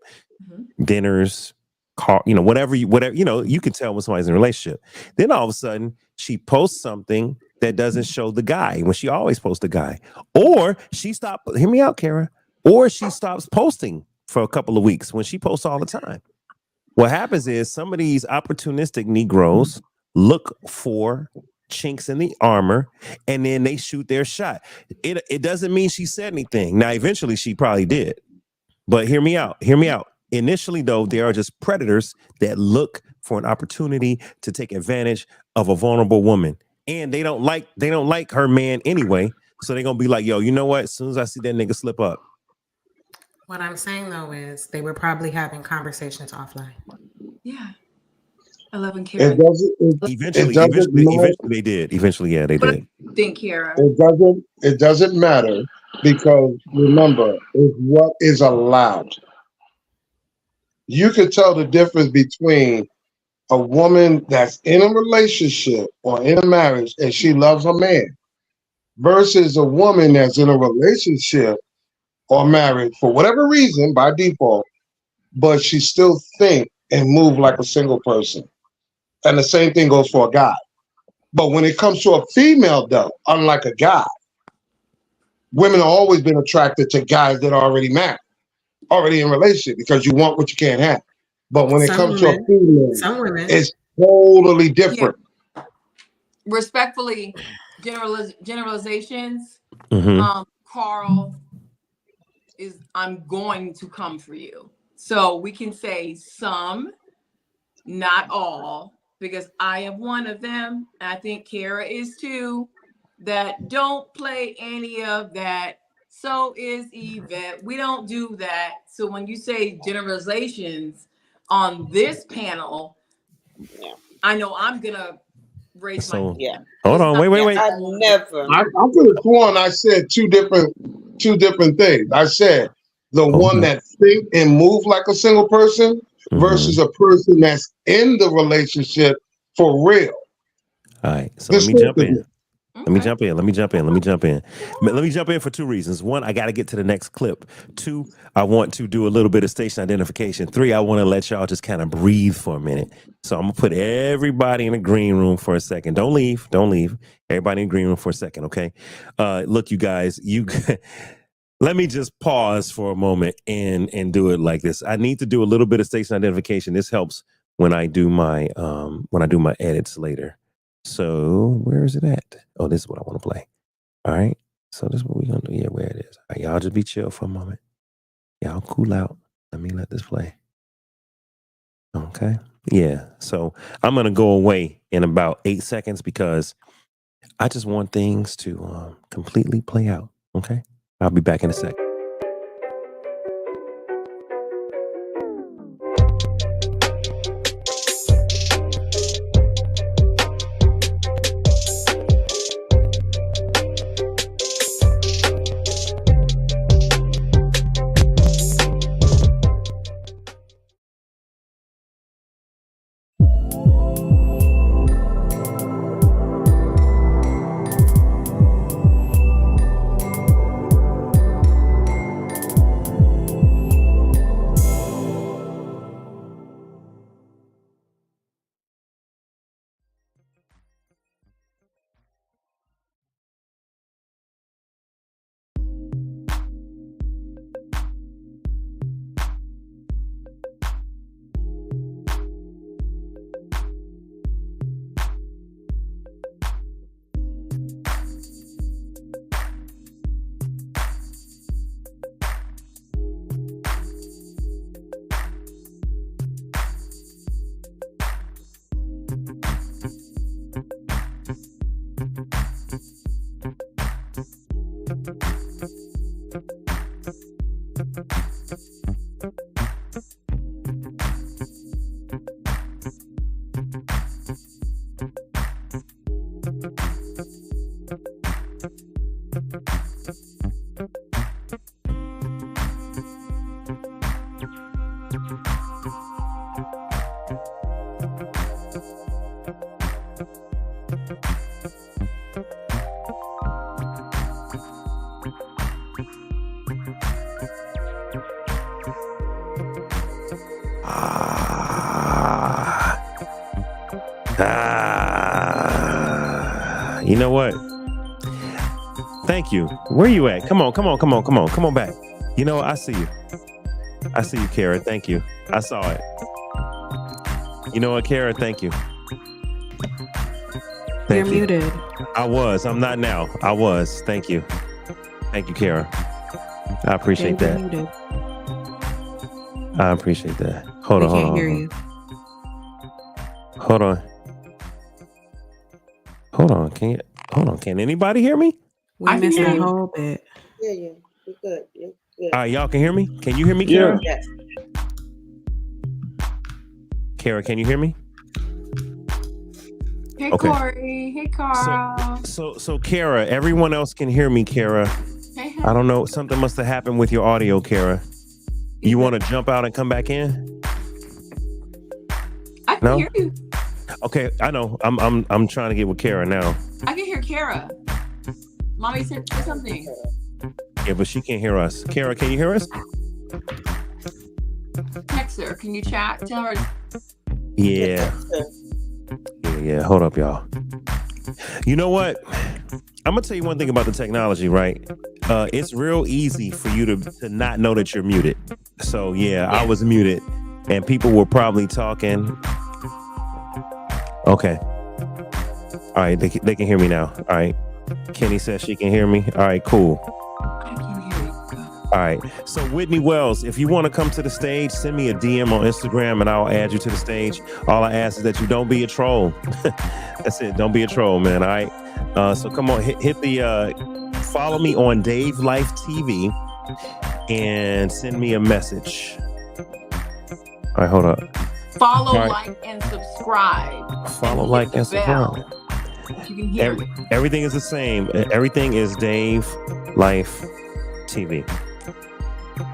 dinners, car, whatever you can tell when somebody's in a relationship. Then all of a sudden she posts something that doesn't show the guy when she always posts the guy, or she stopped. Hear me out, Kara. or she stops posting for a couple of weeks when she posts all the time. What happens is some of these opportunistic Negroes look for chinks in the armor and then they shoot their shot. It doesn't mean she said anything. Now, eventually she probably did, but hear me out. Initially, though, there are just predators that look for an opportunity to take advantage of a vulnerable woman, and they don't like her man anyway. So they're gonna be like, yo, you know what? As soon as I see that nigga slip up. What I'm saying though is they were probably having conversations offline. Yeah. 11 It Kara. doesn't. Eventually they did. Eventually, yeah, they did. Think, Kara. It doesn't matter because remember, it's what is allowed. You could tell the difference between a woman that's in a relationship or in a marriage and she loves her man versus a woman that's in a relationship or married for whatever reason by default, but she still think and move like a single person. And the same thing goes for a guy. But when it comes to a female, though, unlike a guy, women have always been attracted to guys that are already married, already in a relationship, because you want what you can't have. But when it comes to a female, it's totally different. Yeah. Respectfully, generalizations. Carl is, I'm going to come for you. So we can say some, not all, because I am one of them. And I think Kara is too, that don't play any of that. So is Yvette. We don't do that. So when you say generalizations on this panel, I know I'm gonna raise my hand. Yeah. Hold on, wait. I never. I could have sworn I said two different things. I said the one that think and move like a single person versus a person that's in the relationship for real. All right, so let me jump in. Let me jump in for two reasons. One, I got to get to the next clip. Two, I want to do a little bit of station identification. Three, I want to let y'all just kind of breathe for a minute. So I'm going to put everybody in the green room for a second. Don't leave. Everybody in the green room for a second, okay? Look, you guys, let me just pause for a moment and do it like this. I need to do a little bit of station identification. This helps when I do my edits later. So where is it at? Oh, this is what I want to play. All right. So this is what we're going to do. Yeah, where it is. All right, y'all just be chill for a moment. Y'all cool out. Let me let this play. Okay. Yeah. So I'm going to go away in about 8 seconds because I just want things to completely play out. Okay. I'll be back in a sec. You know what? Thank you. Where you at? Come on back. You know, I see you. I see you, Kara. Thank you. I saw it. You know what, Kara? Thank you. You're Thank you. muted. I was. I'm not now. I was. Thank you. Thank you, Kara. I appreciate Dave, that. you're muted. I appreciate that. Hold We on. Hold can't on. hear Hold you. on. Hold on. Hold on. Can anybody hear me? We I can missed hear a you. whole bit. Yeah, yeah. You're good. You're good. All right, y'all can hear me? Can you hear me, Yeah. Kara? Yes. Kara, can you hear me? Hey, Okay. Corey. Hey, Carl. So Kara, everyone else can hear me, Kara. Hey, I don't know. Something must have happened with your audio, Kara. You want to jump out and come back in? I can No? hear you. Okay, I know. I'm trying to get with Kara now. I can hear Kara. Mommy said something. Yeah, but she can't hear us. Kara, can you hear us? Text her. Can you chat? Tell her. Yeah. Yeah. Hold up, y'all. You know what? I'm gonna tell you one thing about the technology, right? It's real easy for you to not know that you're muted. So yeah, I was muted, and people were probably talking. Okay. All right, they can hear me now. All right. Kenny says she can hear me. All right, cool. I can hear you. All right. So Whitney Wells, if you want to come to the stage, send me a DM on Instagram and I'll add you to the stage. All I ask is that you don't be a troll. That's it. Don't be a troll, man. All right. So come on, hit the follow me on Dave Life TV and send me a message. All right, hold up. Follow, All right. like, and subscribe. Follow, hit like, the and subscribe. bell. You can hear me. Everything is the same. Everything is Dave Life TV.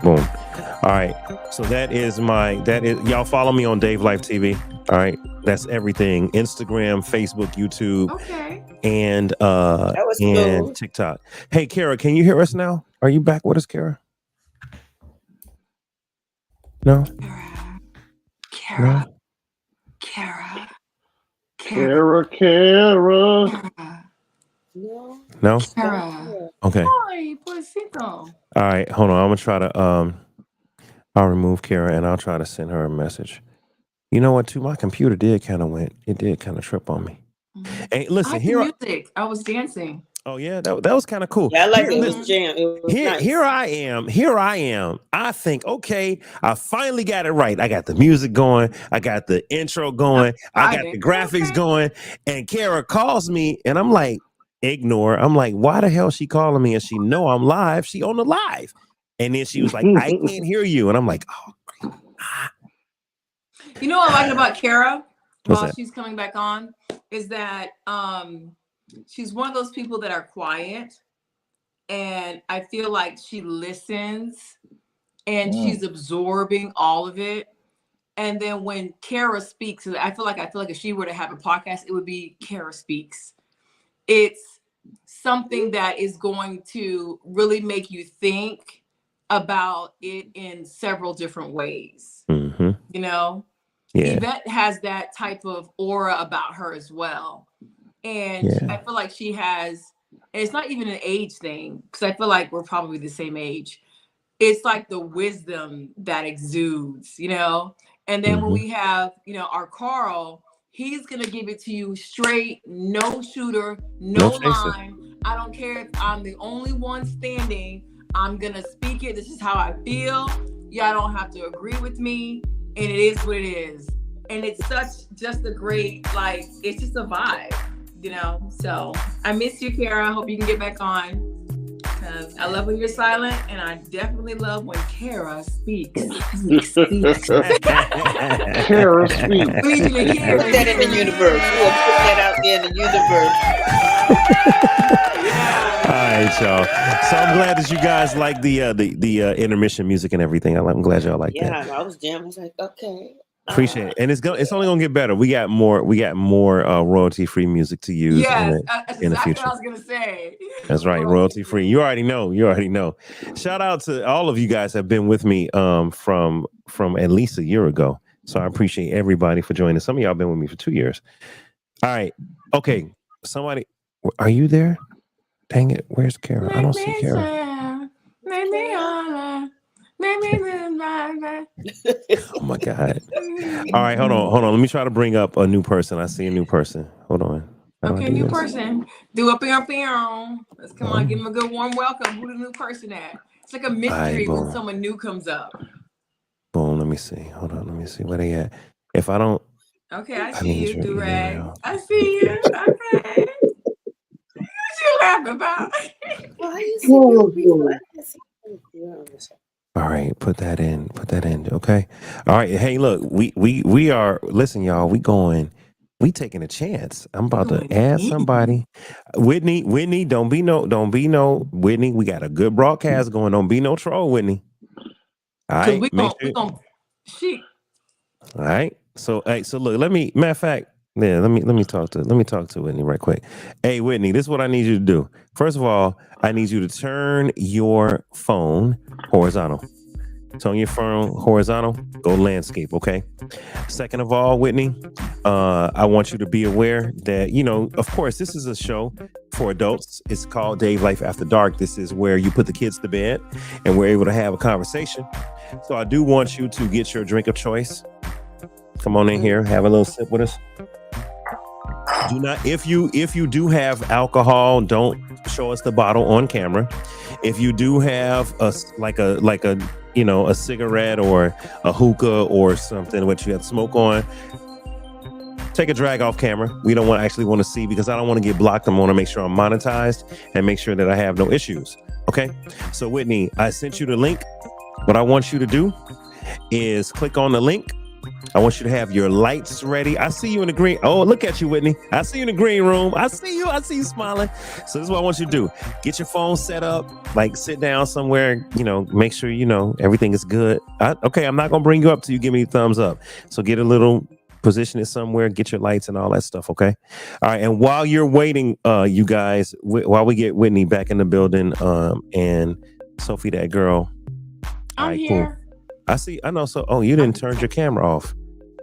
Boom. All right. So that is y'all follow me on Dave Life TV. All right. That's everything. Instagram, Facebook, YouTube, Okay. and That was and smooth. TikTok. Hey, Kara, can you hear us now? Are you back with us, Kara? No? Kara. No? Kara. Kara. Kara. No. No? Kara. Okay. Ay, pobrecito. All right. Hold on. I'm gonna try to I'll remove Kara and I'll try to send her a message. You know what, too? My computer did kind of trip on me. Hey, I listen, like the music. I was dancing. Oh yeah, that was kind of cool. Yeah, I like Here, it. It listen, was jam. It was nice. Here I am. I think, okay, I finally got it right. I got the music going. I got the intro going. I got the graphics going. And Kara calls me and I'm like, ignore. I'm like, why the hell is she calling me? And she know I'm live. She on the live. And then she was like, I can't hear you. And I'm like, oh, great. You know what I like about Kara What's while that? she's coming back on is that she's one of those people that are quiet, and I feel like she listens and she's absorbing all of it. And then when Kara speaks, I feel like if she were to have a podcast, it would be Kara Speaks. It's something that is going to really make you think about it in several different ways. Mm-hmm. You know, Yeah. Yvette has that type of aura about her as well. And I feel like she has, and it's not even an age thing, because I feel like we're probably the same age. It's like the wisdom that exudes, you know? And then when we have, you know, our Carl, he's going to give it to you straight, no shooter, no line. I don't care if I'm the only one standing. I'm going to speak it. This is how I feel. Y'all don't have to agree with me. And it is what it is. And it's just a great, like, it's just a vibe, you know? So I miss you, Kara. I hope you can get back on. Because I love when you're silent, and I definitely love when Kara speaks. Kara speaks. We need you to hear Put that in the universe. We'll put that out there in the universe. All right, y'all. So I'm glad that you guys like the intermission music and everything. I'm glad y'all like that. Yeah, I was jamming. I was like, okay. Appreciate it, and it's only gonna get better. We got more royalty free music to use. Yes, that's in the exactly future. what I was gonna say. That's right, royalty free. You already know. Shout out to all of you guys have been with me from at least a year ago. So I appreciate everybody for joining. Some of y'all been with me for 2 years. All right, okay. Somebody, are you there? Dang it, where's Kara? I don't see Kara. Okay. Oh my God. All right, hold on. Let me try to bring up a new person. I see a new person. Hold on. How do I Okay, do new this? person. Do up and let's come on, give him a good warm welcome. Who the new person at? It's like a mystery when boom. someone new comes up. Boom. Let me see. Hold on. Let me see where they at. If I don't. Okay, I I see need you, your Durag. email. I see you. Okay. What you laughing about? Well, I used to know before. I didn't see you on this. All right, put that in. Okay. All right. Hey, look, we are. Listen, y'all. We taking a chance. I'm about to add somebody. Whitney, don't be no Whitney. We got a good broadcast going. Don't be no troll, Whitney. All Cause right. we gon' she. All right. So look, matter of fact, yeah, let me talk to Whitney right quick. Hey, Whitney, this is what I need you to do. First of all, I need you to turn your phone horizontal. Turn your phone horizontal, go landscape, okay? Second of all, Whitney, I want you to be aware that, of course, this is a show for adults. It's called Dave Life After Dark. This is where you put the kids to bed and we're able to have a conversation. So I do want you to get your drink of choice. Come on in here, have a little sip with us. Do not, if you do have alcohol, don't show us the bottle on camera. If you do have a cigarette or a hookah or something which you have smoke on, take a drag off camera. We don't want to see because I don't want to get blocked. I want to make sure I'm monetized and make sure that I have no issues. Okay. So Whitney, I sent you the link. What I want you to do is click on the link. I want you to have your lights ready. I see you in the green. Oh, look at you, Whitney. I see you in the green room. I see you smiling. So this is what I want you to do. Get your phone set up, like sit down somewhere, make sure, everything is good. Okay, I'm not going to bring you up till you give me a thumbs up. So get a little, position it somewhere, get your lights and all that stuff, okay? All right, and while you're waiting, you guys, while we get Whitney back in the building, and Sophie, that girl. I'm here. Cool. I know. So, you didn't turn your camera off.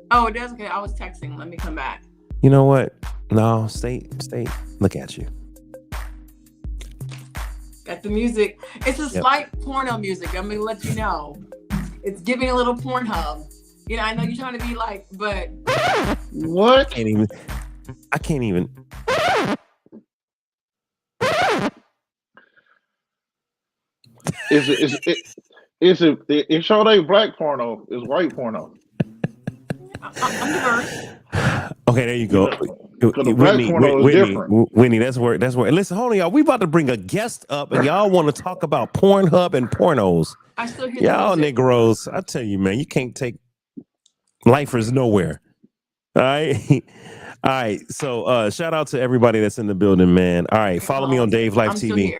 Oh, it does. Okay, I was texting. Let me come back. You know what? No, stay. Look at you. Got the music. It's a slight porno music. I'm gonna let you know. It's giving a little Pornhub. I know you're trying to be like, but what? I can't even. It's Sade black porno. It's white porno. I'm diverse. Okay, there you go. Whitney, that's where. Listen, hold on, y'all. We about to bring a guest up, and y'all want to talk about Pornhub and pornos. I still hear y'all Negroes. I tell you, man, you can't take lifers nowhere. All right. All right. So shout out to everybody that's in the building, man. All right. Follow me on Dave Life TV.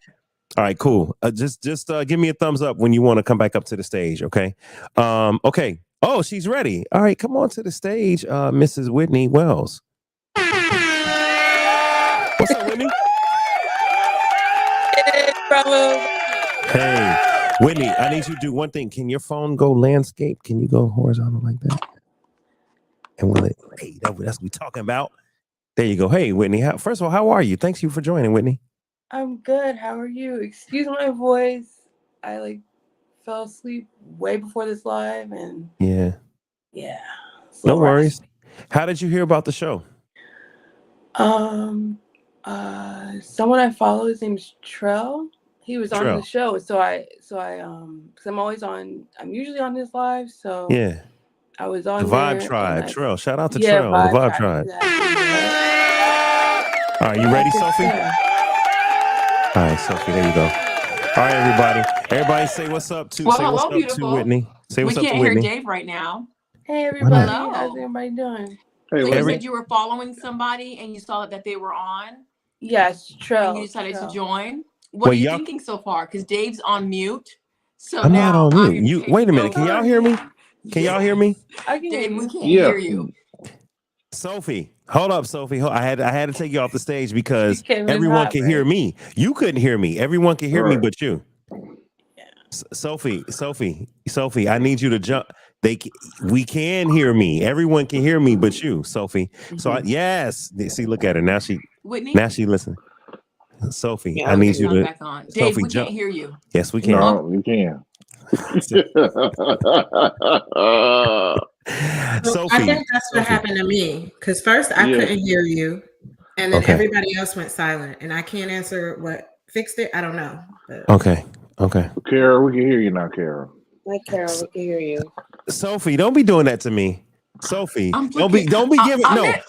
All right, cool. Just give me a thumbs up when you want to come back up to the stage, okay? Okay. Oh, she's ready. All right, come on to the stage, Mrs. Whitney Wells. What's up, Whitney? Hey, Whitney, I need you to do one thing. Can your phone go landscape? Can you go horizontal like that? And that's what we talking about. There you go. Hey, Whitney. First of all, how are you? Thanks you for joining, Whitney. I'm good. How are you? Excuse my voice. I fell asleep way before this live and yeah. No worries. How did you hear about the show? Someone I follow, his name's Trell. He was on the show. So I because I'm usually on his live. So yeah. I was on the Vibe Tribe. Trell. Shout out to Trell. The Vibe Tribe. Exactly. All right, you ready, Sophie? All right, Sophie, there you go. All right, everybody say what's up to Whitney. Say what's up to Whitney. We can't hear Dave right now. Hey, everybody. How's everybody doing? Hey, so you said you were following somebody and you saw that they were on? Yes, Trell. And you decided to join? What are you thinking so far? Because Dave's on mute. So I'm not on mute. Wait a minute. Can y'all hear me? Can y'all hear me? I can Dave, we can't hear you. Sophie, hold up, Sophie. I had to take you off the stage because everyone can hear me. You couldn't hear me. Everyone can hear me but you. Yeah. Sophie, I need you to jump. We can hear me. Everyone can hear me but you, Sophie. So yes. See, look at her. Now she listen. Sophie, I need you to back on. Dave, we can't hear you. Yes, we can. No, you can. So I Sophie. think that's what happened to me. Because first I Yeah. couldn't hear you, and then Okay. everybody else went silent, and I can't answer what fixed it. I don't know. But Okay. Kara, we can hear you now, Kara. Hi, Carol. We can hear you. Sophie, don't be doing that to me. Sophie, I'm don't be giving I'm no. in the bed.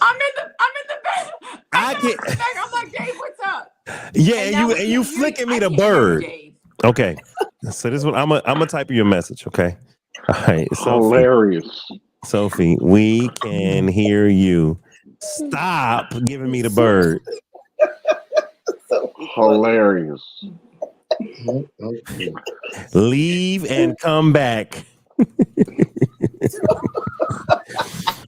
I can't. I'm like, Dave, what's up? Yeah, And and now you we can't hear flicking me I the can't hear you, bird. Dave. Okay. So this one I'm gonna type you a message, okay? All right, Sophie. Hilarious. Sophie, we can hear you. Stop giving me the bird. So Hilarious. Leave and come back.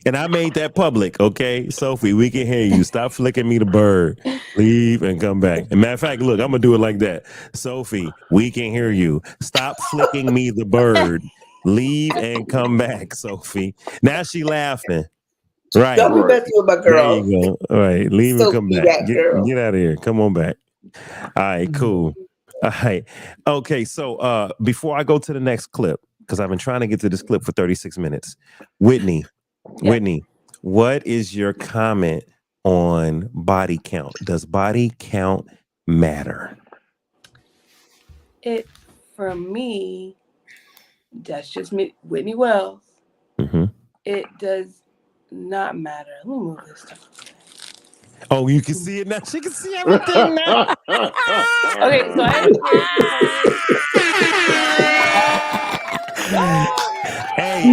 And I made that public, okay? Sophie, we can hear you. Stop flicking me the bird. Leave and come back. And matter of fact, look, I'm going to do it like that. Sophie, we can hear you. Stop flicking me the bird. Leave and come back, Sophie. Now she laughing. Right. Don't be messing with my girl. There you go. All right. Leave and come Sophie, back. that girl. Get out of here. Come on back. All right, cool. All right. Okay, so before I go to the next clip, because I've been trying to get to this clip for 36 minutes. Whitney, what is your comment on body count? Does body count matter? It, for me, that's just me, Whitney Wells. Mm-hmm. It does not matter. Let me move this stuff. Oh, you can see it now. She can see everything now. Okay, so Hey,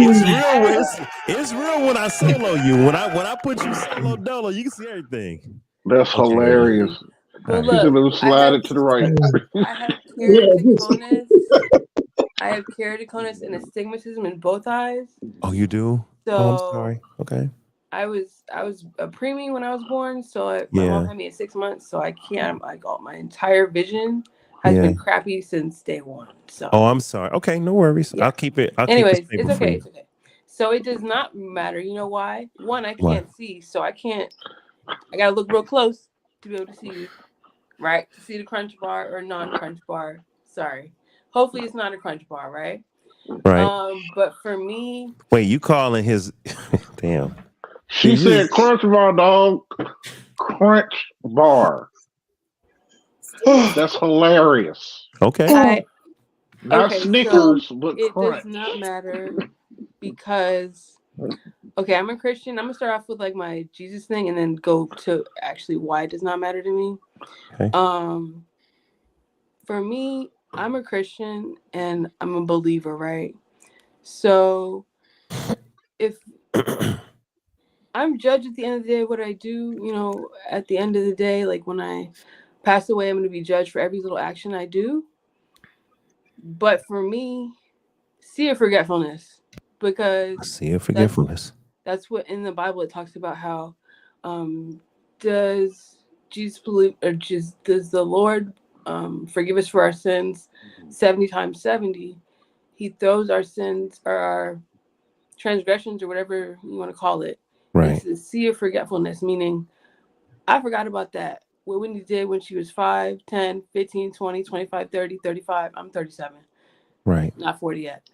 it's real when I solo you. When I put you solo dolo, you can see everything. That's hilarious. Well, She's gonna slide it to the right. I have keratoconus and astigmatism in both eyes. Oh, you do? So I'm sorry. Okay. I was a preemie when I was born, so my mom had me at 6 months, so I can't. Like my entire vision has been crappy since day one. So. Oh, I'm sorry. Okay, no worries. Yeah. I'll keep it. Anyways, it's okay. It's okay. So it does not matter. You know why? One, I can't see, so I can't. I gotta look real close to be able to see you, right? To see the crunch bar or non-crunch bar. Sorry. Hopefully, it's not a crunch bar, right? Right. But for me, wait, you calling his? Damn. She said crunch bar, dog. Crunch bar. That's hilarious. Okay. Not Snickers, but it crunch. does not matter because I'm a Christian. I'm gonna start off with like my Jesus thing and then go to actually why it does not matter to me. Okay. For me, I'm a Christian and I'm a believer, right? So if I'm judged at the end of the day, what I do, at the end of the day, like when I pass away, I'm going to be judged for every little action I do. But for me, see a forgetfulness, because that's what in the Bible it talks about how does Jesus believe, or just does the Lord forgive us for our sins 70 times 70? He throws our sins or our transgressions or whatever you want to call it. Right. It's the sea of forgetfulness, meaning I forgot about that. What Whitney did when she was 5, 10, 15, 20, 25, 30, 35. I'm 37. Right. Not 40 yet.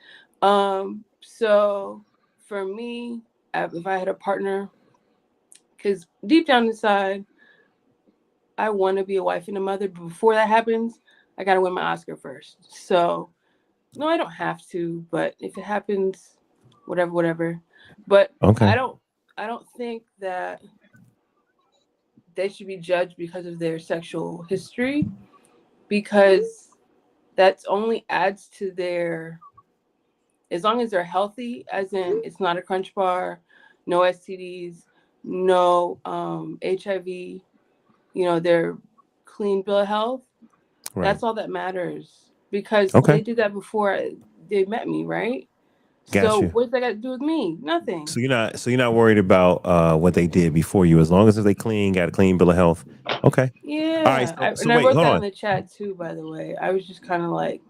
So for me, if I had a partner, because deep down inside, I want to be a wife and a mother. But before that happens, I got to win my Oscar first. So, no, I don't have to. But if it happens, whatever. But okay. I don't think that they should be judged because of their sexual history, because that's only adds to their, as long as they're healthy, as in it's not a crunch bar, no STDs, no HIV, they're clean bill of health. Right. That's all that matters, because they did that before they met me, right? So what's that got to do with me? Nothing. So you're not worried about what they did before you, as long as they got a clean bill of health. Okay. Yeah. All right. And I wrote that in the chat too, by the way. I was just kind of like,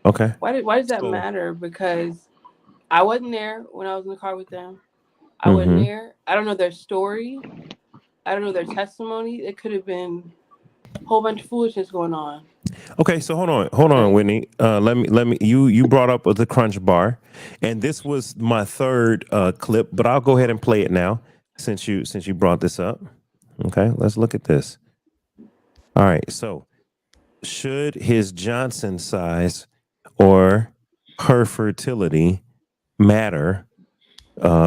okay. Why does that matter? Because I wasn't there when I was in the car with them. I wasn't there. I don't know their story. I don't know their testimony. It could have been a whole bunch of foolishness going on. Okay, so hold on, Whitney. Let me. You brought up the Crunch Bar, and this was my third clip, but I'll go ahead and play it now since you brought this up. Okay, let's look at this. All right, so should his Johnson size or her fertility matter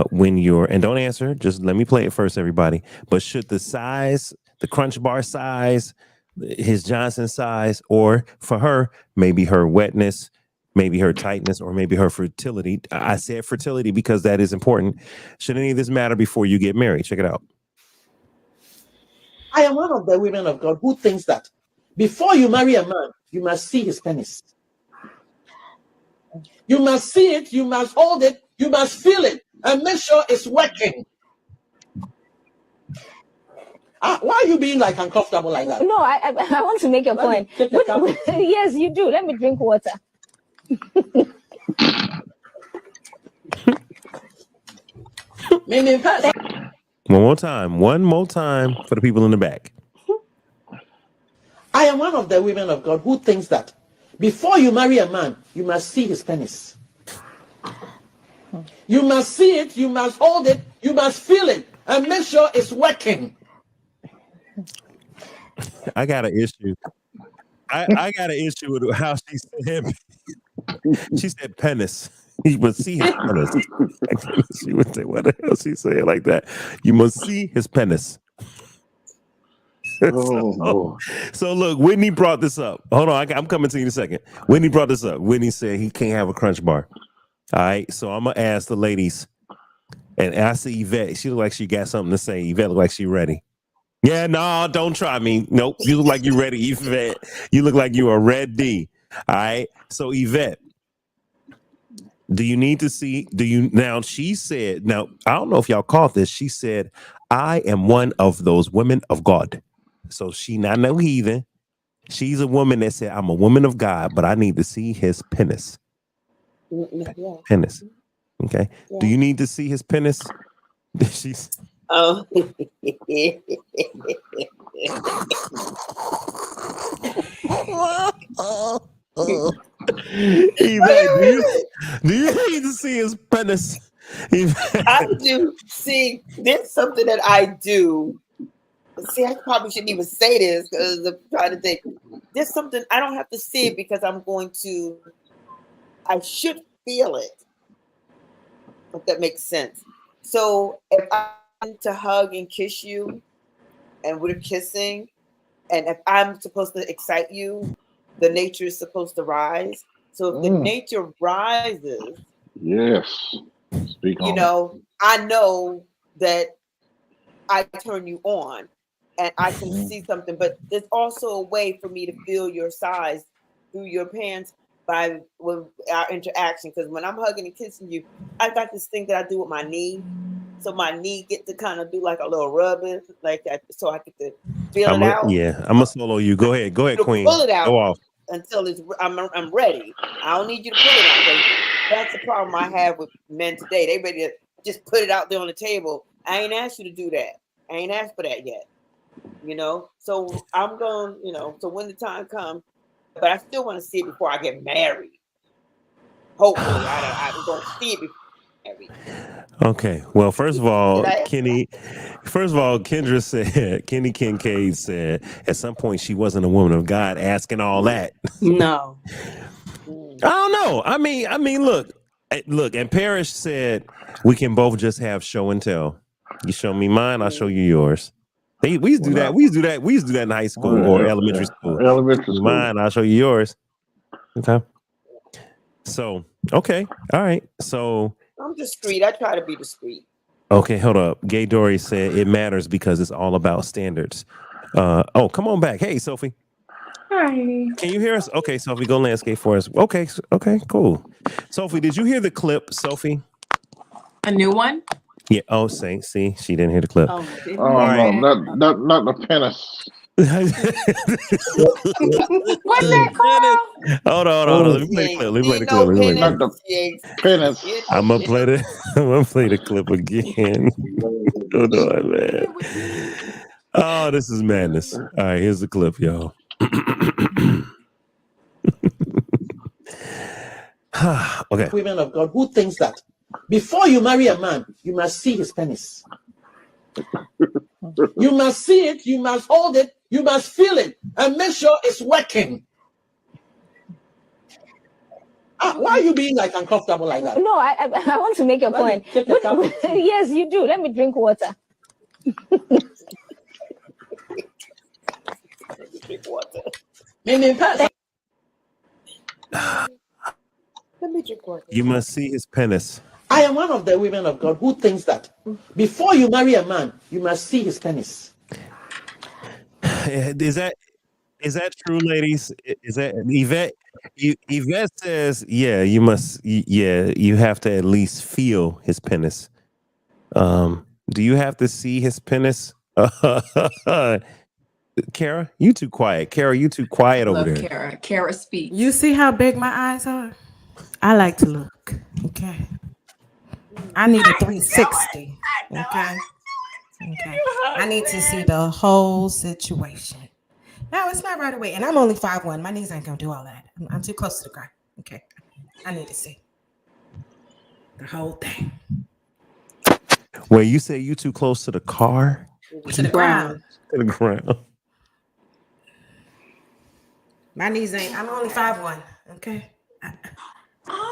when you're, and don't answer, just let me play it first, everybody. But should the size, the Crunch Bar size, his Johnson size, or for her, maybe her wetness, maybe her tightness, or maybe her fertility? I said fertility because that is important. Should any of this matter before you get married? Check it out. I am one of the women of God who thinks that before you marry a man, you must see his penis. You must see it, you must hold it, you must feel it, and make sure it's working. Why are you being like uncomfortable like that? No, I want to make a point. Yes, you do. Let me drink water. One more time for the people in the back. I am one of the women of God who thinks that before you marry a man, you must see his penis. You must see it, you must hold it, you must feel it, and make sure it's working. I got an issue. I got an issue with how she said. She said penis. You must see his penis. She would say, "What the hell?" She said like that. You must see his penis. So look, Whitney brought this up. Hold on, I'm coming to you in a second. Whitney brought this up. Whitney said he can't have a Crunch Bar. All right, so I'm gonna ask the ladies, and I see Yvette. She look like she got something to say. Yvette look like she ready. Yeah, no, don't try me. Nope, you look like you ready, Yvette. You look like you are ready. All right, so Yvette, do you need to see? Do you now? She said, now I don't know if y'all caught this. She said, "I am one of those women of God." So she not no heathen. She's a woman that said, "I'm a woman of God, but I need to see his penis." Yeah. Penis. Okay. Yeah. Do you need to see his penis? She's. Oh. Yvette, do you need to see his penis? I do. See, there's something that I do. See, I probably shouldn't even say this because I'm trying to think. There's something I don't have to see it because I should feel it. If that makes sense. So if I'm to hug and kiss you and we're kissing, and if I'm supposed to excite you, the nature is supposed to rise. So if the nature rises, yes, speak on I know that I turn you on and I can see something, but there's also a way for me to feel your size through your pants with our interaction. Because when I'm hugging and kissing you, I got this thing that I do with my knee. So my knee get to kind of do like a little rubbing like that. So I get to feel it out. Yeah, I'm gonna solo you. Go ahead, Queen. Pull it out. Go off. Until I'm ready. I don't need you to pull it out. That's the problem I have with men today. They ready to just put it out there on the table. I ain't asked you to do that. I ain't asked for that yet. So I'm going, so when the time comes, but I still want to see it before I get married. Hopefully, I'm going to see it before I get married. Okay. Well, first of all, Kendra said, Kenny Kincaid said, at some point she wasn't a woman of God asking all that. No. I don't know. I mean, look, and Parrish said we can both just have show and tell. You show me mine, I'll show you yours. We used to do that. We used to do that in high school or elementary school. Elementary school. Mine, I'll show you yours. Okay. So, okay. All right. So I'm discreet. I try to be discreet. Okay, hold up. Gay Dory said it matters because it's all about standards. Come on back. Hey, Sophie. Hi. Can you hear us? Okay, Sophie, go landscape for us. Okay, cool. Sophie, did you hear the clip, Sophie? A new one? Yeah. Oh, see, she didn't hear the clip. Oh no, not the penis. What's that called? Hold on. Let me play the clip. Not the penis. I'm gonna play the clip again. Hold on, man. Oh, this is madness. All right, here's the clip, y'all. Okay. Women of God who thinks that before you marry a man, you must see his penis. You must see it, you must hold it, you must feel it, and make sure it's working. Why are you being like uncomfortable like that? No, I want to make a point. Yes, you do. Let me drink water. Let me drink water. You must see his penis. I am one of the women of God who thinks that before you marry a man, you must see his penis. Is that true, ladies? Is that Yvette? Yvette says, yeah, you must. Yeah, you have to at least feel his penis. Do you have to see his penis? Kara, you too quiet. Kara, you too quiet over Love there. Kara. Kara speaks. You see how big my eyes are? I like to look. Okay. I need a 360. Okay. Okay. I need to see the whole situation. No, it's not right away. And I'm only 5'1". My knees ain't gonna do all that. I'm too close to the ground. Okay. I need to see the whole thing. Well, you say you too close to the car? To the ground. To the ground. My knees ain't. I'm only 5'1". Okay.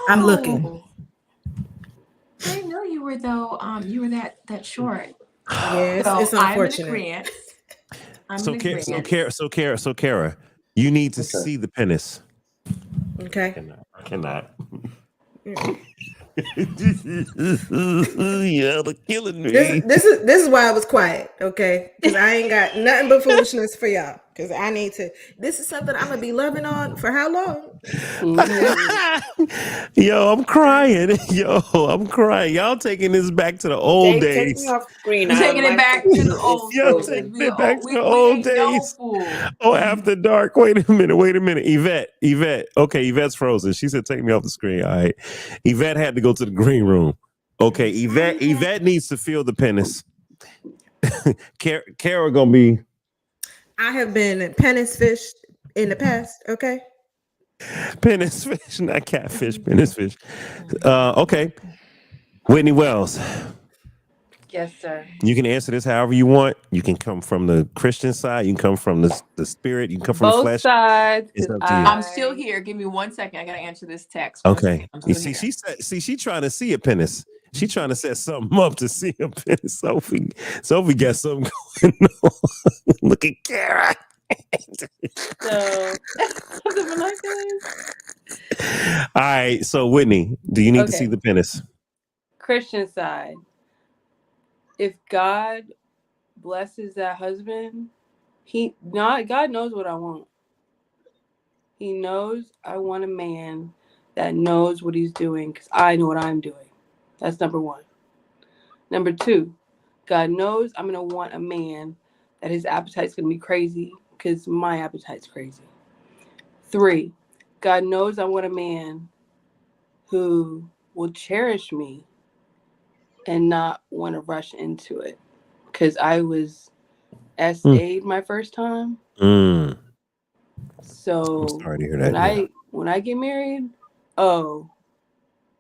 I'm looking. I didn't know you were you were that short. Yes, So it's unfortunate. I'm in agreement. So Kara, you need to see the penis. Okay. I cannot. Y'all are killing me. This is why I was quiet, okay? Because I ain't got nothing but foolishness for y'all. Because I need to. This is something I'm gonna be loving on for how long? Yo, I'm crying. I'm crying. Y'all taking this back to the old Take days. me off screen. Taking it back to the old Yo, days. taking We it back to we the old ain't no days. fool. Oh, after dark. Wait a minute. Yvette. Okay, Yvette's frozen. She said, "Take me off the screen." All right. Yvette had to go to the green room. Okay, Yvette needs to feel the penis. Kara gonna be. I have been penis fished in the past, okay? Penis fish, not catfish. Penis fish. Okay. Whitney Wells. Yes, sir. You can answer this however you want. You can come from the Christian side. You can come from the spirit. You can come from the Both flesh. sides. It's up to you. I'm still here. Give me 1 second. I gotta answer this text. Okay. I'm You still see, here. she trying to see a penis. She trying to set something up to see a penis. Sophie got something going on. Look at Kara. So, something like this. All right. So Whitney, do you need to Okay. see the penis? Christian side. If God blesses that husband, God knows what I want. He knows I want a man that knows what he's doing because I know what I'm doing. That's number one. Number two, God knows I'm going to want a man that his appetite's going to be crazy because my appetite's crazy. 3, God knows I want a man who will cherish me and not want to rush into it because I was SA'd my first time. So I'm sorry to hear that. when I get married,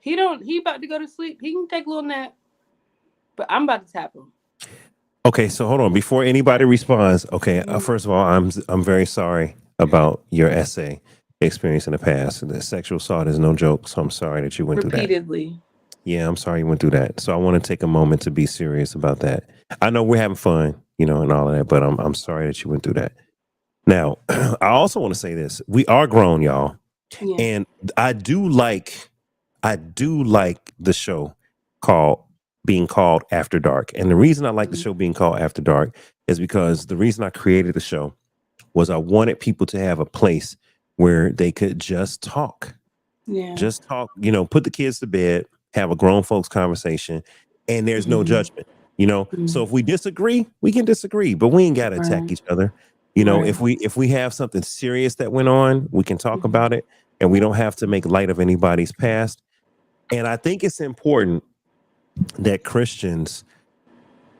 he about to go to sleep. He can take a little nap, but I'm about to tap him. Okay, so hold on before anybody responds. Okay, first of all, I'm very sorry about your essay experience in the past. The sexual assault is no joke, so I'm sorry that you went through that. Repeatedly. Yeah, I'm sorry you went through that. So I want to take a moment to be serious about that. I know we're having fun, and all of that, but I'm sorry that you went through that. Now, I also want to say this: we are grown, y'all, and I do like the show being called After Dark. And the reason I like the show being called After Dark is because the reason I created the show was I wanted people to have a place where they could just talk. Yeah. Just talk, put the kids to bed, have a grown folks conversation, and there's no judgment, So if we disagree, we can disagree, but we ain't got to attack each other. If we have something serious that went on, we can talk about it, and we don't have to make light of anybody's past. And I think it's important that Christians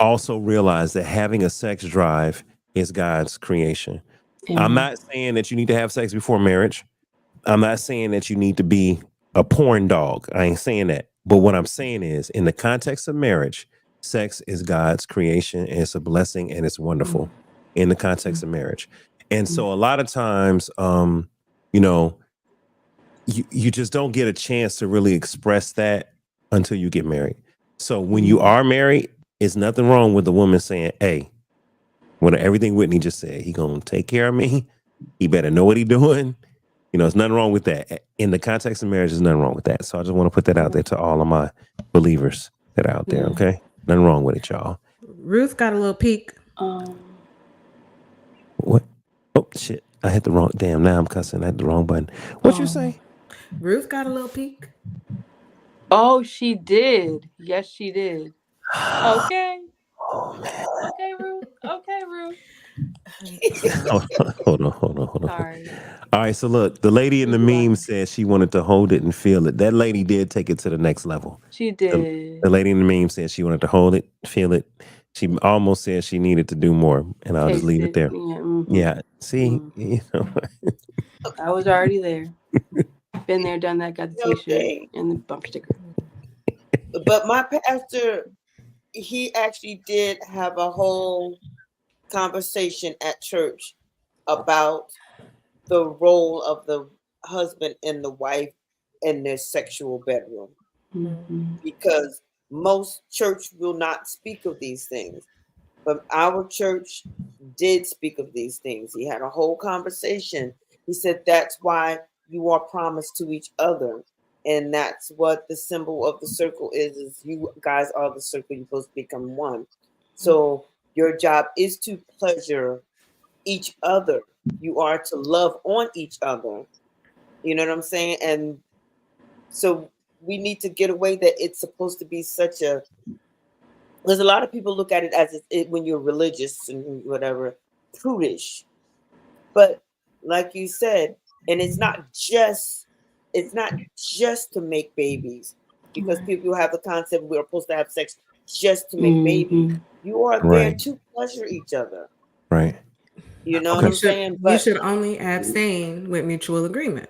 also realize that having a sex drive is God's creation. I'm not saying that you need to have sex before marriage. I'm not saying that you need to be a porn dog. I ain't saying that. But what I'm saying is, in the context of marriage, sex is God's creation and it's a blessing and it's wonderful in the context of marriage. And so a lot of times, you know, you just don't get a chance to really express that until you get married. So when you are married, it's nothing wrong with the woman saying, hey, what everything Whitney just said, he gonna take care of me. He better know what he doing. You know, there's nothing wrong with that. In the context of marriage, there's nothing wrong with that. So I just want to put that out there to all of my believers that are out there, okay? Nothing wrong with it, y'all. Ruth got a little peek. What? Oh, shit. I hit the wrong. Damn, now I'm cussing. I hit the wrong button. What you say? Ruth got a little peek. Oh, she did. Yes, she did. Okay. Oh, man. Okay, Ruth. Okay, Ruth. Hold on. Sorry. All right, so look, the lady in the meme said she wanted to hold it and feel it. That lady did take it to the next level. She did. The lady in the meme said she wanted to hold it, feel it. She almost said she needed to do more, and I'll just leave it there. Yeah. See, you know. I was already there. Been there, done that, got the t-shirt and the bumper sticker. But my pastor, he actually did have a whole conversation at church about the role of the husband and the wife in their sexual bedroom. Because most church will not speak of these things. But our church did speak of these things. He had a whole conversation. He said that's why you are promised to each other. And that's what the symbol of the circle is you guys are the circle. You're supposed to become one. So your job is to pleasure each other. You are to love on each other. You know what I'm saying? And so we need to get away that it's supposed to be such a, because a lot of people look at it as when you're religious and whatever, prudish. But like you said, and it's not just to make babies, because people have the concept we're supposed to have sex just to make babies. You are there to pleasure each other. Right. You know what I'm saying? But you should only abstain with mutual agreement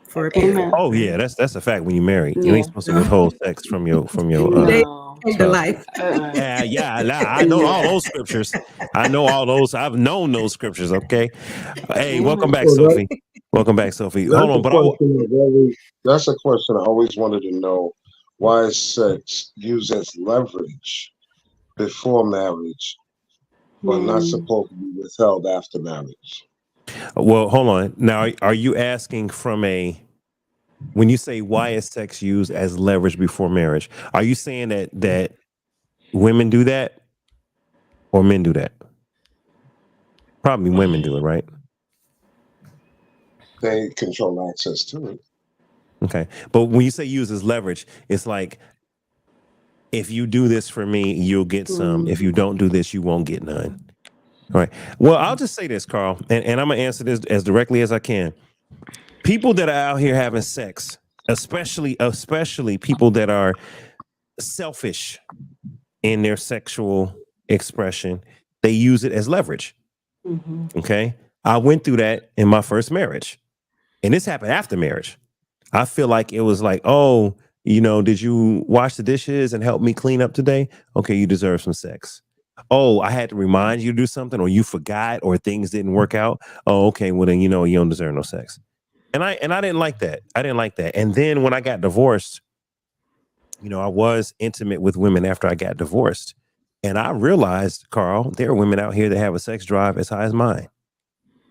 for a period. Oh yeah, that's a fact. When you marry, you ain't supposed to withhold sex from your life. I know all those scriptures. I've known those scriptures. Okay. Hey, welcome back, Sophie. Welcome back, Sophie. Hold on, but that's a question I always wanted to know. Why is sex used as leverage before marriage, but not supposed to be withheld after marriage? Well, hold on. Now, are you asking when you say why is sex used as leverage before marriage, are you saying that women do that or men do that? Probably women do it, right? They control access to it. Okay. But when you say use as leverage, it's like, if you do this for me, you'll get some. If you don't do this, you won't get none. All right. Well, I'll just say this, Carl, and I'm going to answer this as directly as I can. People that are out here having sex, especially people that are selfish in their sexual expression, they use it as leverage. Okay. I went through that in my first marriage, and this happened after marriage. I feel like it was like, oh, you know, did you wash the dishes and help me clean up today? Okay, you deserve some sex. Oh, I had to remind you to do something, or you forgot, or things didn't work out. Oh, okay, well then you know you don't deserve no sex. And I didn't like that. And then when I got divorced, you know, I was intimate with women after I got divorced. And I realized, Carl, there are women out here that have a sex drive as high as mine.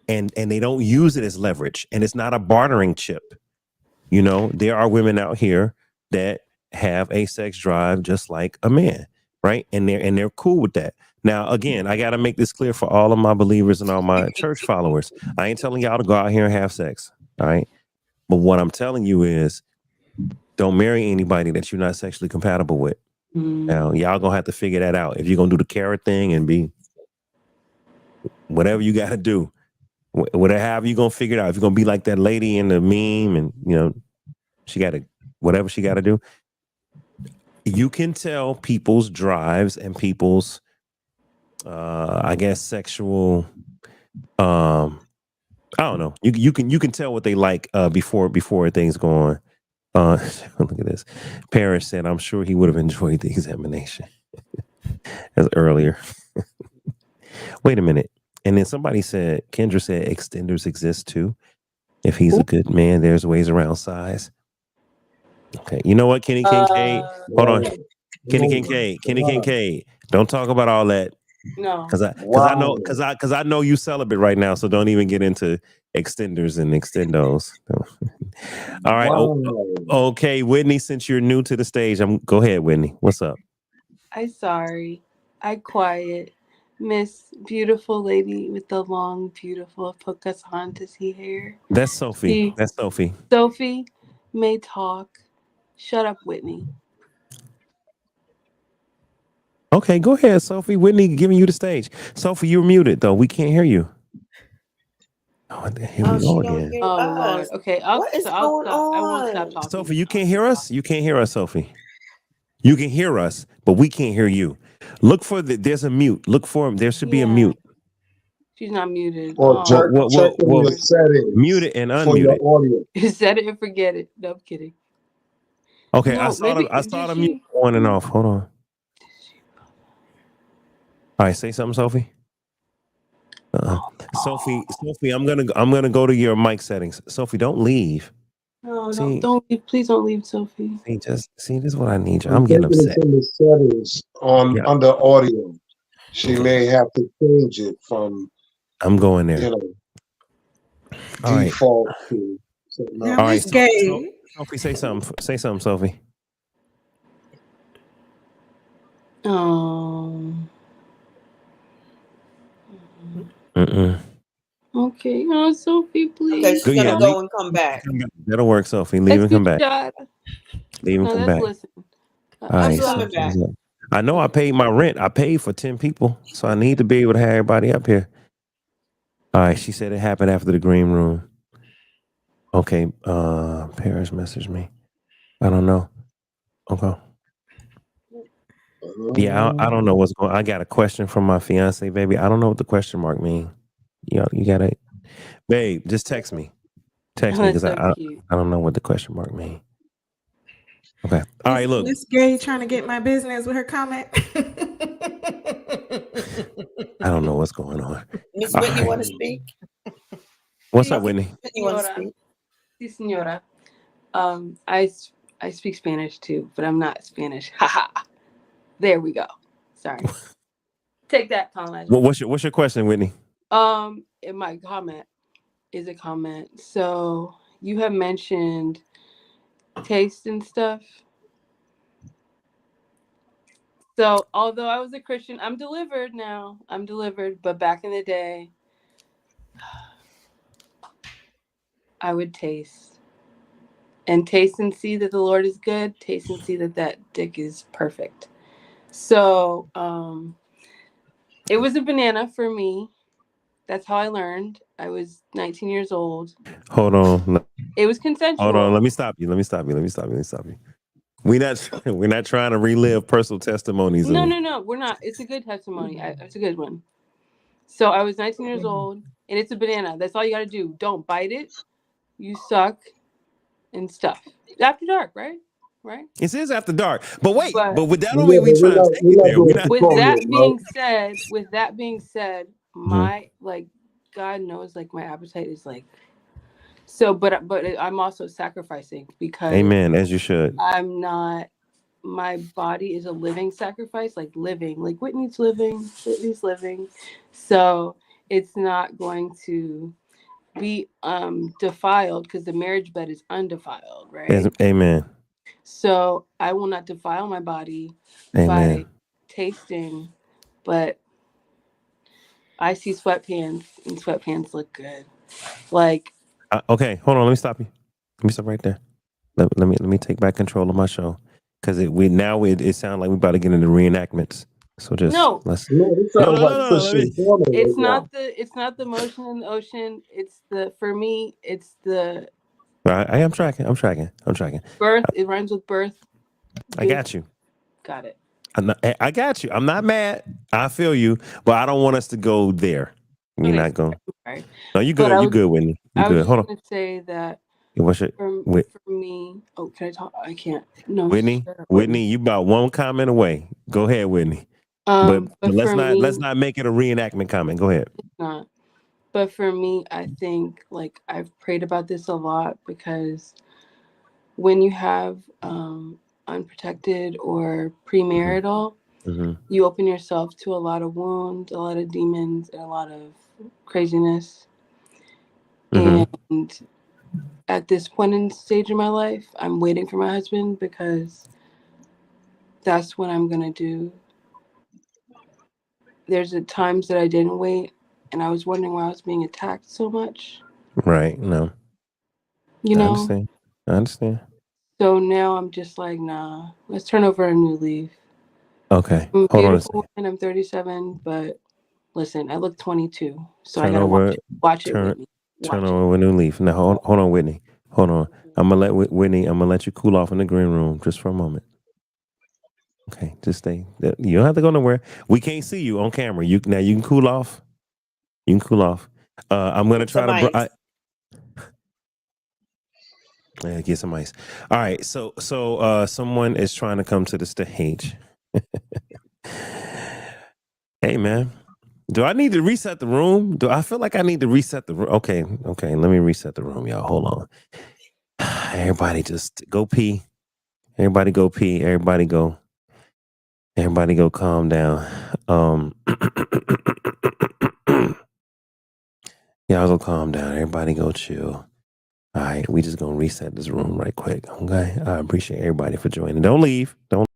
And they don't use it as leverage. And it's not a bartering chip. You know, there are women out here that have a sex drive just like a man, right? And they're cool with that. Now, again, I got to make this clear for all of my believers and all my church followers. I ain't telling y'all to go out here and have sex, all right? But what I'm telling you is, don't marry anybody that you're not sexually compatible with. Now, y'all gonna have to figure that out. If you're gonna do the carrot thing and be whatever you got to do, whatever you gonna figure it out. If you're gonna be like that lady in the meme, and you know, she got to whatever she got to do. You can tell people's drives and people's, I guess, sexual. I don't know. You can tell what they like before things go on. Look at this. Parrish said, I'm sure he would have enjoyed the examination. As earlier. Wait a minute. And then somebody said, Kendra said, extenders exist too. If he's a good man, there's ways around size. Okay. You know what, Kenny Kincaid? Hold on. Kenny Kincaid. Don't talk about all that. No. Because I know you celibate right now, so don't even get into extenders and extendos. All right. Okay, Whitney, since you're new to the stage, go ahead, Whitney. What's up? I quiet. Miss beautiful lady with the long, beautiful Pocahontas hair. That's Sophie. That's Sophie. Sophie may talk. Shut up, Whitney. Okay, go ahead, Sophie. Whitney giving you the stage. Sophie, you're muted, though. We can't hear you. Oh, here we go again. Oh, Lord. Okay, I'll stop. I won't stop talking. Sophie, you can't hear us? You can't hear us, Sophie. You can hear us, but we can't hear you. Look for there's a mute. Look for him. There should be a mute. She's not muted. Or check the settings. Mute it and for your unmute audio. Set it and forget it. No, I'm kidding. Okay, No, I saw the mute on and off. Hold on. All right, say something, Sophie. Sophie, I'm gonna go to your mic settings. Sophie, don't leave. No, don't leave. Please don't leave, Sophie. This is what I need you. I'm getting upset. In the settings under audio, she may have to change it from. I'm going there. Default to. All right, Sophie, say something. Say something, Sophie. Okay. Oh, Sophie, please. Okay, she's gonna go and come back. That'll work, Sophie. Leave and come back. Leave and come back. All right, coming back. I know I paid my rent. I paid for 10 people, so I need to be able to have everybody up here. All right, she said it happened after the green room. Okay, Paris messaged me. I don't know. Okay. Yeah, I don't know what's going on. I got a question from my fiance, baby. I don't know what the question mark mean. You got it. Babe, just text me. Text me because I don't know what the question mark mean. Okay. All right, look. Miss Gay trying to get my business with her comment. I don't know what's going on. Miss Whitney, want to speak? What's up, Whitney? Whitney want to speak? Sí, señora. I speak Spanish too, but I'm not Spanish. Haha. There we go. Sorry. Take that, Colin. What's your question, Whitney? In my comment is a comment. So you have mentioned taste and stuff. So although I was a Christian, I'm delivered now. I'm delivered, but back in the day, I would taste and see that the Lord is good. Taste and see that dick is perfect. So it was a banana for me. That's how I learned. I was 19 years old. Hold on. It was consensual. Hold on. Let me stop you. We're not trying to relive personal testimonies. No. We're not. It's a good testimony. It's a good one. So I was 19 years old, and it's a banana. That's all you got to do. Don't bite it. You suck and stuff. After dark, right? It is after dark. But wait, but with that only we trying to take it there. With that being said, my God knows my appetite is so, but I'm also sacrificing because amen, as you should. I'm not. My body is a living sacrifice, living. Whitney's living. So it's not going to be defiled because the marriage bed is undefiled, right? Amen. So I will not defile my body Amen. by tasting, but I see sweatpants and sweatpants look good. Okay, hold on. Let me stop you. Let me stop right there. Let me take back control of my show because it sounds like we're about to get into reenactments. So just let's. It's not the motion in the ocean. It's for me. It's the. I am tracking. Birth. It rhymes with birth. I got you. Got it. I got you. I'm not mad. I feel you, but I don't want us to go there. You're not going. Right. No, you good. You good, Whitney. You good. Hold on. I was going to say that What's your For me, oh, can I talk? I can't. No, Whitney? shut up, Whitney, you about one comment away. Go ahead, Whitney. But But let's for let's me, not make it a reenactment comment. Go ahead. not. But for me, I think like I've prayed about this a lot because when you have unprotected or premarital, you open yourself to a lot of wounds, a lot of demons, and a lot of craziness. And at this point in stage of my life, I'm waiting for my husband because that's what I'm gonna do. There's times that I didn't wait, and I was wondering why I was being attacked so much. Right. No. You I know. understand. I understand. So now I'm just like, nah, let's turn over a new leaf. Okay. I'm a Hold on a beautiful second. and I'm 37, but listen, I look 22, so I Turn gotta over. watch it Turn with me. turn over a new leaf. Now hold on, Whitney. Hold on. I'm gonna let Whitney. I'm gonna let you cool off in the green room just for a moment. Okay, just stay. You don't have to go nowhere. We can't see you on camera. You can cool off. You can cool off. I'm gonna try to get some ice. All right. So someone is trying to come to the stage. Hey man, do I need to reset the room? Do I feel like I need to reset the room? Okay. Let me reset the room, y'all. Hold on. Everybody just go pee. Everybody go pee. Everybody go calm down. Y'all go calm down. Everybody go chill. All right, we just gonna reset this room right quick. Okay. I appreciate everybody for joining. Don't leave. Don't.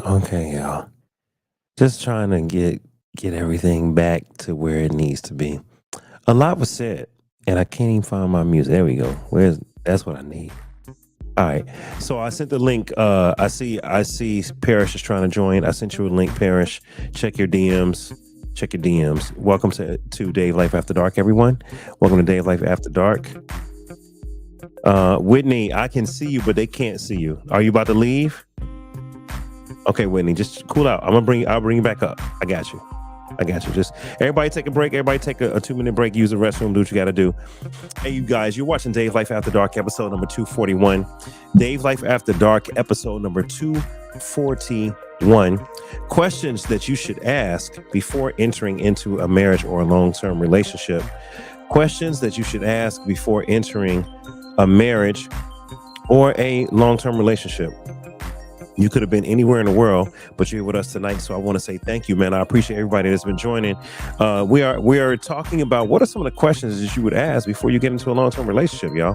Okay, y'all. Just trying to get everything back to where it needs to be. A lot was said, and I can't even find my music. There we go. That's what I need. All right. So I sent the link. I see Parrish is trying to join. I sent you a link, Parrish. Check your DMs. Welcome to Dave Life After Dark, everyone. Welcome to Dave Life After Dark. Whitney, I can see you, but they can't see you. Are you about to leave? Okay, Whitney, just cool out. I'll bring you back up. I got you. Just everybody take a break. Everybody take a 2-minute break. Use the restroom. Do what you got to do. Hey, you guys, you're watching Dave Life After Dark, episode number 241. Dave Life After Dark, episode number 241. Questions that you should ask before entering into a marriage or a long-term relationship. Questions that you should ask before entering a marriage or a long-term relationship. You could have been anywhere in the world, but you're with us tonight. So I want to say thank you, man. I appreciate everybody that's been joining. We are talking about what are some of the questions that you would ask before you get into a long-term relationship, y'all.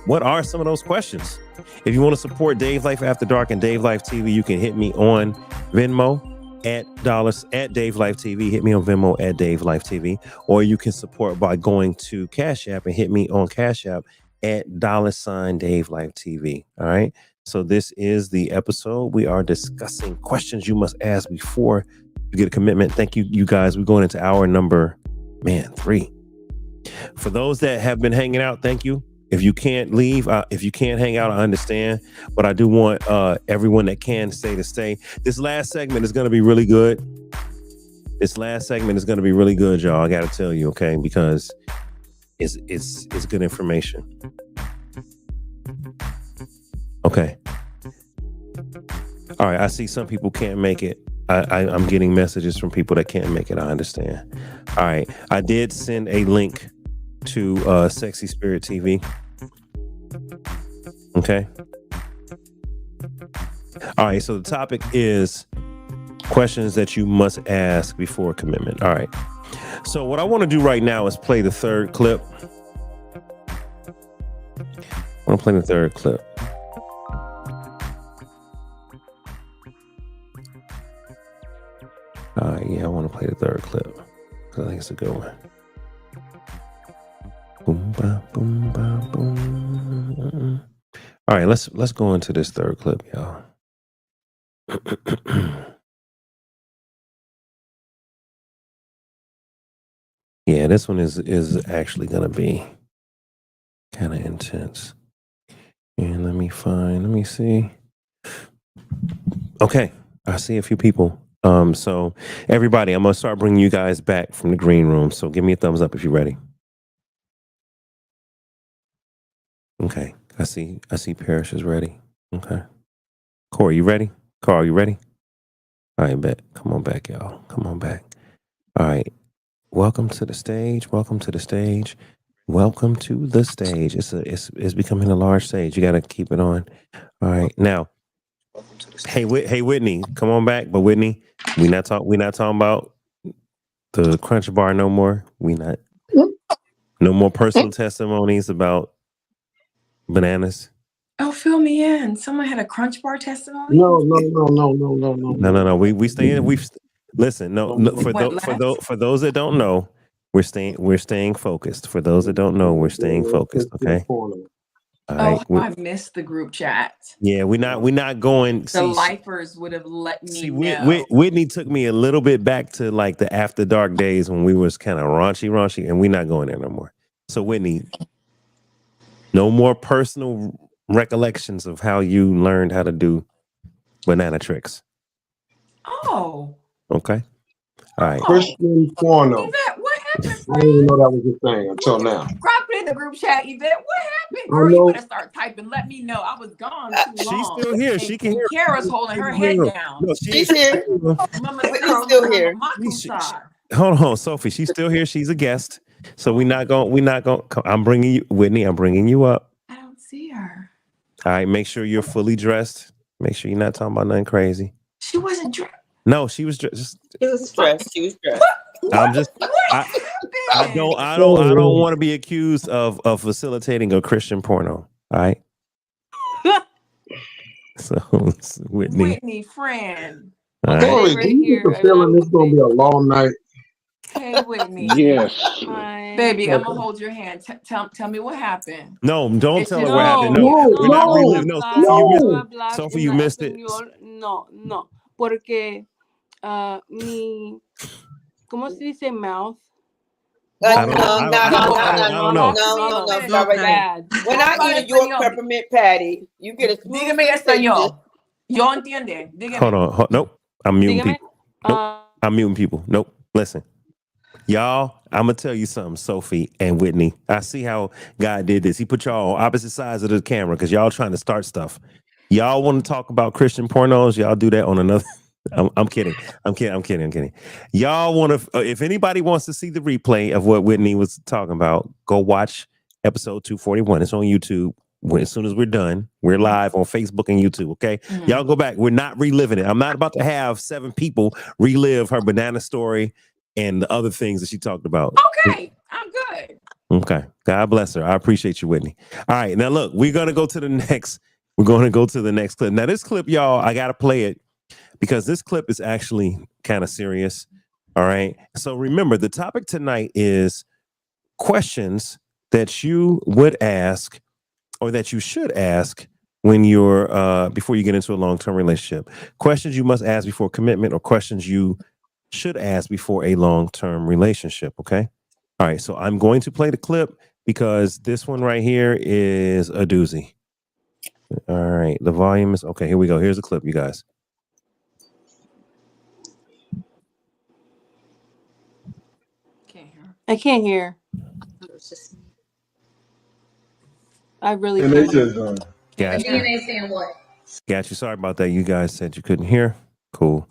What are some of those questions? If you want to support Dave Life After Dark and Dave Life TV, you can hit me on Venmo at Dave Life TV. Hit me on Venmo at Dave Life TV, or you can support by going to Cash App and hit me on Cash App at $ Dave Life TV. All right. So this is the episode. We are discussing questions you must ask before you get a commitment. Thank you, you guys. We're going into hour number, 3. For those that have been hanging out, thank you. If you can't leave, if you can't hang out, I understand. But I do want everyone that can stay to stay. This last segment is going to be really good. Y'all. I got to tell you, okay, because it's good information. Okay. All right. I see some people can't make it. I'm getting messages from people that can't make it. I understand. All right. I did send a link to Sexy Spirit TV. Okay. All right. So the topic is questions that you must ask before commitment. All right. So what I want to do right now is play the third clip. Yeah, I want to play the third clip. I think it's a good one. Boom, ba, boom, ba, boom. All right, let's go into this third clip, y'all. Yeah, this one is actually gonna be kind of intense. And let me see. Okay, I see a few people. So everybody, I'm gonna start bringing you guys back from the green room. So give me a thumbs up if you're ready. Okay, I see Parrish is ready. Okay, Corey, you ready? Carl, you ready? All right, bet. Come on back, y'all. Come on back. All right. Welcome to the stage. Welcome to the stage. Welcome to the stage. It's becoming a large stage. You got to keep it on. All right. Now, hey Whitney, come on back. But Whitney, we not talking about the Crunch Bar no more. No more personal testimonies about bananas. Oh, fill me in. Someone had a Crunch Bar testimony. No. No. We stay in. Listen. No. For those that don't know, we're staying focused. For those that don't know, we're staying focused. Okay. All right. I missed the group chat. Yeah, we're not going. The lifers would have let me know. Whitney took me a little bit back to like the after dark days when we was kind of raunchy, and we're not going there no more. So Whitney, no more personal recollections of how you learned how to do banana tricks. Oh. Okay. All right. Christian porno. Yvette, what happened? I didn't even know that was a thing until now. Drop it in the group chat, Yvette. What happened? Girl, you better start typing. Let me know. I was gone too long. She's still here. She can hear. Kara's holding her head down. No, She's here. Whitney's still here. Hold on, Sophie. She's still here. She's a guest. So we're not going. I'm bringing you, Whitney. I'm bringing you up. I don't see her. All right. Make sure you're fully dressed. Make sure you're not talking about nothing crazy. She wasn't dressed. No, she was dressed. She was dressed. I'm just. I don't want to be accused of facilitating a Christian porno. All right. So Whitney, friend. Right. Corey, do you get the feeling this is gonna be a long night? Hey, Whitney. Yes. Hi. Baby, I'm gonna hold your hand. Tell me what happened. No, don't tell her what happened. No, we're not reliving. No, Sophie, you missed it. No, porque ¿cómo se dice mouth? I don't know. No, stop right there. When I eat a York peppermint patty, you get a Dígame español. Yo entiende. Dígame. Hold on. Nope. I'm muting people. Nope. I'm muting people. Nope. Listen. Y'all, I'm going to tell you something, Sophie and Whitney. I see how God did this. He put y'all on opposite sides of the camera because y'all trying to start stuff. Y'all want to talk about Christian pornos? Y'all do that on another. I'm kidding. Y'all want to, if anybody wants to see the replay of what Whitney was talking about, go watch episode 241. It's on YouTube. As soon as we're done, we're live on Facebook and YouTube. Okay. Mm-hmm. Y'all go back. We're not reliving it. I'm not about to have 7 people relive her banana story and the other things that she talked about. Okay. I'm good. Okay. God bless her. I appreciate you, Whitney. All right. Now look, we're going to go to the next clip. Now this clip, y'all, I got to play it because this clip is actually kind of serious. All right. So remember, the topic tonight is questions that you would ask or that you should ask when you're before you get into a long-term relationship. Questions you must ask before commitment or questions you should ask before a long-term relationship. Okay. All right. So I'm going to play the clip because this one right here is a doozy. All right. The volume is okay. Here we go. Here's the clip, you guys. I can't hear. I really can't. Got you. Sorry about that. You guys said you couldn't hear. Cool.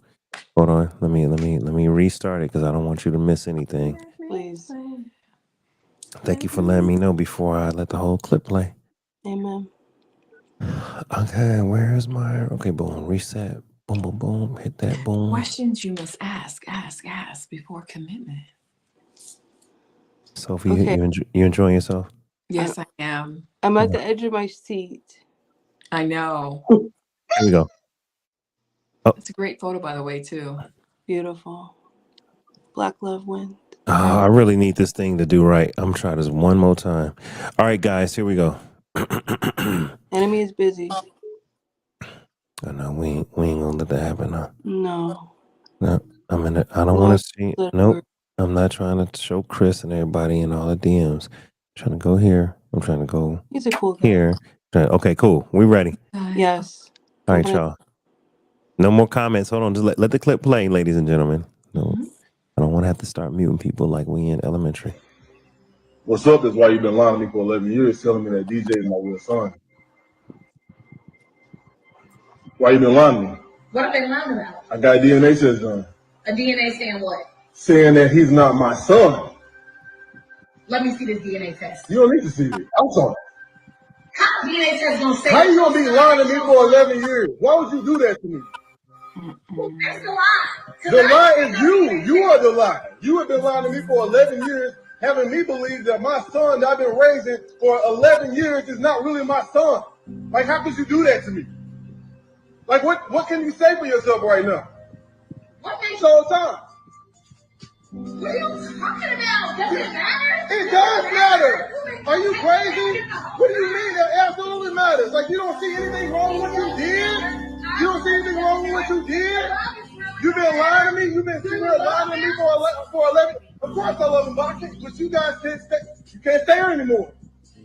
Hold on. Let me restart it because I don't want you to miss anything. Please. Thank you for letting me know before I let the whole clip play. Amen. Okay, where's my boom, reset. Boom, boom, boom. Hit that boom. Questions you must ask before commitment. Sophie, you enjoying yourself? Yes, I am. I'm at the edge of my seat. I know. Here we go. It's a great photo, by the way, too. Beautiful. Black love wins. I really need this thing to do right. I'm trying this one more time. All right, guys, here we go. Enemy is busy. I know we ain't gonna let that happen, huh? No. No, I don't want to see. Nope, I'm not trying to show Chris and everybody in all the DMs. I'm trying to go here. I'm trying to go. He's a cool guy. Here. Okay, cool. We ready? Yes. All right, y'all. No more comments. Hold on. Just let the clip play, ladies and gentlemen. No, I don't want to have to start muting people like we in elementary. What's up is why you've been lying to me for 11 years, telling me that DJ is my real son. Why you been lying to me? What are they lying about? I got a DNA test done. A DNA saying what? Saying that he's not my son. Let me see this DNA test. You don't need to see it. I'm sorry. How DNA test gonna say? How you gonna be lying to me for 11 years? Why would you do that to me? That's the lie. The lie is you. You are the lie. You have been lying to me for 11 years, having me believe that my son that I've been raising for 11 years is not really my son. Like, how could you do that to me? Like, what can you say for yourself right now? What makes so time? What are you talking about? Does it matter? It does matter. Are you crazy? What do you mean? That absolutely matters. Like, you don't see anything wrong with what you did? You don't see anything wrong with what you did? You've been lying to me. You've been sitting here lying to me for 11. Of course I love him, but you guys can't stay. You can't stay here anymore.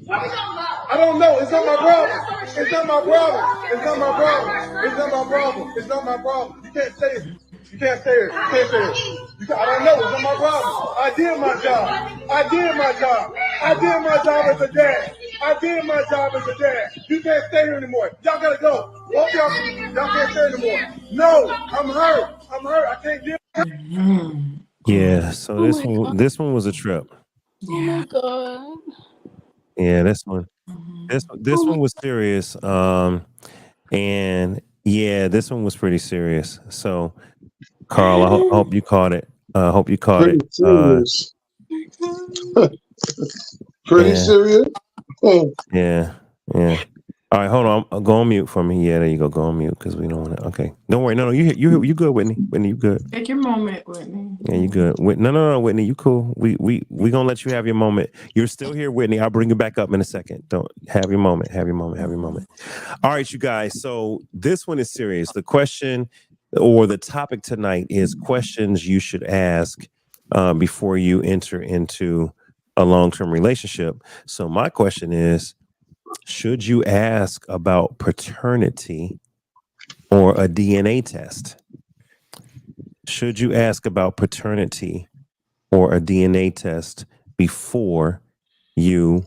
What are we talking about? I don't know. It's not my problem. It's not my problem. It's not my problem. It's not my problem. It's not my problem. You can't stay here. You can't stay here. You can't stay here. I don't know. It's not my problem. I did my job. I did my job. I did my job as a dad. I did my job as a dad. You can't stay here anymore. Y'all gotta go. Both y'all can't stay anymore. No, I'm hurt. I'm hurt. I can't deal. Yeah. So this one was a trip. Oh my God. Yeah, this one was serious. And yeah, this one was pretty serious. So, Carl, I hope you caught it. Hope you caught it. Serious. Pretty serious. Yeah. All right, hold on. Go on mute for me. Yeah, there you go. Go on mute because we don't want to. Okay, don't worry. No, you good, Whitney. Whitney, you good. Take your moment, Whitney. Yeah, you good. No, Whitney, you cool. We gonna let you have your moment. You're still here, Whitney. I'll bring you back up in a second. Don't have your moment. Have your moment. Have your moment. All right, you guys. So this one is serious. The question or the topic tonight is questions you should ask before you enter into a long-term relationship. So my question is, should you ask about paternity or a DNA test? Should you ask about paternity or a DNA test before you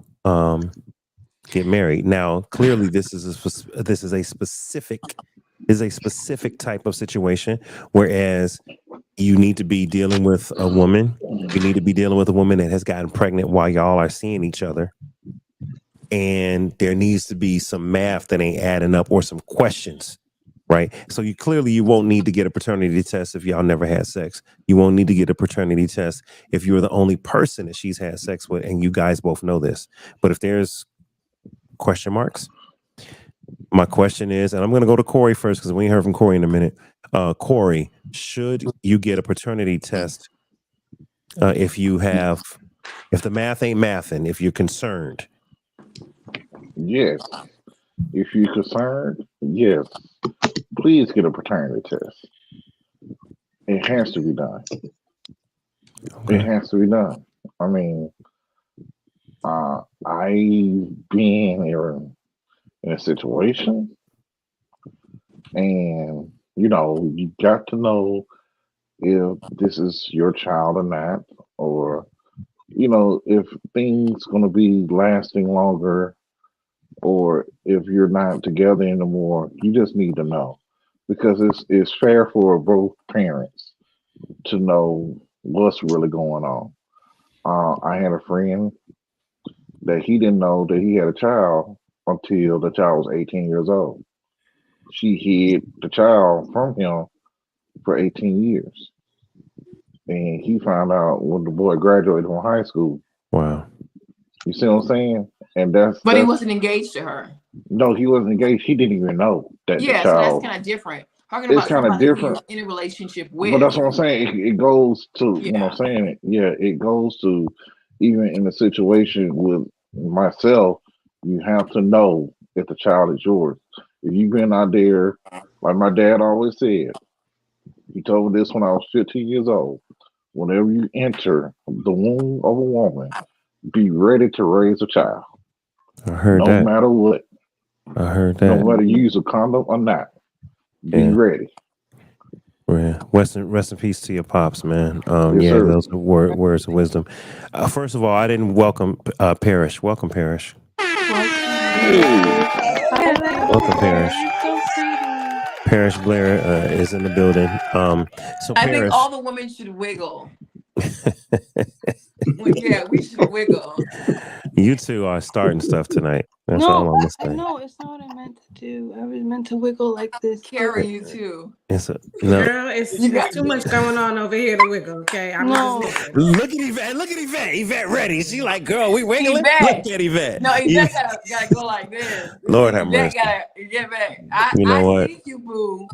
get married? Now, clearly, this is a specific type of situation. Whereas you need to be dealing with a woman, you need to be dealing with a woman that has gotten pregnant while y'all are seeing each other. And there needs to be some math that ain't adding up or some questions, right? So you won't need to get a paternity test if y'all never had sex. You won't need to get a paternity test if you're the only person that she's had sex with, and you guys both know this. But if there's question marks, my question is, and I'm going to go to Corey first because we ain't heard from Corey in a minute. Corey, should you get a paternity test if the math ain't mathing, if you're concerned? Yes. If you're concerned, yes. Please get a paternity test. It has to be done. Okay. It has to be done. I mean, I've been in a situation, and you got to know if this is your child or not, or if things gonna be lasting longer, or if you're not together anymore. You just need to know, because it's fair for both parents to know what's really going on. I had a friend that he didn't know that he had a child until the child was 18 years old. She hid the child from him for 18 years. And he found out when the boy graduated from high school. Wow. You see what I'm saying? And he wasn't engaged to her. No, he wasn't engaged. He didn't even know that the child. So that's kind of different. talking it's about kind of somebody who different. you're in a relationship But that's with. what I'm saying. It goes to when Yeah. I'm saying it. Yeah, it goes to even in a situation with myself. You have to know if the child is yours. If you've been out there, like my dad always said, he told me this when I was 15 years old. Whenever you enter the womb of a woman, be ready to raise a child, I heard no that. matter what. I heard No that. matter you use a condom or not, be Yeah. ready. Yeah. Rest in peace to your pops, man. Yes, Yeah, sir. those are words of wisdom. First of all, I didn't welcome Parrish. Welcome, Parrish. Welcome, Parrish. So pretty. Parrish Blair is in the building. So I think Parrish, all the women should wiggle. Yeah, we should wiggle. you two are starting stuff tonight. That's all No, I'm gonna say. no, it's not what I meant to do. I was meant to wiggle like this. Carry you too. It's no. Girl, it's too much going on over here to wiggle. Okay, I'm No. just Look at Yvette. Look at Yvette. Yvette ready. She like, girl, we wiggling. Yvette. Look at Yvette. No, Yvette gotta go like this. Lord have Yvette mercy. gotta get back. You know what? See you, boo.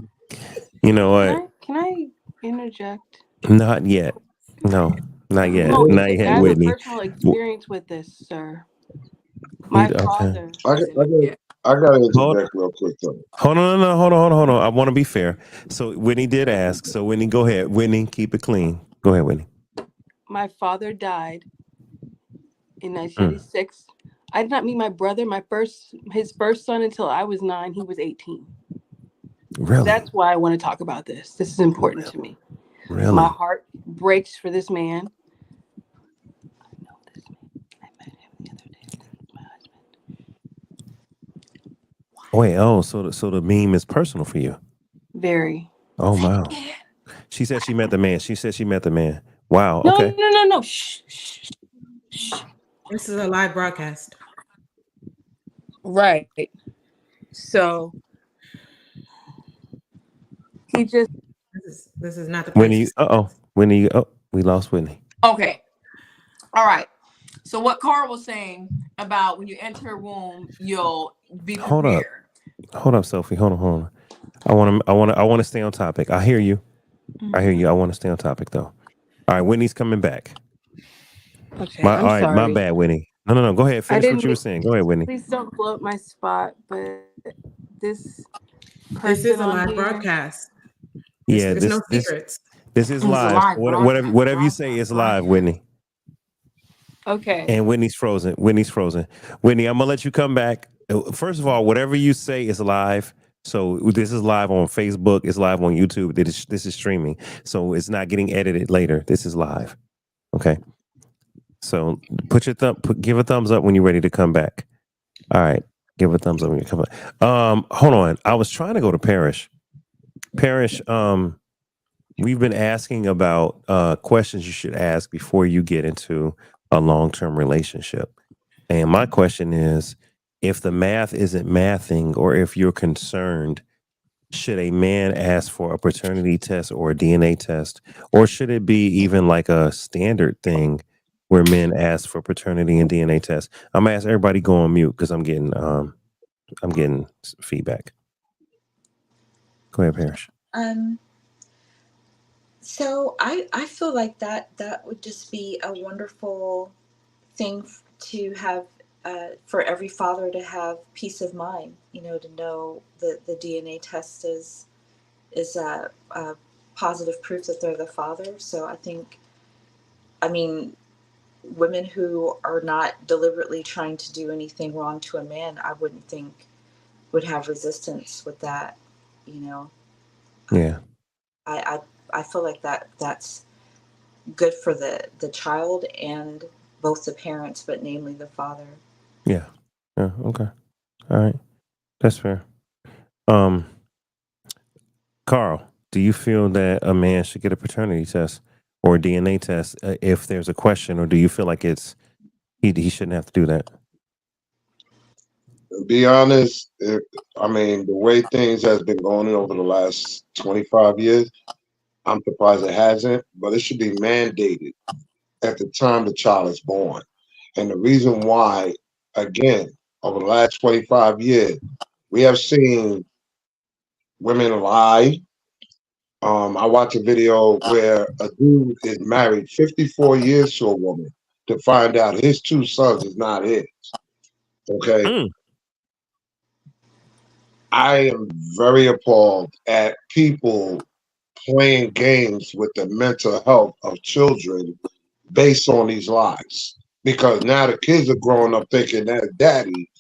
You know what? Can I interject? Not yet. No, not yet. No, Not I yet, have a Whitney. personal experience with this, sir. My Okay. father. I gotta interject real quick though. Hold on. I want to be fair. So Whitney did ask. So Whitney, go ahead. Whitney, keep it clean. Go ahead, Whitney. My father died in 1986. I did not meet my brother, his first son, until I was 9. He was 18. Really? That's why I want to talk about this. This is important to me. Really? My heart breaks for this man. Wait. Oh, so the meme is personal for you. Very. Oh wow. She said she met the man. She said she met the man. Wow. No, Okay. no. Shh. This is a live broadcast. Right. So he just. This is not the place. Whitney. Whitney. Oh, we lost Whitney. Okay. All right. So what Carl was saying about when you enter a womb, you'll be prepared. Hold up, Sophie. Hold on. I want to stay on topic. I hear you. I hear you. I want to stay on topic though. All right, Whitney's coming back. Okay. All right, my bad, Whitney. No. Go ahead. Finish what you were saying. Go ahead, Whitney. Please don't blow up my spot, but this is a live broadcast. Yeah, there's no secrets. This is live. Whatever you say is live, Whitney. Okay. And Whitney's frozen. Whitney, I'm gonna let you come back. First of all, whatever you say is live. So this is live on Facebook. It's live on YouTube. This is streaming. So it's not getting edited later. This is live. Okay. So give a thumbs up when you're ready to come back. All right. Give a thumbs up when you come back. Hold on. I was trying to go to Parrish. Parrish, we've been asking about questions you should ask before you get into a long-term relationship. And my question is, if the math isn't mathing, or if you're concerned, should a man ask for a paternity test or a DNA test? Or should it be even like a standard thing where men ask for paternity and DNA tests? I'm gonna ask everybody go on mute because I'm getting feedback. Go ahead, Parrish. So I feel like that would just be a wonderful thing to have, for every father to have peace of mind, to know that the DNA test is a positive proof that they're the father. So I mean, women who are not deliberately trying to do anything wrong to a man, I wouldn't think would have resistance with that, Yeah. I feel like that's good for the child and both the parents, but namely the father. Yeah. Okay. All right. That's fair. Carl, do you feel that a man should get a paternity test or a DNA test if there's a question, or do you feel like he shouldn't have to do that? To be honest, the way things has been going over the last 25 years, I'm surprised it hasn't, but it should be mandated at the time the child is born. And the reason why, again, over the last 25 years, we have seen women lie I watched a video where a dude is married 54 years to a woman to find out his 2 sons is not his. Okay. Mm. I am very appalled at people playing games with the mental health of children based on these lies. Because now the kids are growing up thinking that's daddy,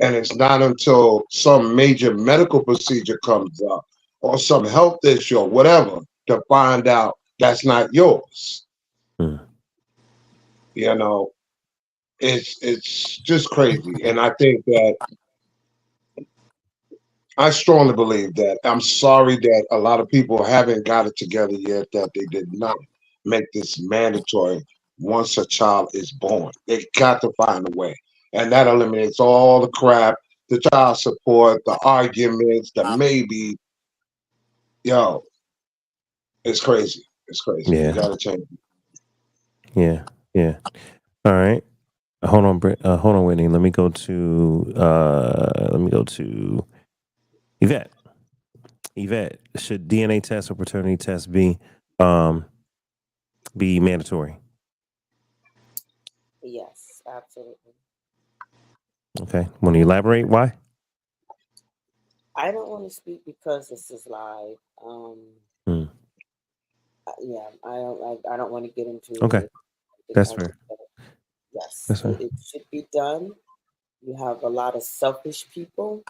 and it's not until some major medical procedure comes up or some health issue or whatever to find out that's not yours. Mm. You know, it's just crazy. And I think that I strongly believe that. I'm sorry that a lot of people haven't got it together yet, that they did not make this mandatory once a child is born. They got to find a way. And that eliminates all the crap, the child support, the arguments, the maybe. Yo, it's crazy. It's crazy. Yeah. We got to change it. Yeah. Yeah. All right. Hold on, hold on, Whitney. Let me go to Yvette. Yvette, should DNA tests or paternity tests be mandatory? Yes, absolutely. Okay. Want to elaborate why? I don't want to speak because this is live. Hmm. Yeah, I don't want to get into Okay. it. That's fair. Yes, That's fair. it should be done. You have a lot of selfish people.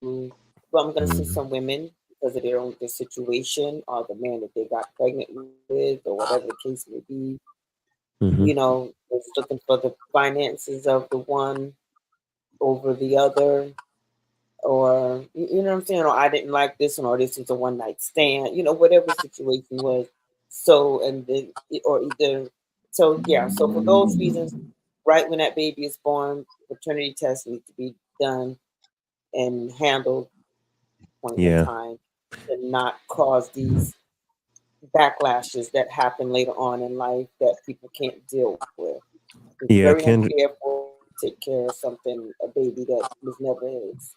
Well, I'm going to say some women because of their situation or the man that they got pregnant with or whatever the case may be. Mhm. You know, they're looking for the finances of the one over the other. Or you know what I'm saying? Or I didn't like this one, or this was a one night stand. You know, whatever the situation was. So so yeah. So for those reasons, right when that baby is born, paternity tests need to be done and handled point in Yeah. time, and not cause these backlashes that happen later on in life that people can't deal with. It's Yeah, very Kendra. uncareful to take care of a baby that was never his.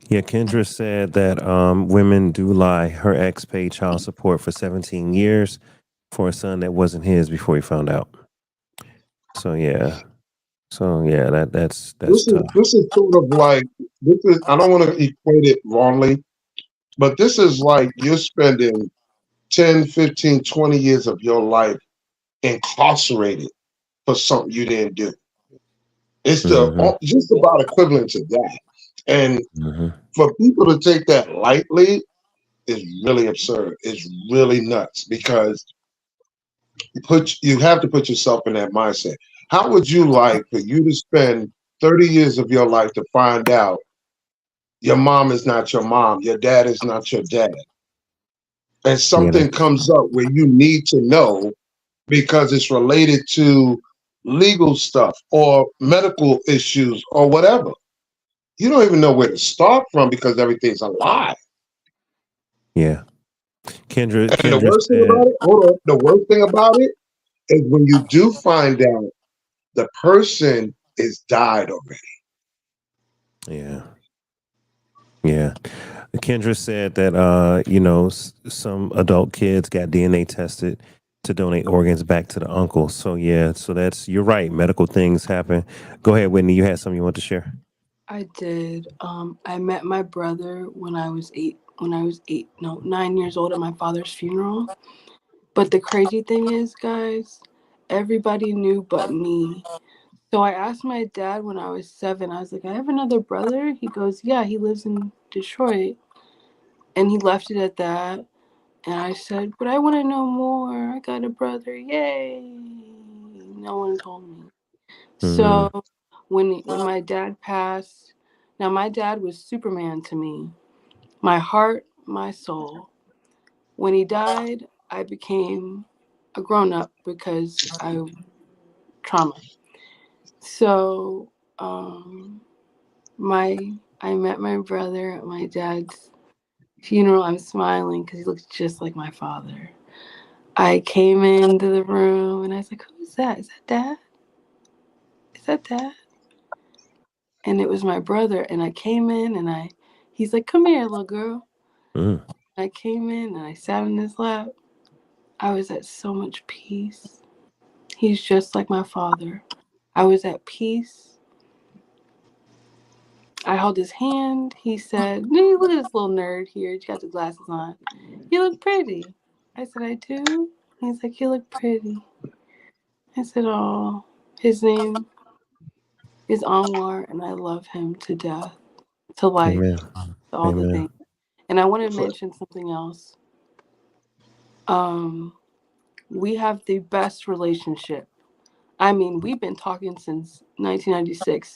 Yeah, Kendra said that women do lie. Her ex paid child support for 17 years for a son that wasn't his before he found out. So yeah. That's This tough. is sort of like, I don't want to equate it wrongly, but this is like you're spending 10, 15, 20 years of your life incarcerated for something you didn't do. It's just about equivalent to that. And for people to take that lightly is really absurd. It's really nuts because you have to put yourself in that mindset. How would you like for you to spend 30 years of your life to find out your mom is not your mom, your dad is not your dad, and something comes up where you need to know because it's related to legal stuff or medical issues or whatever? You don't even know where to start from because everything's a lie. Yeah. Kendra And the worst thing about it, the worst thing about it is when you do find out the person is died already. Yeah. Yeah. Kendra said that some adult kids got DNA tested to donate organs back to the uncle. So yeah, you're right. Medical things happen. Go ahead, Whitney. You had something you want to share? I did. I met my brother when I was 9 years old at my father's funeral. But the crazy thing is, guys, everybody knew but me. So I asked my dad when I was 7, I was like, I have another brother? He goes, yeah, he lives in Detroit. And he left it at that. And I said, but I want to know more. I got a brother. Yay. No one told me. So when my dad passed, now my dad was Superman to me. My heart, my soul. When he died, I became a grown-up because trauma. So I met my brother at my dad's funeral. I'm smiling because he looks just like my father. I came into the room and I was like, who's that? Is that Dad? Is that Dad? And it was my brother. And I came in and he's like, come here, little girl. I came in and I sat in his lap. I was at so much peace. He's just like my father. I was at peace. I held his hand. He said, look at this little nerd here. He's got the glasses on. You look pretty. I said, I do? He's like, you look pretty. I said, oh, his name is Anwar, and I love him to death, to life, Amen. to all the Amen. things. And I want to mention something else. We have the best relationship. I mean, we've been talking since 1996,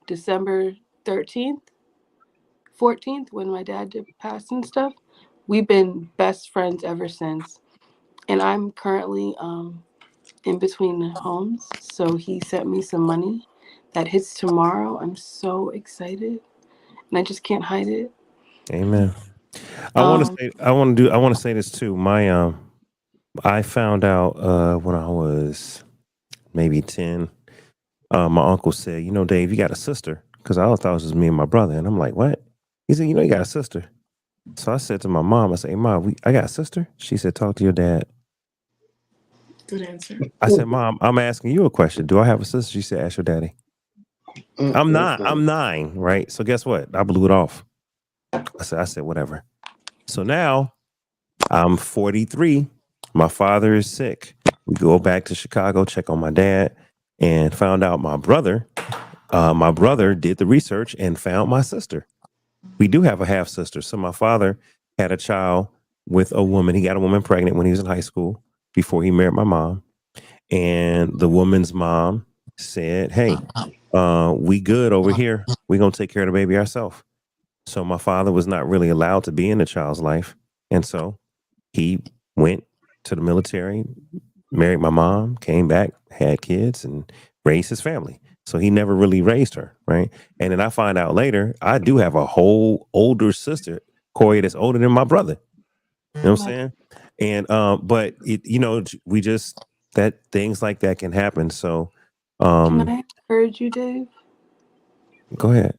December 13th, 14th, when my dad passed and stuff. We've been best friends ever since. And I'm currently in between homes. So he sent me some money that hits tomorrow. I'm so excited. And I just can't hide it. Amen. I want to say this too. I found out when I was maybe 10. My uncle said, Dave, you got a sister? Because I always thought it was just me and my brother. And I'm like, what? He said, you got a sister. So I said to my mom, I said, hey, Mom, I got a sister? She said, talk to your dad. Good answer. I said, Mom, I'm asking you a question. Do I have a sister? She said, ask your daddy. I'm 9, right? So guess what? I blew it off. I said, whatever. So now I'm 43. My father is sick. We go back to Chicago, check on my dad, and found out my brother did the research and found my sister. We do have a half sister. So my father had a child with a woman. He got a woman pregnant when he was in high school before he married my mom. And the woman's mom said, hey, we good over here. We're going to take care of the baby ourselves. So my father was not really allowed to be in the child's life. And so he went to the military, married my mom, came back, had kids, and raised his family. So he never really raised her, right? And then I find out later, I do have a whole older sister, Corey, that's older than my brother. You know what I'm saying? And but we just that things like that can happen. So Can I encourage you, Dave? Go ahead.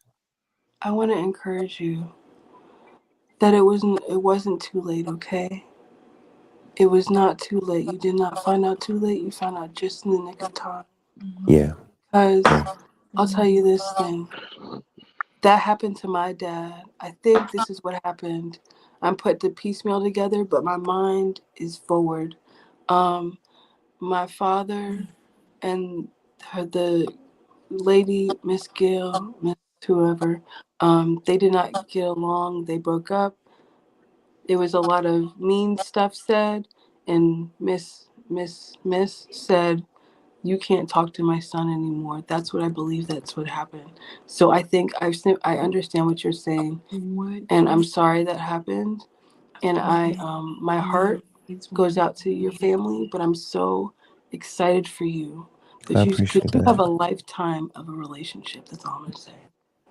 I want to encourage you that it wasn't too late, okay? It was not too late. You did not find out too late. You found out just in the nick of time. Yeah. Because I'll tell you this thing. That happened to my dad. I think this is what happened. I'm put the piecemeal together, but my mind is forward. My father and the lady, Miss Gill, Miss whoever, they did not get along. They broke up. There was a lot of mean stuff said, and Miss said, you can't talk to my son anymore. That's what I believe. That's what happened. So I think I understand what you're saying, and I'm sorry that happened. And my heart goes out to your family, but I'm so excited for you. But I you appreciate that. have a lifetime of a relationship. That's all I'm gonna say.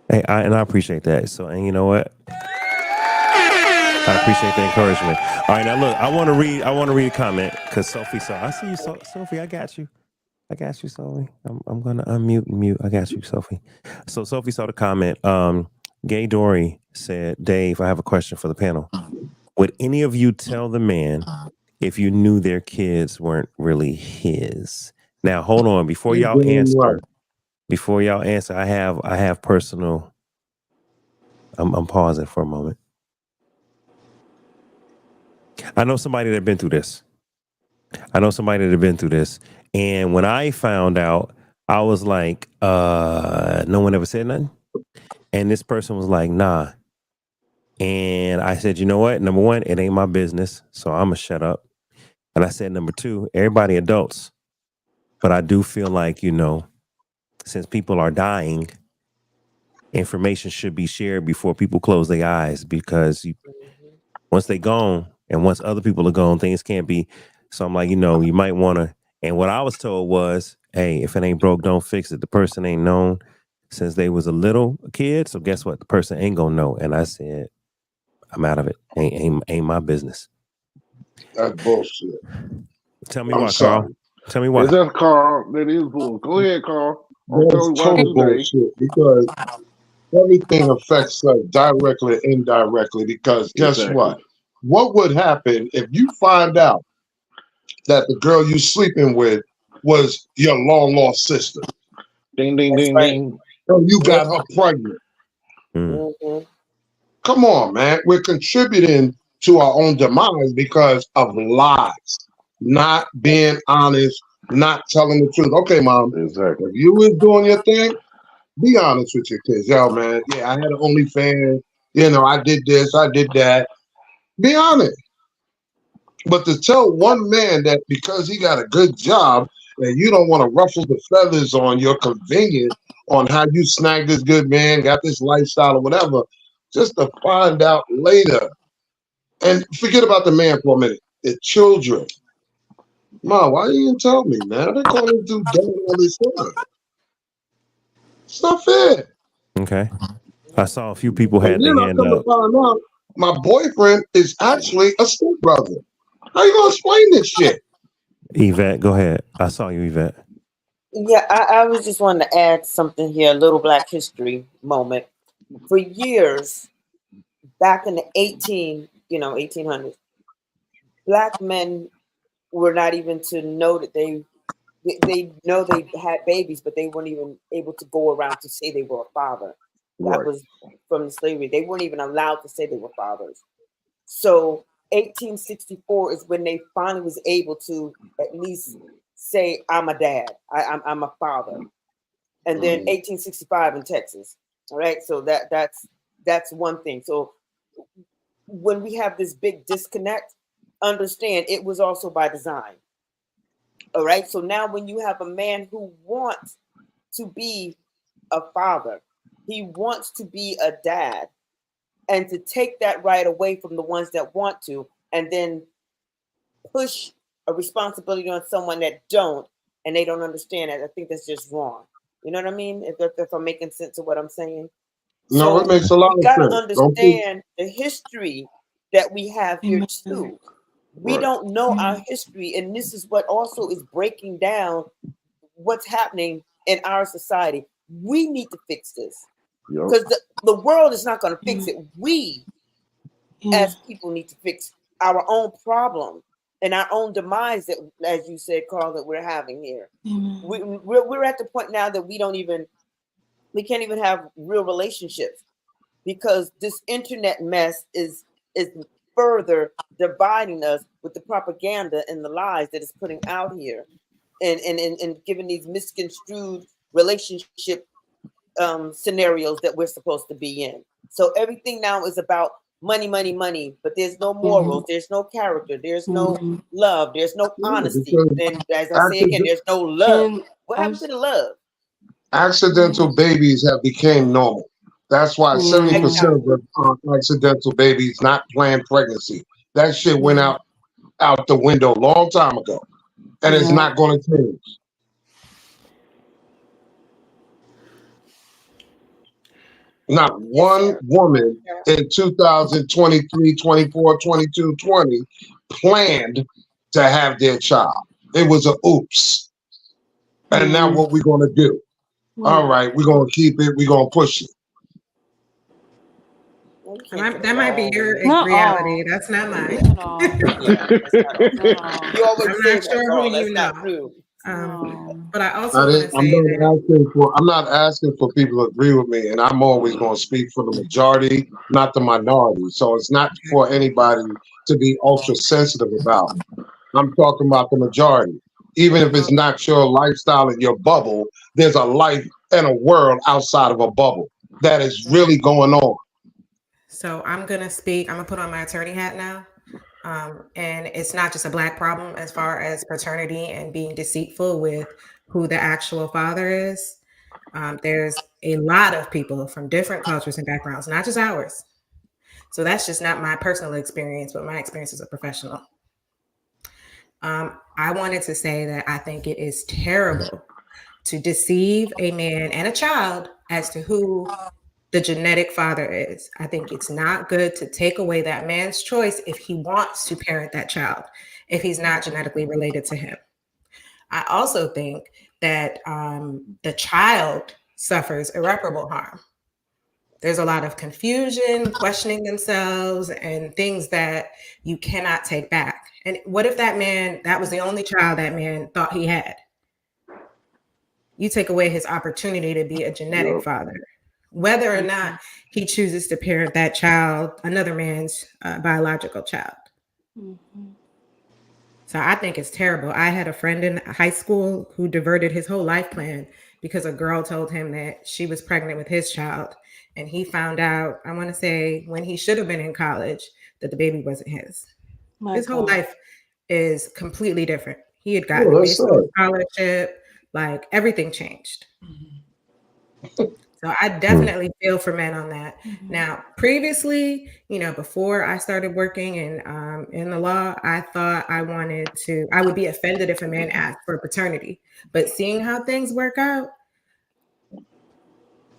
Hey, I appreciate that. So, and you know what? I appreciate the encouragement. All right, now look, I want to read a comment because Sophie saw. I see you, Sophie. I got you, Sophie. I'm gonna unmute and mute. I got you, Sophie. So Sophie saw the comment. Gay Dory said, Dave, I have a question for the panel. Would any of you tell the man if you knew their kids weren't really his? Now, hold on. Before y'all answer, I have personal. I'm pausing for a moment. I know somebody that been through this. And when I found out, I was like, no one ever said nothing. And this person was like, nah. And I said, you know what? Number one, it ain't my business. So I'm going to shut up. And I said, number two, everybody adults. But I do feel like, since people are dying, information should be shared before people close their eyes, because once they gone and once other people are gone, things can't be. So I'm like, you might want to. And what I was told was, hey, if it ain't broke, don't fix it. The person ain't known since they was a little kid. So guess what? The person ain't going to know. And I said, I'm out of it. Ain't my business. That's bullshit. Tell me why, Carl. Tell me why. Is that Carl? That is bull. Go ahead, Carl. That's total bullshit, because everything affects us directly and indirectly, because guess Exactly. what? What would happen if you find out that the girl you sleeping with was your long lost sister? Ding, ding, That's ding, right. ding. And you got her pregnant. Mhm. Come on, man. We're contributing to our own demise because of lies, not being honest, not telling the truth. Okay, mom, Exactly. if you was doing your thing, be honest with your kids. Yo, man, yeah, I had an OnlyFans. You know, I did this, I did that. Be honest. But to tell one man that because he got a good job and you don't want to ruffle the feathers on your convenience on how you snagged this good man, got this lifestyle or whatever, just to find out later. And forget about the man for a minute. The children. Mom, why you didn't tell me, man? I've been calling this dude dad all this time. It's not fair. Okay. I saw a few people And had then their I hand come to up. find out my boyfriend is actually a stepbrother. How you gonna explain this shit? Yvette, go ahead. I saw you, Yvette. Yeah, I was just wanting to add something here, a little Black history moment. For years, back in the 1800s, Black men were not even to know that they know they had babies, but they weren't even able to go around to say they were a father. That Right. was from the slavery. They weren't even allowed to say they were fathers. So 1864 is when they finally was able to at least say, I'm a dad, I'm a father. And then 1865 in Texas. All right. So that's one thing. So when we have this big disconnect, understand it was also by design. All right. So now when you have a man who wants to be a father, he wants to be a dad, and to take that right away from the ones that want to, and then push a responsibility on someone that don't, and they don't understand it, I think that's just wrong. You know what I mean? If I'm making sense of what I'm saying. No, it So makes a lot we of got to sense. Don't think understand the history that we have here too. We right. don't know our history, and this is what also is breaking down what's happening in our society. We need to fix this Yup. because the world is not going to fix it. We as people need to fix our own problem and our own demise that, as you said, Carl, that we're having here. We're at the point now that we can't even have real relationships because this internet mess is further dividing us with the propaganda and the lies that it's putting out here, and giving these misconstrued relationship scenarios that we're supposed to be in. So everything now is about money, money, money, but there's no morals, there's no character, there's no love, there's no Yeah, honesty. because And as I say again, there's no love. What happened to the love? accidental babies have become normal. That's why 70% of the accidental babies not planned pregnancy. That shit went out the window a long time ago, and it's not going to change. Not one woman in 2023, 24, 22, 20 planned to have their child. It was a oops. And now what we going to do? All right, we're going to keep it. We're going to push it. That might be your reality. That's not mine. Yeah, that's not all. You always I'm say not that, sure Carl. who That's you not know. true. But I also want to say that I'm not asking for people to agree with me, and I'm always going to speak for the majority, not the minority. So it's not for anybody to be ultra sensitive about. I'm talking about the majority. Even if it's not your lifestyle and your bubble, there's a life and a world outside of a bubble that is really going on. So I'm gonna speak. I'm gonna put on my attorney hat now, and it's not just a Black problem as far as paternity and being deceitful with who the actual father is. There's a lot of people from different cultures and backgrounds, not just ours. So that's just not my personal experience, but my experience as a professional. I wanted to say that I think it is terrible to deceive a man and a child as to who the genetic father is. I think it's not good to take away that man's choice if he wants to parent that child, if he's not genetically related to him. I also think that the child suffers irreparable harm there's a lot of confusion, questioning themselves, and things that you cannot take back. And what if that was the only child that man thought he had? You take away his opportunity to be a genetic father, whether or not he chooses to parent that child, another man's biological child. So I think it's terrible. I had a friend in high school who diverted his whole life plan because a girl told him that she was pregnant with his child. And he found out, I want to say, when he should have been in college, that the baby wasn't his. His whole life is completely different. He had gotten a baseball scholarship, like everything changed. So I definitely feel for men on that. Now, previously, before I started working in the law, I thought I would be offended if a man asked for paternity. But seeing how things work out,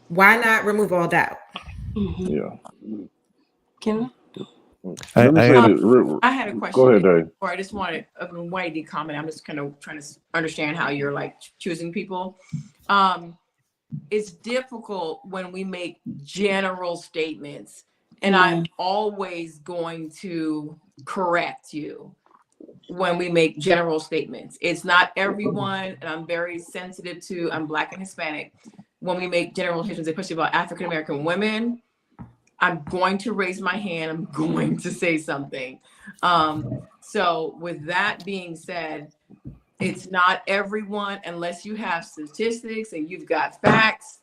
why not remove all doubt? Yeah. Can I had a question. Go ahead, Dave. Or I just wanted a Whitey comment. I'm just kind of trying to understand how you're like choosing people. It's difficult when we make general statements, and I'm always going to correct you when we make general statements. It's not everyone, and I'm very sensitive to, I'm Black and Hispanic. When we make general statements, especially about African American women, I'm going to raise my hand. I'm going to say something. So with that being said, it's not everyone, unless you have statistics and you've got facts.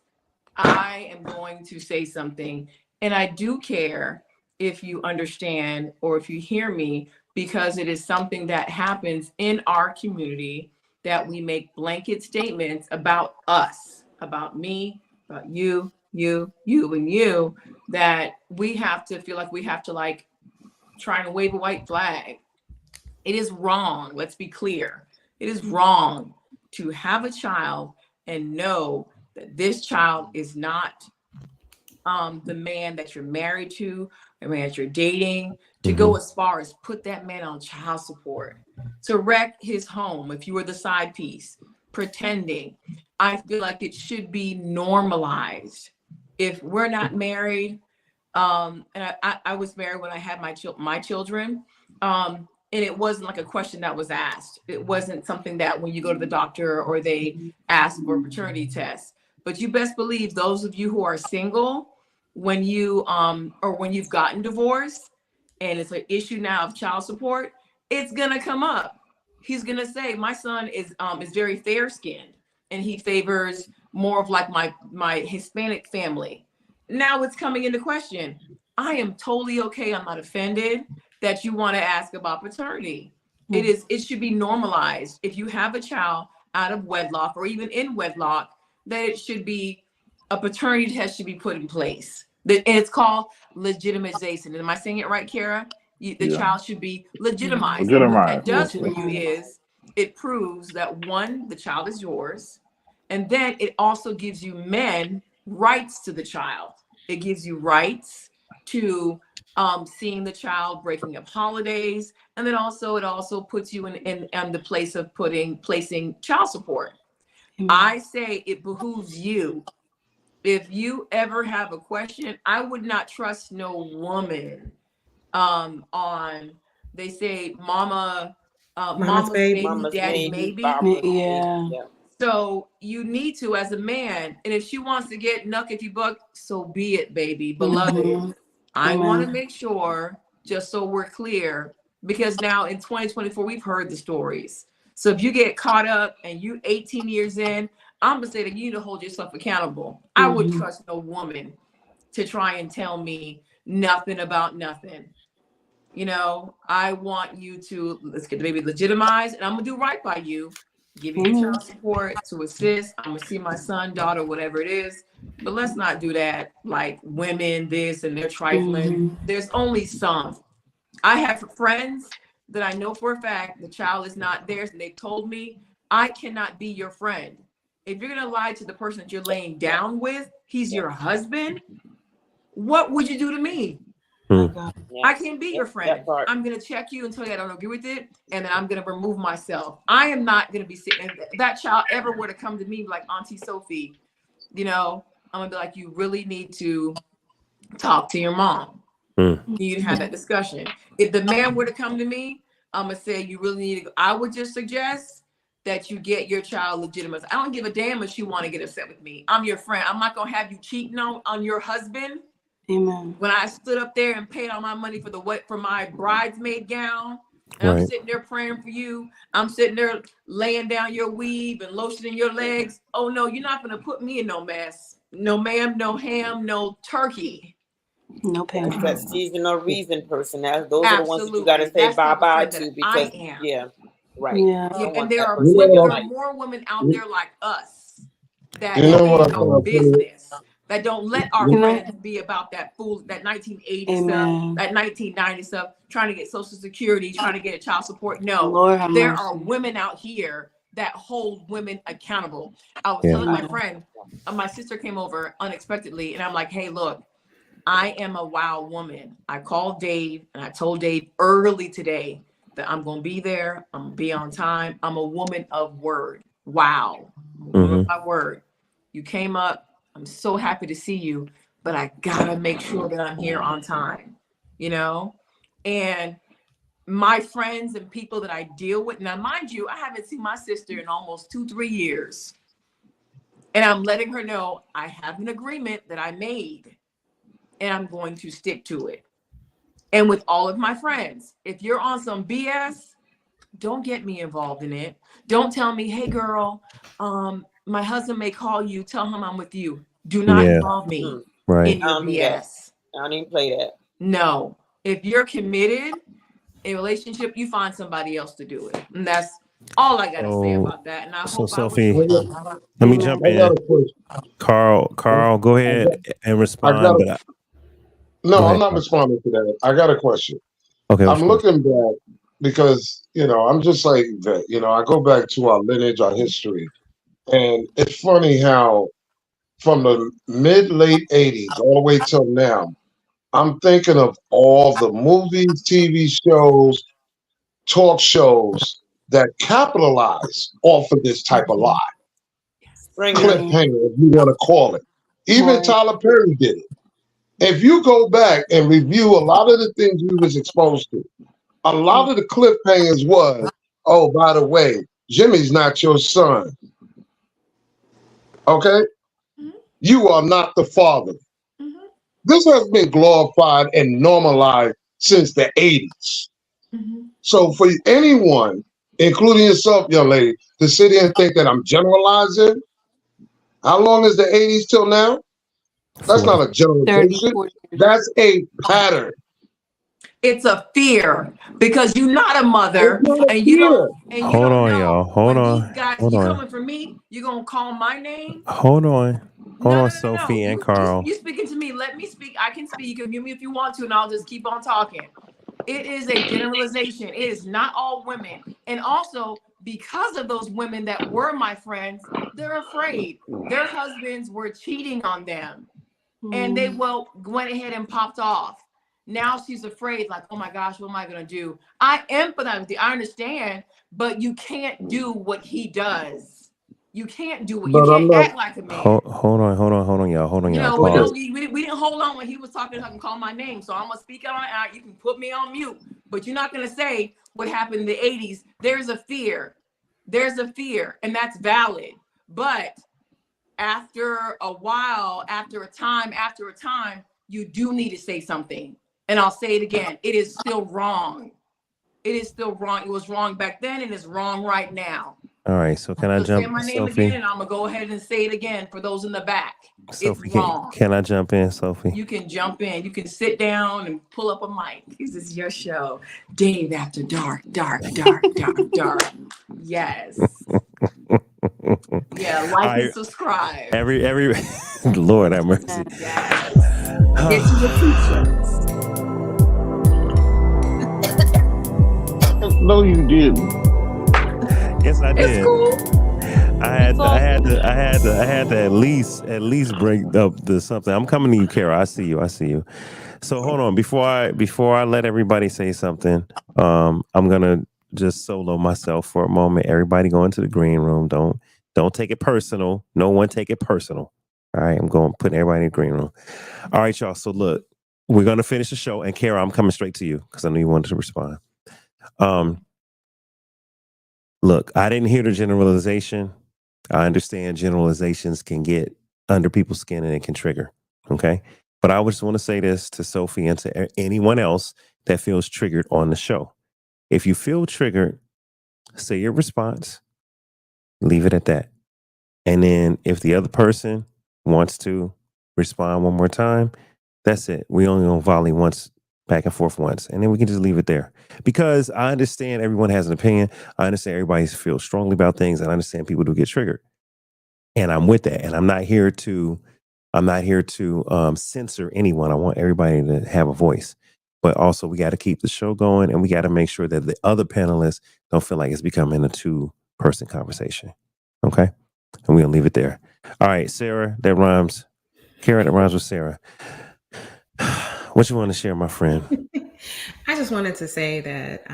I am going to say something. And I do care if you understand or if you hear me, because it is something that happens in our community, that we make blanket statements about us, about me, about you, and you, that we have to feel like we have to like try and wave a white flag. It is wrong. Let's be clear. It is wrong to have a child and know that this child is not the man that you're married to, the man that you're dating, to go as far as put that man on child support, to wreck his home if you were the side piece, pretending. I feel like it should be normalized. If we're not married, and I was married when I had my children, and it wasn't like a question that was asked. It wasn't something that when you go to the doctor or they ask for a paternity test. But you best believe those of you who are single, when you or when you've gotten divorced and it's an issue now of child support, it's gonna come up. He's gonna say, my son is very fair-skinned and he favors more of like my Hispanic family. Now it's coming into question. I am totally okay. I'm not offended that you want to ask about paternity. It should be normalized. If you have a child out of wedlock or even in wedlock, that it should be a paternity test should be put in place. And it's called legitimization. Am I saying it right, Kara? The child should be legitimized. And what that does for you is it proves that one, the child is yours, and then it also gives you men rights to the child. It gives you rights to seeing the child, breaking up holidays, and then also it also puts you in the place of placing child support. I say it behooves you. If you ever have a question, I would not trust no woman on, they say mama's baby, daddy maybe. Yeah. So you need to, as a man, and if she wants to get nuck if you buck, so be it, baby. Beloved, I want to make sure, just so we're clear, because now in 2024, we've heard the stories. So if you get caught up and you 18 years in, I'm gonna say that you need to hold yourself accountable. I wouldn't trust no woman to try and tell me nothing about nothing. I want you to, let's get the baby legitimized, and I'm gonna do right by you. Give you child support to assist. I'm gonna see my son, daughter, whatever it is. But let's not do that like women this and they're trifling. There's only some. I have friends that I know for a fact the child is not theirs, and they told me, I cannot be your friend. If you're gonna lie to the person that you're laying down with, he's your husband, what would you do to me? I can't be your friend. I'm gonna check you and tell you I don't agree with it, and then I'm gonna remove myself. I am not gonna be sitting. If that child ever were to come to me like Auntie Sophie, I'm gonna be like, you really need to talk to your mom. Mm. You need to have that discussion. If the man were to come to me, I'm gonna say you really need to go. I would just suggest that you get your child legitimate. I don't give a damn if she want to get upset with me. I'm your friend. I'm not gonna have you cheating on your husband. Amen. When I stood up there and paid all my money for my bridesmaid gown, and I'm Right. sitting there praying for you. I'm sitting there laying down your weave and lotioning your legs. Oh no, you're not gonna put me in no mess. No ma'am, no ham, no turkey. No That's pain. that seasonal reason person. Those are the ones that you Absolutely. got to say That's the bye type of bye friend to that because I am. yeah, right. Yeah. You Yeah, don't and want there that are person You in know your what? there are life. more women out there like us that You know what I stand on want to business, that don't let our You know? friends be about that fool, that 1980 stuff, Amen. that 1990 stuff, trying to get Social Security, trying to get a child support. No, Lord have there mercy. are women out here that hold women accountable. I was Yeah. telling my friend, my sister came over unexpectedly, and I'm like, hey, look, I am a wild woman. I called Dave and I told Dave early today that I'm going to be there. I'm going to be on time. I'm a woman of word. Wow. I'm a woman of my word. You came up. I'm so happy to see you, but I got to make sure that I'm here on time, you know? And my friends and people that I deal with, now mind you, I haven't seen my sister in almost 2-3 years. And I'm letting her know I have an agreement that I made and I'm going to stick to it. And with all of my friends, if you're on some BS, don't get me involved in it. Don't tell me, hey girl, my husband may call you, tell him I'm with you. Do not Yeah. involve me Right. in your I don't do that. BS. I don't even play that. No. If you're committed in a relationship, you find somebody else to do it. And that's all I gotta say about that. And I So hope Sophie, I was let me jump I got in. a question. Carl, go ahead and I respond. got But a, go no, I'm ahead. not responding to that. I got a question. Okay. I'm what's your looking back because, I'm just like that. I go back to our lineage, our history. And it's funny how from the late 80s all the way till now, I'm thinking of all the movies, TV shows, talk shows that capitalize off of this type of lie. Bring it. Cliffhanger, if you want to call it. Even Right. Tyler Perry did it. If you go back and review a lot of the things we was exposed to, a lot of the cliffhangers was, oh, by the way, Jimmy's not your son. Okay? You are not the father. This has been glorified and normalized since the 80s. So for anyone, including yourself, young lady, to sit here and think that I'm generalizing, how long is the 80s till now? That's not a 30, generalization. 40 years. That's a pattern. It's a fear because you're not a mother It's not a and you fear. don't and you Hold don't on, know y'all. Hold when on. these guys Hold you on. coming for me, you gonna call my name? Hold on. Hold No, on, no, Sophie and You Carl. speaking to me. Let me speak. I can speak. You can mute me if you want to, and I'll just keep on talking. It is a generalization. It is not all women. And also, because of those women that were my friends, they're afraid. Their husbands were cheating on them. And they went ahead and popped off. Now she's afraid, like, oh my gosh, what am I gonna do? I empathize with you. I understand, but you can't do what he does. You can't do it. You But I'm can't not. act like a man. Hold on, y'all. Hold on, You y'all. know, we Pause. don't. We didn't hold on when he was talking to her and call my name. So I'm gonna speak on it out. You can put me on mute, but you're not gonna say what happened in the 80s. There's a fear. There's a fear, and that's valid. But after a while, after a time, you do need to say something. And I'll say it again. It is still wrong. It is still wrong. It was wrong back then, and it's wrong right now. All right. So can I So say jump, my name Sophie? again, and I'm gonna go ahead and say it again for those in the back. Sophie, It's wrong. can I jump in, Sophie? You can jump in. You can sit down and pull up a mic. This is your show. Dave After Dark, dark. Yes. Yeah, like and subscribe. Every Lord have mercy. Yes. Get to the teachings. No, you didn't. Yes, I did. It's cool. I had to at least bring up the something. I'm coming to you, Kara. I see you. So hold on. Before I let everybody say something, I'm gonna just solo myself for a moment. Everybody go into the green room. Don't take it personal. No one take it personal. All right, I'm putting everybody in the green room. All right, y'all. So look, we're gonna finish the show, and Kara, I'm coming straight to you because I know you wanted to respond. Look, I didn't hear the generalization. I understand generalizations can get under people's skin and it can trigger. Okay, but I just want to say this to Sophie and to anyone else that feels triggered on the show. If you feel triggered, say your response, leave it at that. And then if the other person wants to respond one more time, that's it. We only gonna volley once, back and forth once, and then we can just leave it there. Because I understand everyone has an opinion. I understand everybody feels strongly about things, and I understand people do get triggered. And I'm with that. And I'm not here to censor anyone. I want everybody to have a voice. But also we got to keep the show going, and we got to make sure that the other panelists don't feel like it's becoming a 2-person conversation. Okay? And we'll leave it there. All right, Sarah, that rhymes. Kara, that rhymes with Sarah. What you want to share, my friend? I just wanted to say that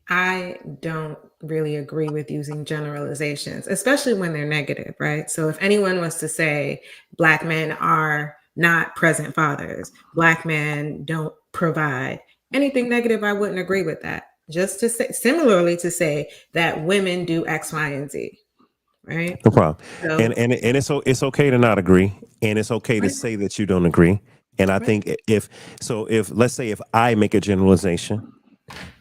I don't really agree with using generalizations, especially when they're negative, right? So if anyone was to say Black men are not present fathers, Black men don't provide anything negative, I wouldn't agree with that. Just to say, similarly to say that women do X, Y, and Z, right? No problem. So, And it's okay to not agree, and it's okay to say that you don't agree. And I think if let's say if I make a generalization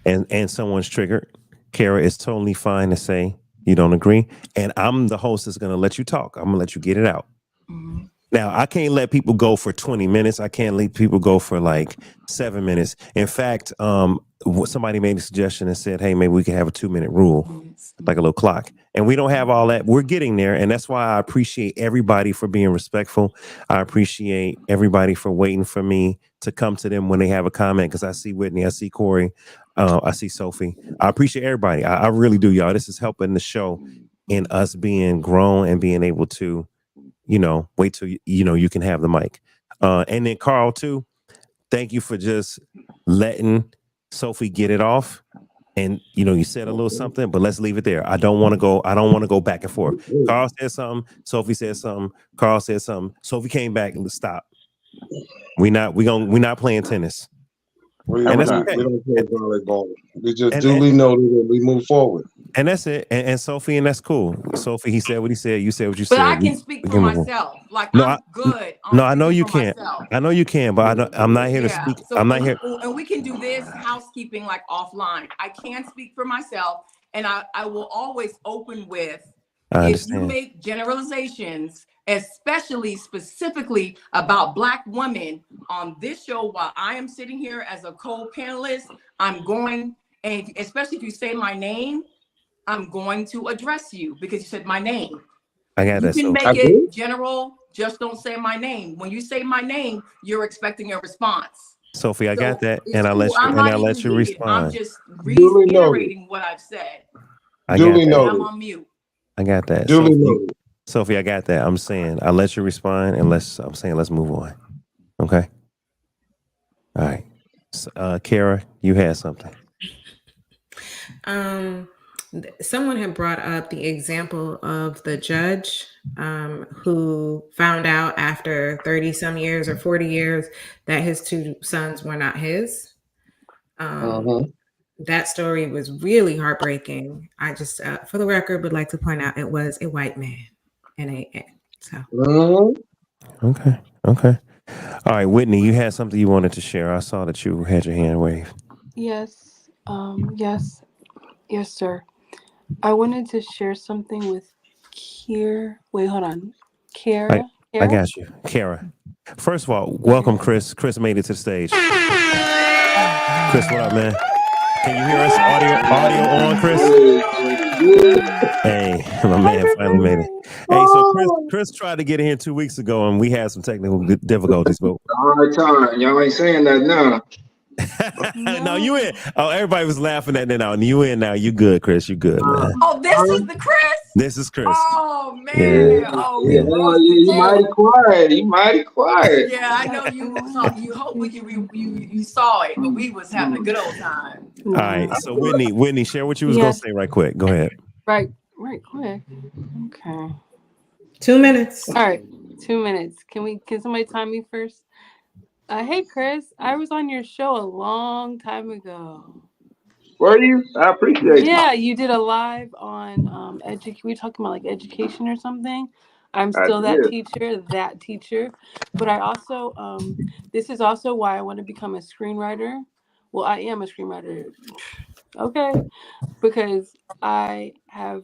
and someone's triggered, Kara, is totally fine to say you don't agree. And I'm the host that's going to let you talk. I'm going to let you get it out. Mm-hmm. Now, I can't let people go for 20 minutes. I can't let people go for like 7 minutes. In fact, somebody made a suggestion and said, hey, maybe we could have a 2-minute rule, like a little clock. And we don't have all that. We're getting there. And that's why I appreciate everybody for being respectful. I appreciate everybody for waiting for me to come to them when they have a comment, because I see Whitney, I see Corey, I see Sophie. I appreciate everybody. I really do, y'all. This is helping the show in us being grown and being able to, wait till, you can have the mic. And then Carl, too, thank you for just letting Sophie get it off. And, you said a little something, but let's leave it there. I don't want to go back and forth. Carl said something. Sophie said something. Carl said something. Sophie came back and stop. We're not playing tennis. We And don't that's okay. play volleyball. We just duly noted and we move forward. And that's it. And Sophie, and that's cool. Sophie, he said what he said. You said what you But said. I can speak for myself. Like, I'm good. No, I know you can't. I know you can, but I'm not here to speak. So I'm not here. And we can do this housekeeping like offline. I can speak for myself, and I will always open with, I if understand. you make generalizations, especially specifically about Black women on this show while I am sitting here as a co-panelist, I'm going, and especially if you say my name, I'm going to address you because you said my name. I got that. You can So make it general, just don't say my name. When you say my name, you're expecting a response. Sophie, I So got that, it's and I cool. let you I'm not even heated. respond. I'm just reiterating what I've said. I got Duly that. noted. I'm on mute. I got that. Duly noted. Sophie, I got that. I'm saying I let you respond, and let's move on. Okay. All right. So, Kara, you had something. Someone had brought up the example of the judge who found out after 30 some years or 40 years that his 2 sons were not his. That story was really heartbreaking. I just, for the record, would like to point out it was a white man. So. Okay. All right, Whitney, you had something you wanted to share. I saw that you had your hand waved. Yes. Yes, sir. I wanted to share something with Kara. Wait, hold on. Kara? I got you. Kara. First of all, welcome, Chris. Chris made it to the stage. Chris, what up, man? Can you hear us? Audio on, Chris? Hey, my man finally made it. Hey, so Chris tried to get in here 2 weeks ago, and we had some technical difficulties. But all right, time. Y'all ain't saying that now. No, you in. Oh, everybody was laughing at that now. You in now. You good, Chris. You good, man. Oh, this is the Chris? This is Chris. Oh, man. Yeah. Oh, Yeah, you mighty quiet. You mighty quiet. Yeah, I know you saw. You hopefully you saw it, but we was having a good old time. All right. So Whitney, share what you was gonna say right quick. Go ahead. Right quick. Okay. 2 minutes. All right. 2 minutes. Can somebody time me first? Hey Chris, I was on your show a long time ago. Were you? I appreciate Yeah, you did a live on we were talking about like education or something. I'm I still did. that teacher. But I also this is also why I want to become a screenwriter. Well, I am a screenwriter. Okay. Because I have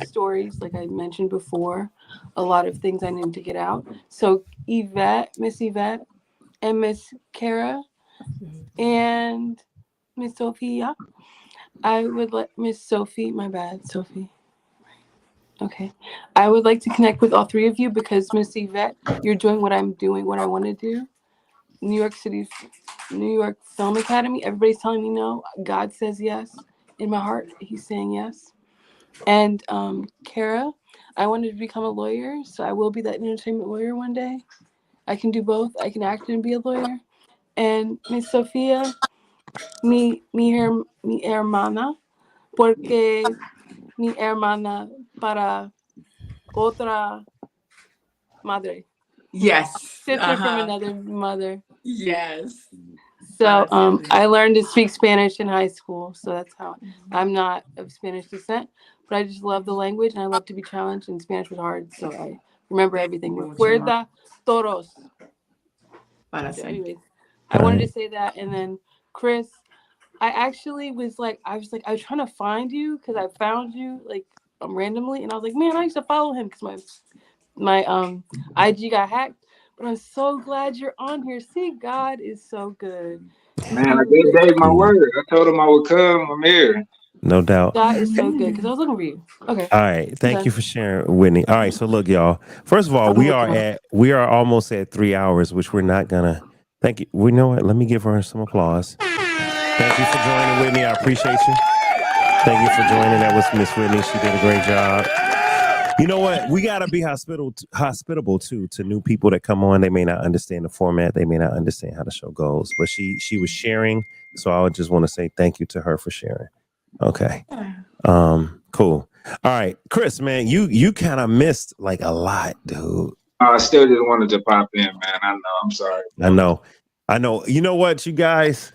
stories, like I mentioned before, a lot of things I need to get out. So Miss Yvette, and Miss Kara, and Miss Sophia, I would let Miss Sophie, my bad, Sophie. Okay. I would like to connect with all three of you because Miss Yvette, you're doing what I'm doing, what I want to do. New York Film Academy, everybody's telling me no. God says yes. In my heart, he's saying yes. And Kara, I wanted to become a lawyer, so I will be that entertainment lawyer one day. I can do both. I can act and be a lawyer. And Miss Sofia, mi hermana, porque mi hermana para otra madre. Yes. Sister from another mother. Yes. So I learned to speak Spanish in high school, so that's how I'm not of Spanish descent, but I just love the language and I love to be challenged, and Spanish was hard, so I remember everything. Recuerda todos. So anyways, I wanted to say that, and then Chris, I was trying to find you because I found you like randomly, and I was like, man, I used to follow him because my IG got hacked. But I'm so glad you're on here. See, God is so good. Man, I gave Dave my word. I told him I would come. I'm here. No doubt. God is so good because I was looking for you. Okay. All right. Thank you for sharing, Whitney. All right. So look, y'all. First of all, we are almost at 3 hours, which we're not gonna. Thank you. We know what? Let me give her some applause. Thank you for joining, Whitney. I appreciate you. Thank you for joining. That was Miss Whitney. She did a great job. You know what? We gotta be hospitable too to new people that come on. They may not understand the format. They may not understand how the show goes. But she was sharing, so I would just want to say thank you to her for sharing. Okay. Cool. All right, Chris, man, you kind of missed like a lot, dude. I still just wanted to pop in, man. I know. I'm sorry. I know. You know what, you guys?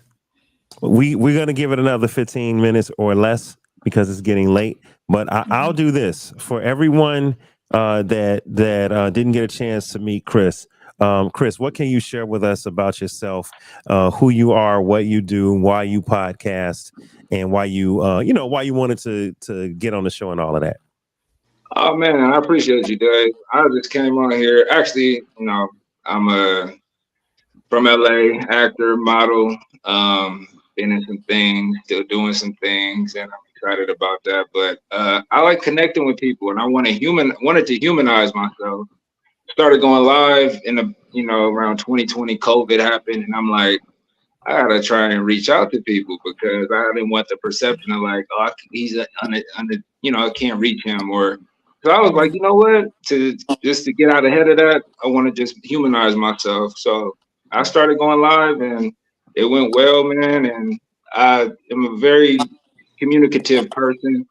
We're gonna give it another 15 minutes or less because it's getting late. But I'll do this for everyone that didn't get a chance to meet Chris. Chris, what can you share with us about yourself, who you are, what you do, why you podcast, and why you why you wanted to get on the show and all of that? Oh man, I appreciate you, Dave. I just came on here. Actually, I'm from LA, actor, model, been in some things, still doing some things, and I'm excited about that. But I like connecting with people, and I wanted to humanize myself. Started going live in around 2020, COVID happened, and I'm like, I gotta try and reach out to people because I didn't want the perception of like, oh, I can't reach him, or so I was like, you know what, to get out ahead of that, I want to just humanize myself. So I started going live, and it went well, man. And I am a very communicative person,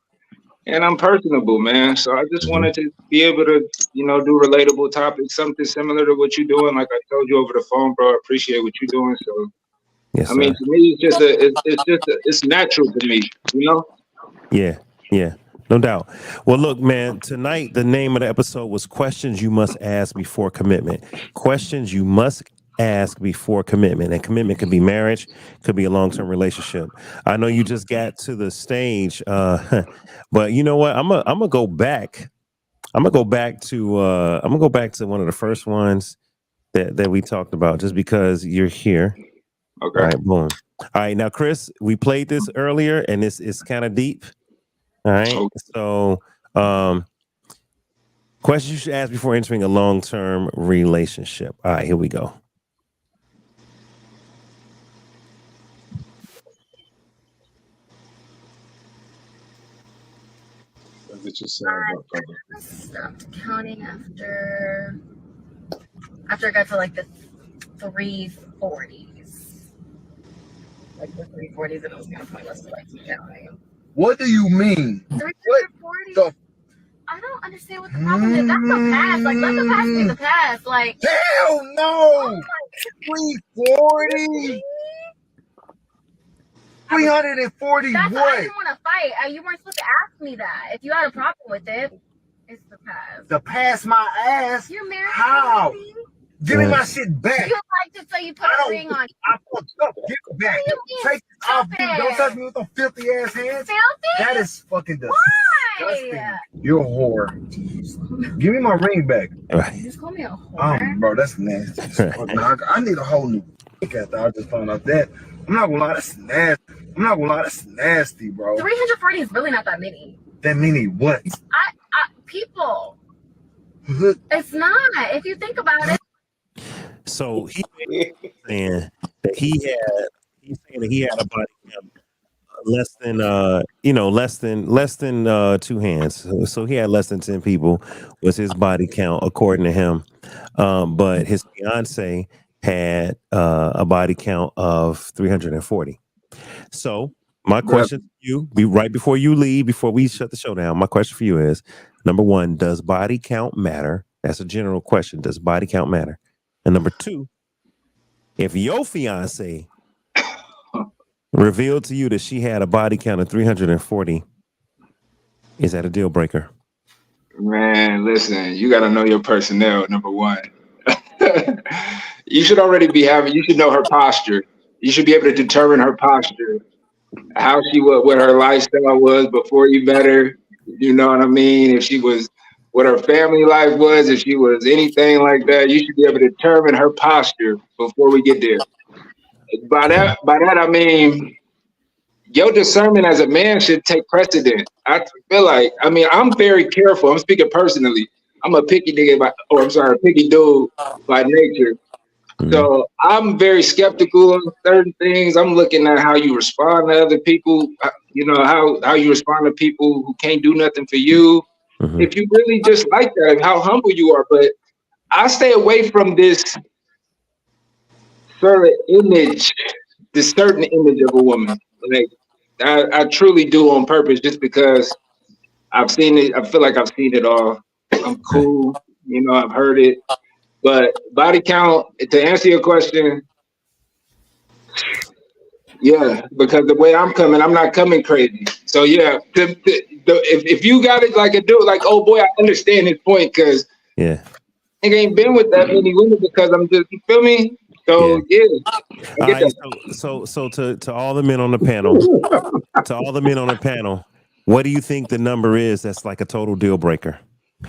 and I'm personable, man. So I just wanted to be able to, do relatable topics, something similar to what you're doing. Like I told you over the phone, bro, I appreciate what you're doing. So, yes, I mean, to me, it's natural to me, Yeah, no doubt. Well, look, man, tonight the name of the episode was Questions You Must Ask Before Commitment. Questions you must ask before commitment. And commitment could be marriage, could be a long-term relationship. I know you just got to the stage, but you know what? I'm gonna go back. I'm gonna go back to one of the first ones that we talked about, just because you're here. Okay. All right, boom. All right, now, Chris, we played this earlier, and it's kind of deep. All right. So, questions you should ask before entering a long-term relationship. All right, here we go. I stopped counting after I got to like the 340s. Like the 340s, and it was kind of pointless to like keep counting. What do you mean? 340? I don't understand what the problem is. That's the past. Like, let the past be the past. Like, Hell no! 340? 340 that's what? I didn't want to fight. You weren't supposed to ask me that. If you had a problem with it, it's the past. To pass my ass? You're married. How? Give me my shit back. You liked it, so you put a ring on. I fucked up. Give it back. Take it off. Don't touch me with those filthy ass hands. Filthy? That is fucking disgusting. Why? You're a whore. Give me my ring back. You just call me a whore. Bro, that's nasty. I need a whole new dick after I just found out that. I'm not gonna lie, that's nasty, bro. 340 is really not that many. That many what? People. It's not. If you think about it. So he's saying that he's saying that he had a body count less than 2 hands. So he had less than 10 people was his body count according to him. But his fiance had a body count of 340. So my question to you, right before you leave, before we shut the show down, my question for you is, number one, does body count matter? That's a general question. Does body count matter? And number two, if your fiance revealed to you that she had a body count of 340, is that a deal breaker? Man, listen, you got to know your personnel, number one. You should already be you should know her posture. You should be able to determine her posture, how she was, what her lifestyle was before you met her. You know what I mean? If she was, what her family life was, if she was anything like that, you should be able to determine her posture before we get there. By that, I mean, your discernment as a man should take precedent. I feel like, I'm very careful. I'm speaking personally. I'm a picky nigga, picky dude by nature. So I'm very skeptical on certain things. I'm looking at how you respond to other people, how you respond to people who can't do nothing for you. Mm-hmm. If you really just like that, how humble you are. But I stay away from this certain image of a woman. Like I truly do on purpose, just because I've seen it. I feel like I've seen it all. I'm cool. I've heard it. But body count, to answer your question, yeah, because the way I'm coming, I'm not coming crazy. So yeah, if you got it like a dude, like, oh boy, I understand his point, because I ain't been with that many women, because I'm just, you feel me? So yeah. All right, so to all the men on the panel, what do you think the number is that's like a total deal breaker?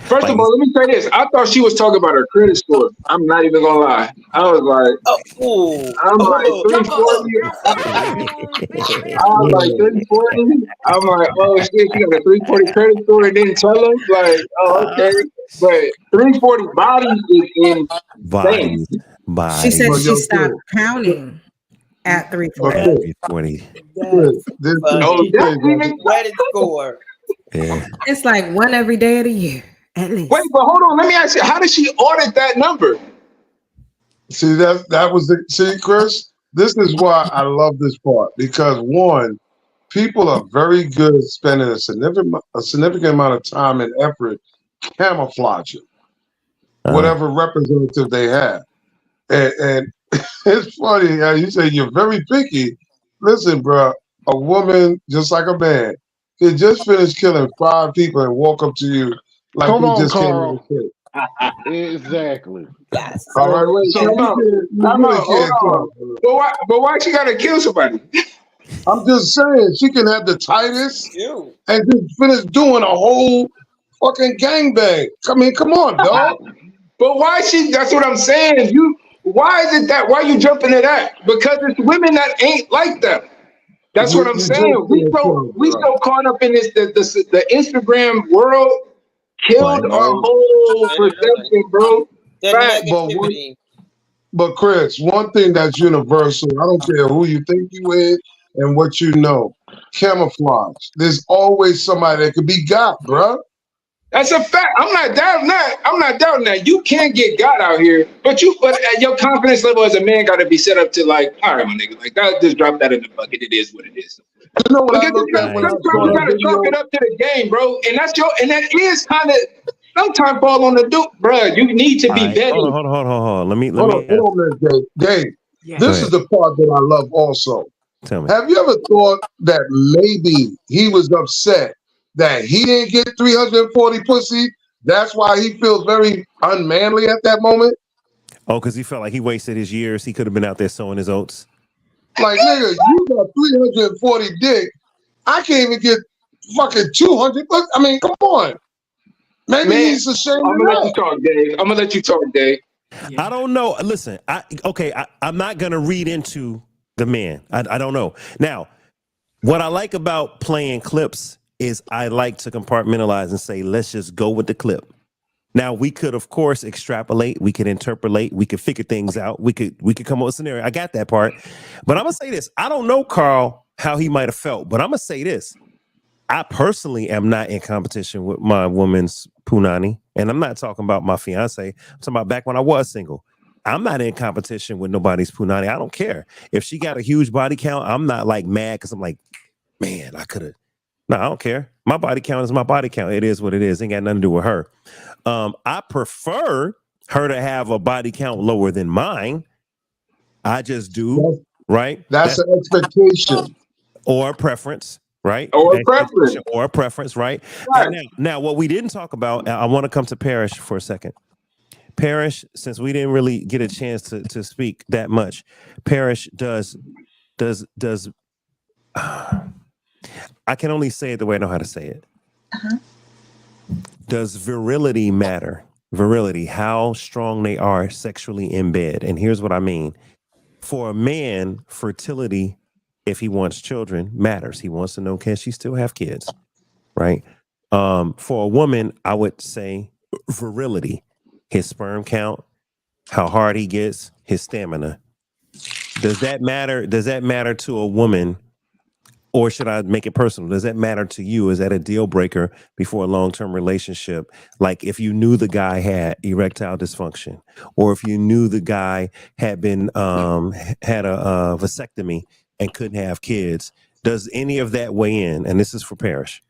First of all, let me say this. I thought she was talking about her credit score. I'm not even gonna lie. I was like, 340. I was like 340. I'm like, oh shit, she got a 340 credit score and didn't tell us. Like, oh okay, but 340 bodies is insane. She said she stopped counting at 340. 340. That's even credit score. Yeah. It's like one every day of the year, at least. Wait, but hold on. Let me ask you, how did she audit that number? See, that was Chris, this is why I love this part, because one, people are very good at spending a significant amount of time and effort camouflaging whatever representative they have. And it's funny, you say you're very picky. Listen, bro, a woman, just like a man, could just finish killing 5 people and walk up to you like Come we on, just Carl. came in the Exactly. Yes. All right, wait. So but why she gotta kill somebody? I'm just saying, she can have the tightest and just finish doing a whole fucking gangbang. I mean, come on, dog. But why that's what I'm saying. Why is it that? Why you jumping to that? Because it's women that ain't like that. That's what I'm saying. We so caught up in this, the Instagram world killed our whole perception, bro. But Chris, one thing that's universal, I don't care who you think you is and what you know, camouflage. There's always somebody that could be got, bro. That's a fact. I'm not doubting that. You can get got out here, but your confidence level as a man got to be set up to like, all right, my nigga, like, I just drop that in the bucket. It is what it is. You know what I Because look at when I sometimes saw you that gotta chalk video? it up to the game, bro. And that is kind of sometimes fall on the dude, bro. You need to All be right, hold vetted. on. Let me Hold on, man, Dave. Dave, Yeah. Go this is ahead. the part that I love also. Tell me. Have you ever thought that maybe he was upset that he didn't get 340 pussy? That's why he feels very unmanly at that moment? Oh, because he felt like he wasted his years. He could have been out there sowing his oats. Like, nigga, you got 340 dick. I can't even get fucking 200. I mean, come on. Maybe Man, he's ashamed I'm of gonna let you that. talk, Dave. I'm gonna let you talk, Dave. I don't know. Listen, I'm not gonna read into the man. I don't know. Now, what I like about playing clips is I like to compartmentalize and say, let's just go with the clip. Now we could, of course, extrapolate. We could interpolate. We could figure things out. We could come up with a scenario. I got that part, but I'm gonna say this. I don't know, Carl, how he might have felt, but I'm gonna say this. I personally am not in competition with my woman's punani, and I'm not talking about my fiance. I'm talking about back when I was single. I'm not in competition with nobody's punani. I don't care if she got a huge body count. I'm not like mad because I'm like, man, I could have. No, I don't care. My body count is my body count. It is what it is. Ain't got nothing to do with her. I prefer her to have a body count lower than mine. I just do, right? That's an expectation. Or a preference, right? Or a preference. Or a preference, right? Right. And now, what we didn't talk about, I want to come to Parrish for a second. Parrish, since we didn't really get a chance to speak that much, Parrish does I can only say it the way I know how to say it. Does virility matter? Virility, how strong they are sexually in bed. And here's what I mean. For a man, fertility, if he wants children, matters. He wants to know, can she still have kids? Right? For a woman, I would say virility, his sperm count, how hard he gets, his stamina. Does that matter? Does that matter to a woman? Or should I make it personal? Does that matter to you? Is that a deal breaker before a long-term relationship? Like if you knew the guy had erectile dysfunction, or if you knew the guy had been had a vasectomy and couldn't have kids, does any of that weigh in? And this is for Parrish.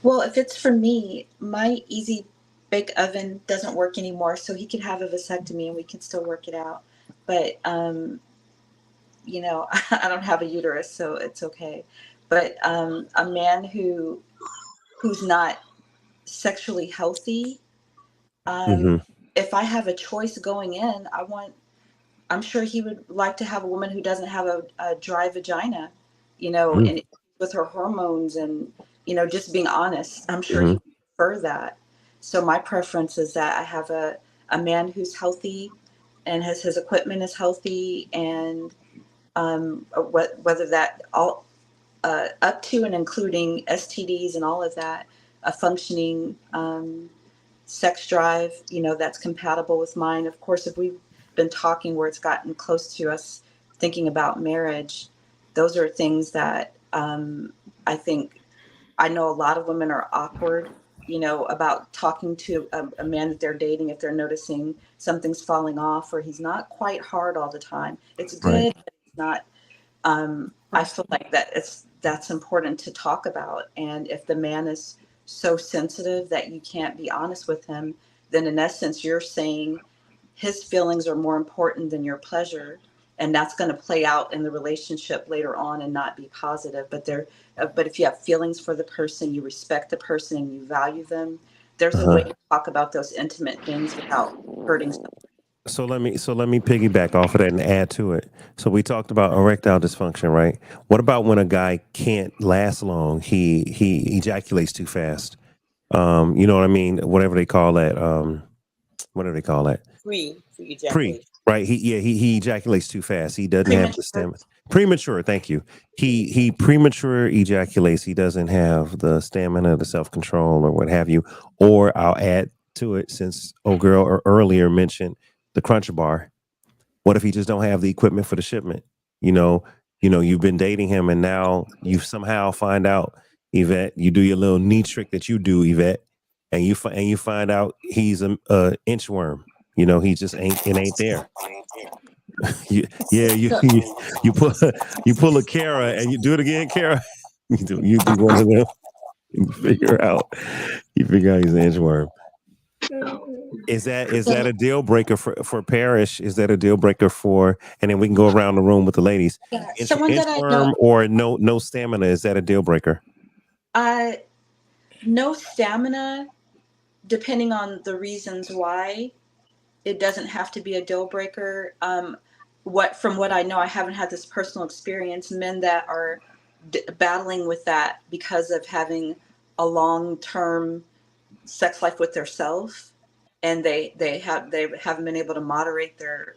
Well, if it's for me, my easy bake oven doesn't work anymore, so he can have a vasectomy and we can still work it out. But you know, I don't have a uterus, so it's okay. But a man who's not sexually healthy, if I have a choice going in, I'm sure he would like to have a woman who doesn't have a dry vagina, you know, and with her hormones and, you know, just being honest, I'm sure he would prefer that. So my preference is that I have a man who's healthy and his equipment is healthy, and whether that all up to and including STDs and all of that, a functioning sex drive, you know, that's compatible with mine. Of course, if we've been talking where it's gotten close to us thinking about marriage, those are things that I think, I know a lot of women are awkward, you know, about talking to a man that they're dating if they're noticing something's falling off or he's not quite hard all the time. It's good, but it's not. I feel like that's important to talk about. And if the man is so sensitive that you can't be honest with him, then in essence, you're saying his feelings are more important than your pleasure. And that's going to play out in the relationship later on and not be positive. But if you have feelings for the person, you respect the person and you value them, there's a way to talk about those intimate things without hurting someone. So let me piggyback off of that and add to it. So we talked about erectile dysfunction, right? What about when a guy can't last long? He ejaculates too fast. You know what I mean? Whatever they call that. Whatever they call that. Pre ejaculation. Right. He ejaculates too fast. He doesn't have the stamina. Premature. Thank you. He premature ejaculates. He doesn't have the stamina, the self-control, or what have you. Or I'll add to it, since old girl earlier mentioned the Crunch Bar. What if he just don't have the equipment for the shipment? You know, you've been dating him and now you somehow find out, Yvette, you do your little knee trick that you do, Yvette, and you find out he's a inchworm. You know, he just ain't there. You pull a Kara and you do it again, Kara. You do one of them. You figure out he's an inchworm. Is that a deal breaker for Parrish? Is that a deal breaker for? And then we can go around the room with the ladies. Yeah, someone that I know. Inchworm or no stamina? Is that a deal breaker? No stamina, depending on the reasons why. It doesn't have to be a deal breaker. From what I know, I haven't had this personal experience. Men that are battling with that because of having a long-term sex life with themselves, and they haven't been able to moderate their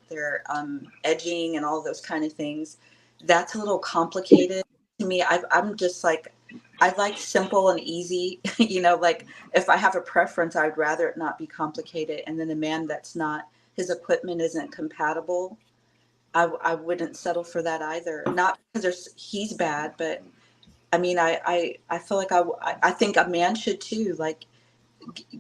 edging and all those kind of things. That's a little complicated to me. I'm just like, I like simple and easy. Like if I have a preference, I'd rather it not be complicated. And then a man that's not, his equipment isn't compatible, I wouldn't settle for that either. Not because he's bad, but I mean, I feel like I think a man should too. Like,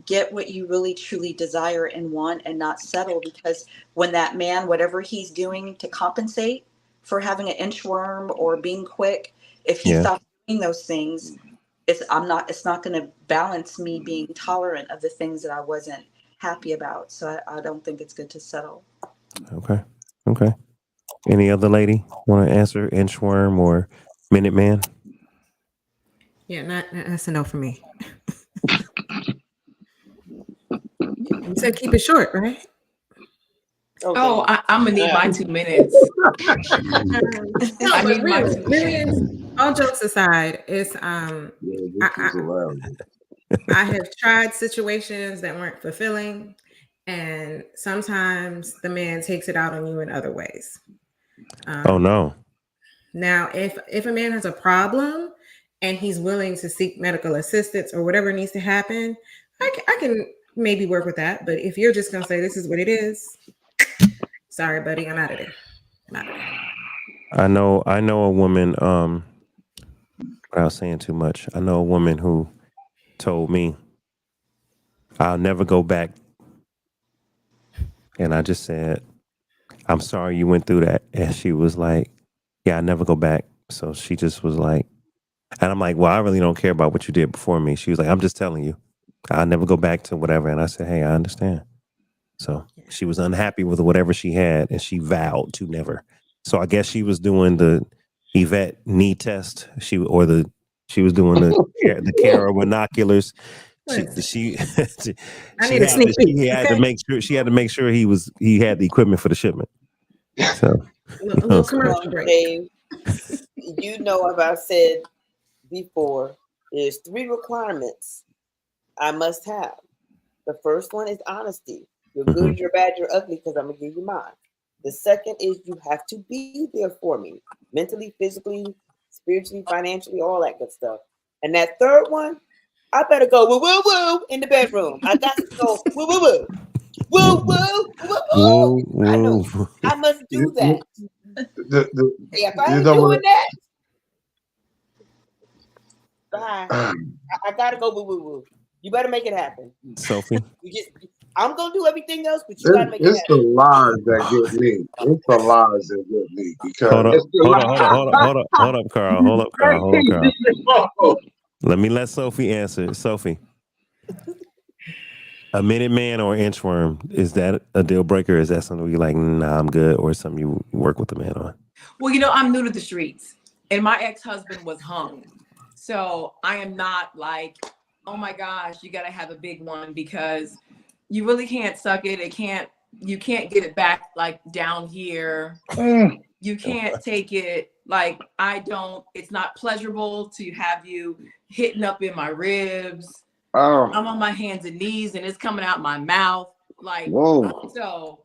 get what you really truly desire and want, and not settle, because when that man, whatever he's doing to compensate for having an inchworm or being quick, if he stops doing those things, it's not going to balance me being tolerant of the things that I wasn't happy about. So I don't think it's good to settle. Okay. Any other lady want to answer inchworm or Minuteman? Yeah, that's a no for me. You said keep it short, right? Oh, I'm gonna need my 2 minutes. I need my 2 minutes. All jokes aside, it's I have tried situations that weren't fulfilling, and sometimes the man takes it out on you in other ways. Oh no. Now, if a man has a problem and he's willing to seek medical assistance or whatever needs to happen, I can maybe work with that. But if you're just gonna say this is what it is, sorry, buddy, I'm out of there. I know a woman, without saying too much, I know a woman who told me, I'll never go back. And I just said, I'm sorry you went through that. And she was like, yeah, I never go back. So she just was like, and I'm like, well, I really don't care about what you did before me. She was like, I'm just telling you, I'll never go back to whatever. And I said, hey, I understand. So she was unhappy with whatever she had, and she vowed to never. So I guess she was doing the Yvette knee test. She was doing the Kara binoculars. She had to make sure he had the equipment for the shipment. So Dave, I've said before, there's 3 requirements I must have. The first one is honesty. You're good, you're bad, you're ugly, because I'm gonna give you mine. The second is you have to be there for me, mentally, physically, spiritually, financially, all that good stuff. And that third one, I better go woo woo woo in the bedroom. I got to go woo woo woo. Woo woo woo woo. I know. I must do that. If I ain't doing that, bye. I gotta go woo woo woo. You better make it happen. Sophie. I'm gonna do everything else, but you gotta make it happen. It's the lies that get me. It's the lies that get me. Because hold up, Carl. Let me let Sophie answer. Sophie, a Minuteman or inchworm, is that a deal breaker? Is that something you're like, nah, I'm good, or something you work with the man on? Well, I'm new to the streets, and my ex-husband was hung, so I am not like, oh my gosh, you got to have a big one, because you really can't suck it. You can't get it back like down here. You can't take it. Like, it's not pleasurable to have you hitting up in my ribs. Oh. I'm on my hands and knees and it's coming out my mouth. Like, so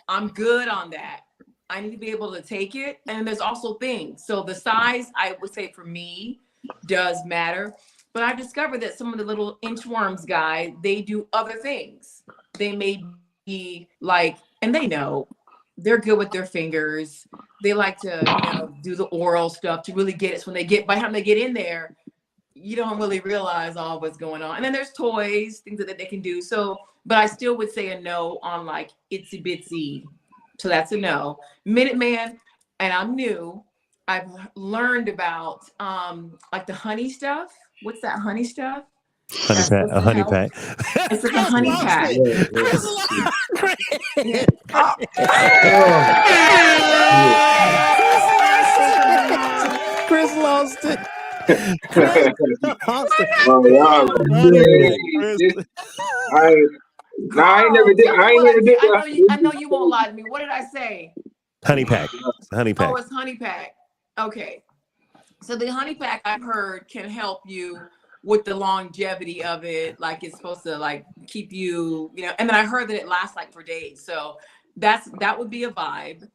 I'm good on that. I need to be able to take it. And there's also things. So the size, I would say for me, does matter. But I discovered that some of the little inchworms guys, they do other things. They may be like, and they know they're good with their fingers. They like to, do the oral stuff to really get it. So when by the time they get in there, you don't really realize all what's going on. And then there's toys, things that they can do. So, but I still would say a no on like itsy bitsy So that's a no. Minuteman, and I'm new. I've learned about like the honey stuff. What's that honey stuff? Honey pack, a honey pack. It's like a honey pack. Chris lost it. I ain't never did that. I know you won't lie to me. What did I say? Honey pack. Honey pack. Oh, it's honey pack. Okay. So the honey pack I've heard can help you with the longevity of it. Like it's supposed to like keep you, you know, and then I heard that it lasts like for days. So that would be a vibe.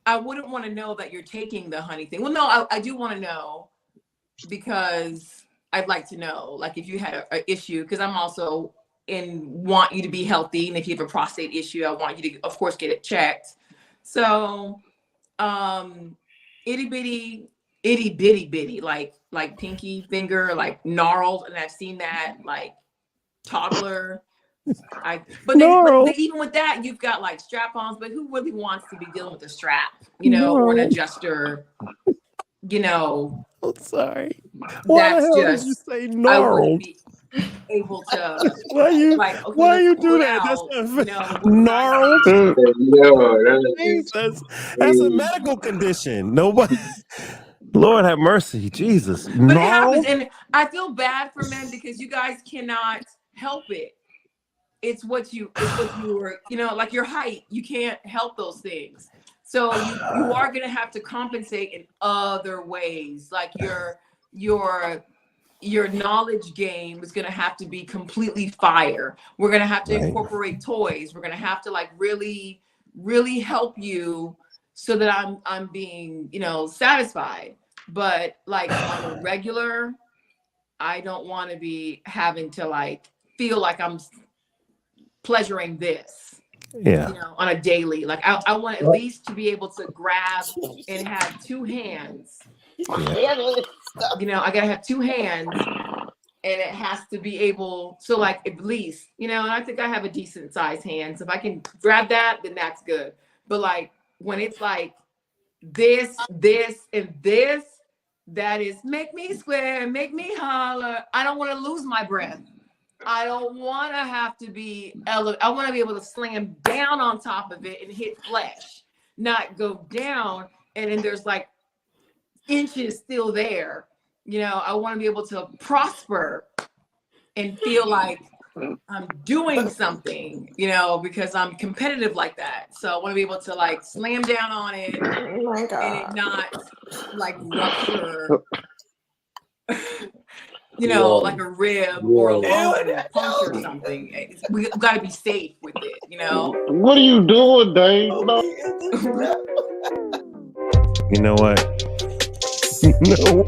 I wouldn't want to know that you're taking the honey thing. Well, no, I do want to know because I'd like to know, like if you had an issue, because I'm also want you to be healthy. And if you have a prostate issue, I want you to, of course, get it checked. So itty bitty, like pinky finger, like gnarled. And I've seen that like toddler. But even with that, you've got like strap-ons, but who really wants to be dealing with a strap, you know, or an adjuster, you know? Oh, sorry. That's just, did you say gnarled? I wouldn't be able to. Why you? Like, okay, why you do that? That's gnarled. That's a medical condition. Nobody. Lord have mercy, Jesus. But gnarled? it happens, and I feel bad for men because you guys cannot help it. It's what you were, you know, like your height. You can't help those things. So you are going to have to compensate in other ways. Like your knowledge game is going to have to be completely fire. We're going to have to incorporate toys. We're going to have to like really, really help you so that I'm being, you know, satisfied. But like on a regular, I don't want to be having to like feel like I'm pleasuring this, you know, on a daily. Like I want at least to be able to grab and have two hands. You know, I gotta have two hands, and it has to be able. So like at least, you know, and I think I have a decent sized hand. So if I can grab that, then that's good. But like when it's like this, and this, that is make me square, make me holler. I don't want to lose my breath. I don't want to have to be I want to be able to slam down on top of it and hit flesh, not go down and then there's like inches still there. You know, I want to be able to prosper and feel like I'm doing something, you know, because I'm competitive like that. So I want to be able to like slam down on it and it not like rupture. You know, like a rib or a long punch or something. We got to be safe with it, you know? What are you doing, Dave? No. You know what? No.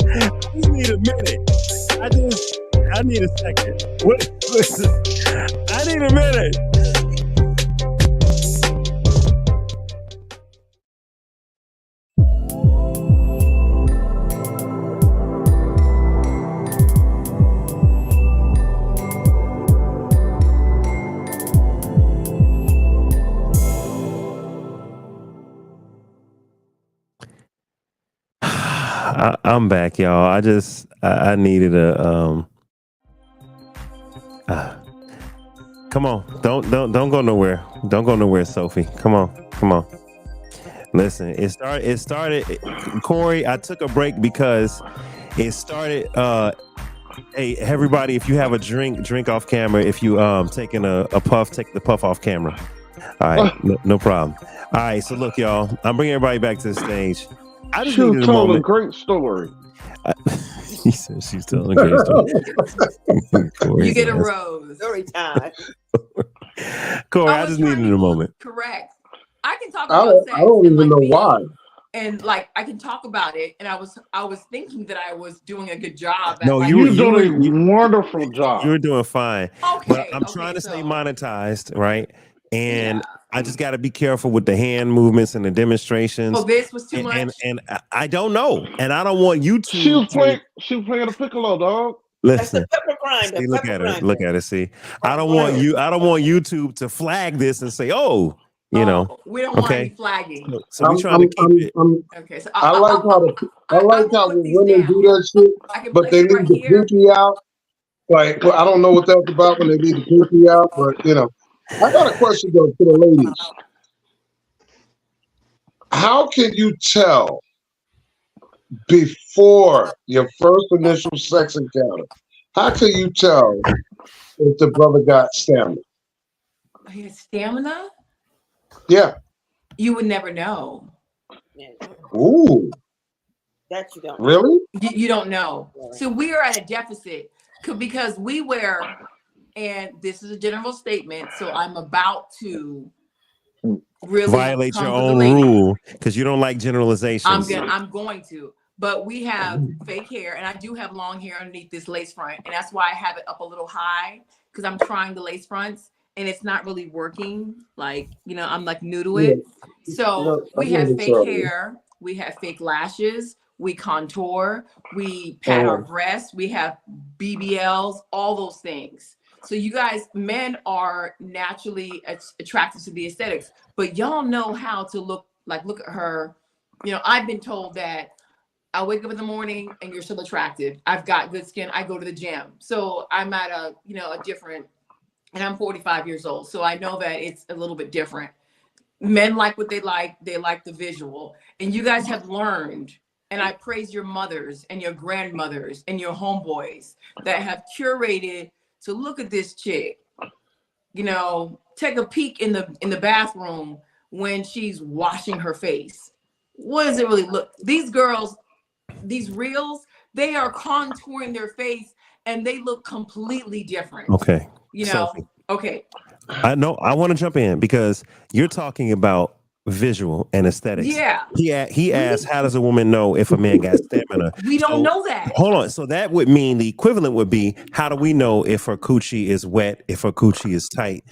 I just need a minute. I need a second. Listen, I need a minute. I'm back, y'all. I needed a come on. Don't go nowhere. Don't go nowhere, Sophie. Come on. Listen, it started Corey, I took a break because it started hey everybody, if you have a drink off camera. If you taking a puff, take the puff off camera. All right, no problem. All right, so look, y'all, I'm bringing everybody back to the stage. I just needed a moment. A great story. He said she's telling a great story. You get a rose. Story time. Corey, I just needed a moment. Correct. I can talk about sex. I don't even know why. And like I can talk about it, and I was thinking that I was doing a good job. No, you were doing a wonderful job. You were doing fine. Okay, but I'm trying to stay monetized, right? And I just got to be careful with the hand movements and the demonstrations. Oh, this was too much. And I don't know, and I don't want you to. She was playing a piccolo, dog. That's the Listen. pepper grinder. See, look Pepper at it. grinder. Look at it. See, I don't want YouTube to flag this and say, "Oh, you know." We don't want any Okay. flagging. So we trying to keep it. Okay, so I like how when women do that shit, but they leave the pinky out. Like, well, I don't know what that's about when they leave the pinky out, but you know. I got a question though for the ladies. How can you tell before your first initial sex encounter? How can you tell if the brother got stamina? He has stamina? Yeah. You would never know. Ooh. That you don't. Really? You don't know. So we are at a deficit because we wear, and this is a general statement, so I'm about to really Violate come your for the own ladies. rule because you don't like generalizations. I'm going to. But we have fake hair, and I do have long hair underneath this lace front, and that's why I have it up a little high because I'm trying the lace fronts, and it's not really working. Like, you know, I'm like new to it. So we have fake hair, we have fake lashes, we contour, we pat our breasts, we have BBLs, all those things. So you guys, men are naturally attracted to the aesthetics, but y'all know how to look like, look at her. You know, I've been told that I wake up in the morning and you're still attractive. I've got good skin. I go to the gym. So I'm at a different, and I'm 45 years old. So I know that it's a little bit different. Men like what they like the visual. And you guys have learned, and I praise your mothers and your grandmothers and your homeboys that have curated to look at this chick, you know, take a peek in the bathroom when she's washing her face. What does it really look? These girls, these reels, they are contouring their face and they look completely different. Okay. You know, Sophie. okay. I know. I want to jump in because you're talking about visual and aesthetics. Yeah. He asked, how does a woman know if a man got stamina? We don't know that. Hold on. So that would mean the equivalent would be, how do we know if her coochie is wet, if her coochie is tight?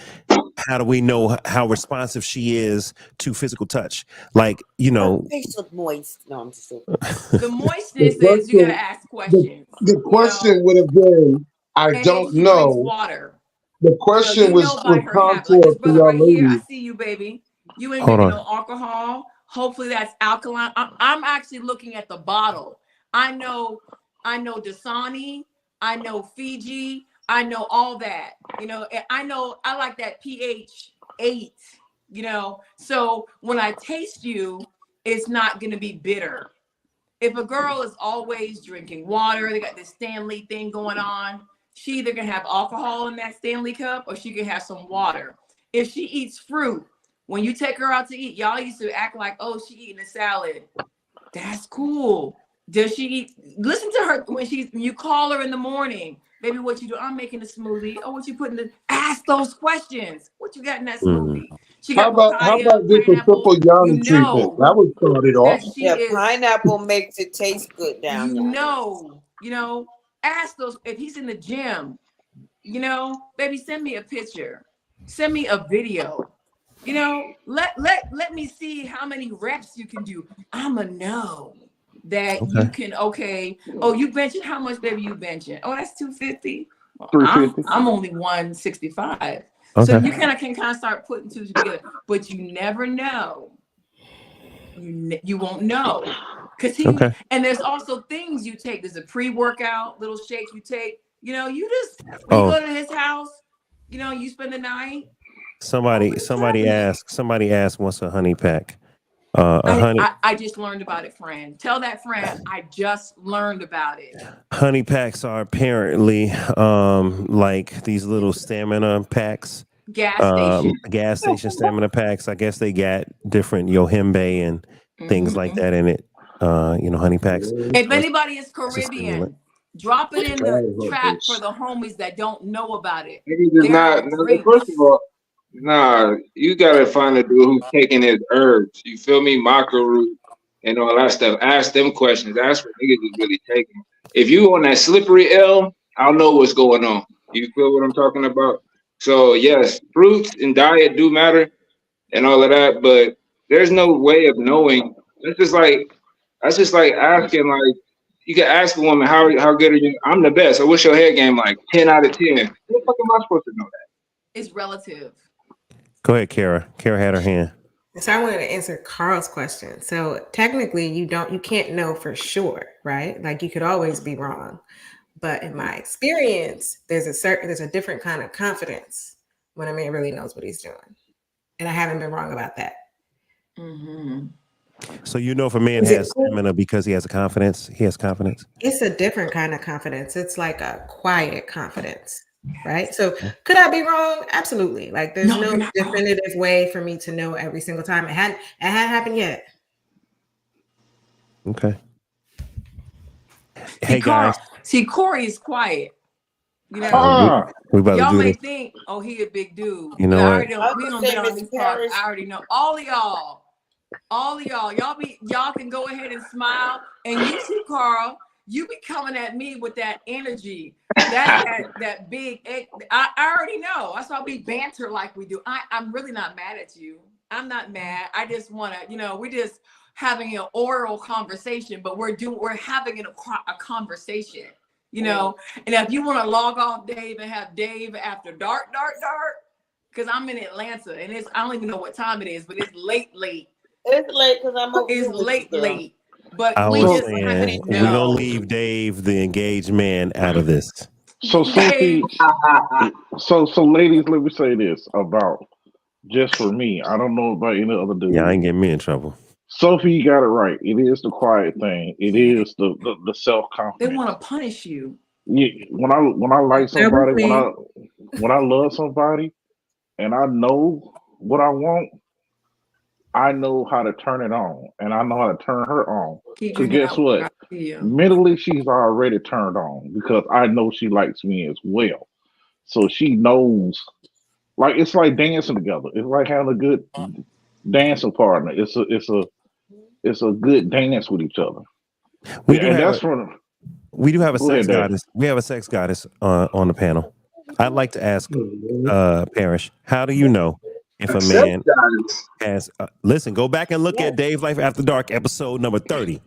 How do we know how responsive she is to physical touch? Like, you know, face look moist. No, I'm just joking. The moistness is you gotta ask questions. The question would have been, I And don't if she drinks know. water. The question was contour to Brother your right here, I ladies. see you, baby. You ain't Hold drinking on. no alcohol. Hopefully that's alkaline. I'm actually looking at the bottle. I know Dasani. I know Fiji. I know all that. You know, and I like that pH 8. You know, so when I taste you, it's not gonna be bitter. If a girl is always drinking water, they got this Stanley thing going on. She either can have alcohol in that Stanley cup or she can have some water. If she eats fruit, when you take her out to eat, y'all used to act like, oh, she eating a salad. That's cool. Does she eat? Listen to her when you call her in the morning. Baby, what you do? I'm making a smoothie. Oh, what you putting in? Ask those questions. What you got in that smoothie? She How got about papaya, this a simple Yanni you treatment? know That would start it off. that she Yeah, is. pineapple makes it taste good down there. You know, ask those if he's in the gym, you know, baby, send me a picture, send me a video, you know, let me see how many reps you can do. I'ma know that you can. Okay. Oh, you benching? How much, baby, you benching? Oh, that's 250. Well, 350. I'm only 165. Okay. So you can kind of start putting two together, but you never know. You won't know. Because and there's also things you take. There's a pre-workout, little shakes you take. You know, you just when you go to his house, you know, you spend the night. somebody asked what's a honey pack? Honey I just learned about it, friend. Tell that friend I just learned about it. honey packs are apparently like these little stamina packs. Gas station stamina packs. I guess they got different yohimbe and things like that in it. You know, honey packs. If anybody is Caribbean, drop it in the chat for the homies that don't know about it. First of all, nah, you gotta find a dude who's taking his herbs. You feel me? Maca root and all that stuff. Ask them questions. Ask what niggas is really taking. If you on that slippery L, I'll know what's going on. You feel what I'm talking about? So yes, fruits and diet do matter and all of that, but there's no way of knowing. That's just like asking, like, you can ask a woman, how good are you? I'm the best. So what's your head game like? 10 out of 10. What the fuck am I supposed to know that? It's relative. Go ahead, Kara. Kara had her hand. So I wanted to answer Carl's question. So technically you can't know for sure, right? Like you could always be wrong. But in my experience, there's a different kind of confidence when a man really knows what he's doing. And I haven't been wrong about that. Mm-hmm. So you know if a man has stamina because he has confidence, It's a different kind of confidence. It's like a quiet confidence, right? So could I be wrong? Absolutely. Like there's no definitive way for me to know every single time. It hadn't happened yet. Okay. Hey guys. See, Corey is quiet. You know, we about y'all to do may this. think, oh, he a big dude. You know I what? already know, we don't been on these parts. I already know. All of y'all, y'all can go ahead and smile. And you too, Carl, you be coming at me with that energy. That big, I already know. That's why we banter like we do. I'm really not mad at you. I'm not mad. I just want to, we're just having an oral conversation, but we're having a conversation. And if you want to log off Dave and have Dave after dark, because I'm in Atlanta and I don't even know what time it is, but it's late. It's late because I'm over It's here with late. you, girl. But I we was just saying we're gonna leave Dave, the engaged man, out of this. So Sophie, so ladies, let me say this about just for me. I don't know about any other dude. Yeah, I ain't getting me in trouble. Sophie, you got it right. It is the quiet thing. It is the self they confidence. want to punish you. Yeah, when I like somebody, when I love somebody, and I know what I want, I know how to turn it on, and I know how to turn her on. Keep Because drinking guess that water. what? I see you. Mentally, she's already turned on because I know she likes me as well. So she knows, like it's like dancing together. It's like having a good dancing partner. It's a good dance with each other. We do have a Go ahead, sex Dave. goddess. We have a sex goddess on the panel. I'd like to ask Parrish, how do you know if a man has listen, go back and look at Dave's Life After Dark episode number 30.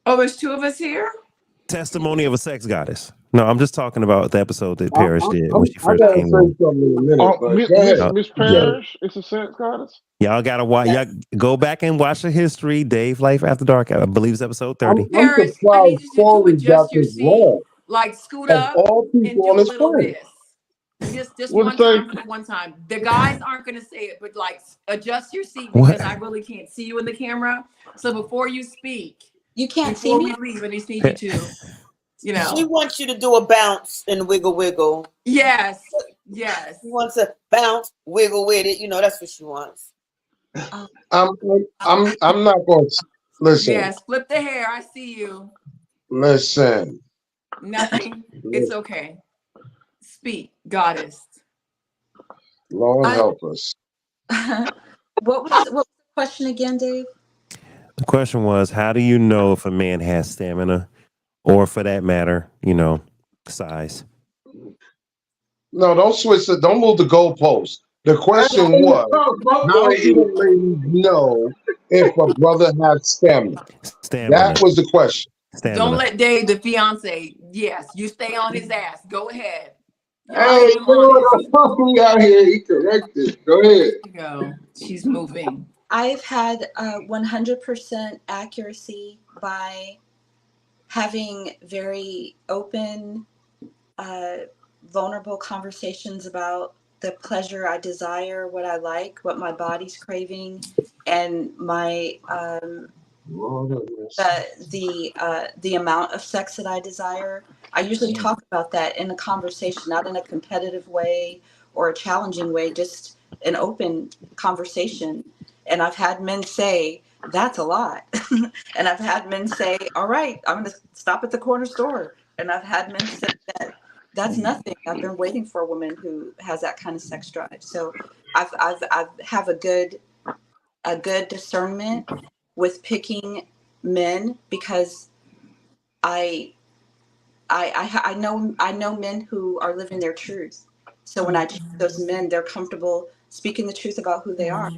Oh, there's two of us here? Testimony of a sex goddess. No, I'm just talking about the episode that Parrish did when she I first gotta came say on. something in a minute, but go ahead. Miss Parrish, it's a sex goddess. Y'all gotta watch. Y'all go back and watch the history. Dave Life After Dark. I believe it's episode 30. Parrish, I need you to adjust your seat. Like scoot up and do a little this. Just one time. The guys aren't gonna say it, but like adjust your seat because I really can't see you in the camera. So before you speak, you can't see me. me? Before we leave, I just need you to, She wants you to do a bounce and wiggle. Yes. She wants to bounce, wiggle with it. That's what she wants. I'm not going to listen. Yes, flip the hair. I see you. Listen. Nothing. It's okay. Speak, goddess. Lord help us. What was the question again, Dave? The question was, how do you know if a man has stamina, or for that matter, size? No, don't switch it. Don't move the goalpost. The question was, how do the ladies know if a brother has stamina? That was the question. Don't let Dave, the fiance, yes, you stay on his ass. Go ahead. Hey, we out here. He corrected. Go ahead. Go. She's moving. I've had 100% accuracy by having very open, vulnerable conversations about the pleasure I desire, what I like, what my body's craving, and my the amount of sex that I desire. I usually talk about that in a conversation, not in a competitive way or a challenging way, just an open conversation. And I've had men say, that's a lot. And I've had men say, all right, I'm going to stop at the corner store. And I've had men say that that's nothing. I've been waiting for a woman who has that kind of sex drive. So I have a good discernment with picking men because I know men who are living their truth. So when I choose those men, they're comfortable speaking the truth about who they are.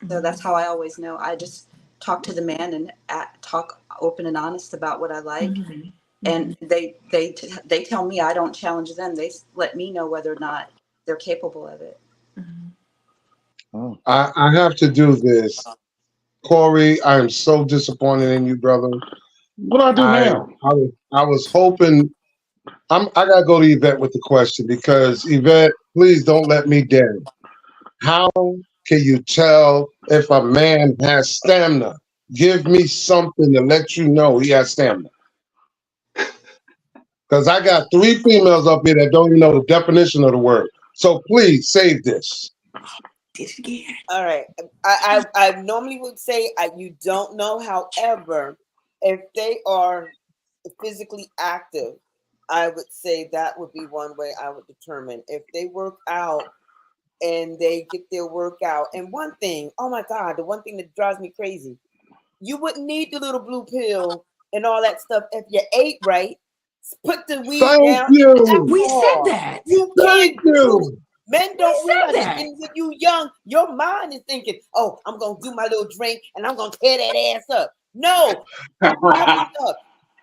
So that's how I always know. I just talk to the man and talk open and honest about what I like. And they tell me I don't challenge them. They let me know whether or not they're capable of it. I have to do this. Corey, I'm so disappointed in you, brother. What I do now? I was hoping. I gotta go to Yvette with the question, because Yvette, please don't let me down. How can you tell if a man has stamina? Give me something to let you know he has stamina. Because I got 3 females up here that don't even know the definition of the word. So please save this. All right. I normally would say you don't know. However, if they are physically active, I would say that would be one way I would determine. If they work out and they get their workout. And one thing, oh my God, the one thing that drives me crazy, you wouldn't need the little blue pill and all that stuff if you ate right. Put the weed down. We said that. You Thank can't do you. it. Men don't said realize that. that. And when you young, your mind is thinking, oh, I'm going to do my little drink and I'm going to tear that ass up. No. Up.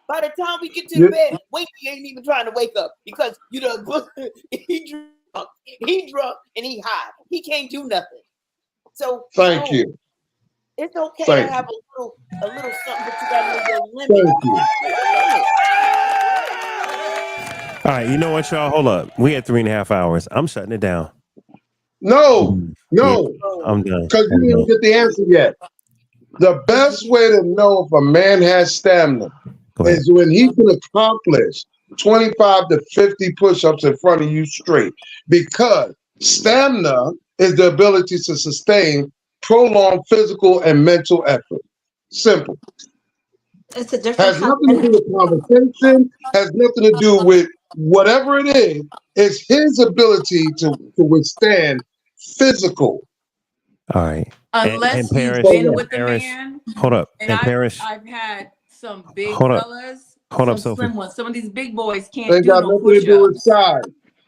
By the time we get to the bed, you ain't even trying to wake up because you know he drunk and he high. He can't do nothing. So Thank you. It's okay Thank to have a little something, but you got to know your limit. Thank you. All right, you know what, y'all? Hold up. We had 3.5 hours. I'm shutting it down. No, Yeah, I'm done. because you didn't get the answer yet. The best way to know if a man has stamina is when he can accomplish 25 to 50 push-ups in front of you straight. Because stamina is the ability to sustain prolonged physical and mental effort. Simple. It's a different Has nothing to do with conversation, has nothing to do with whatever it is. It's his ability to withstand physical. All right. Unless and you've Parrish, been with a Parrish, man. hold up. And I've had some big Hold up. fellas, Hold up, some Sophie. slim ones. Some of these big boys can't They do got no nothing to do with push-ups. size.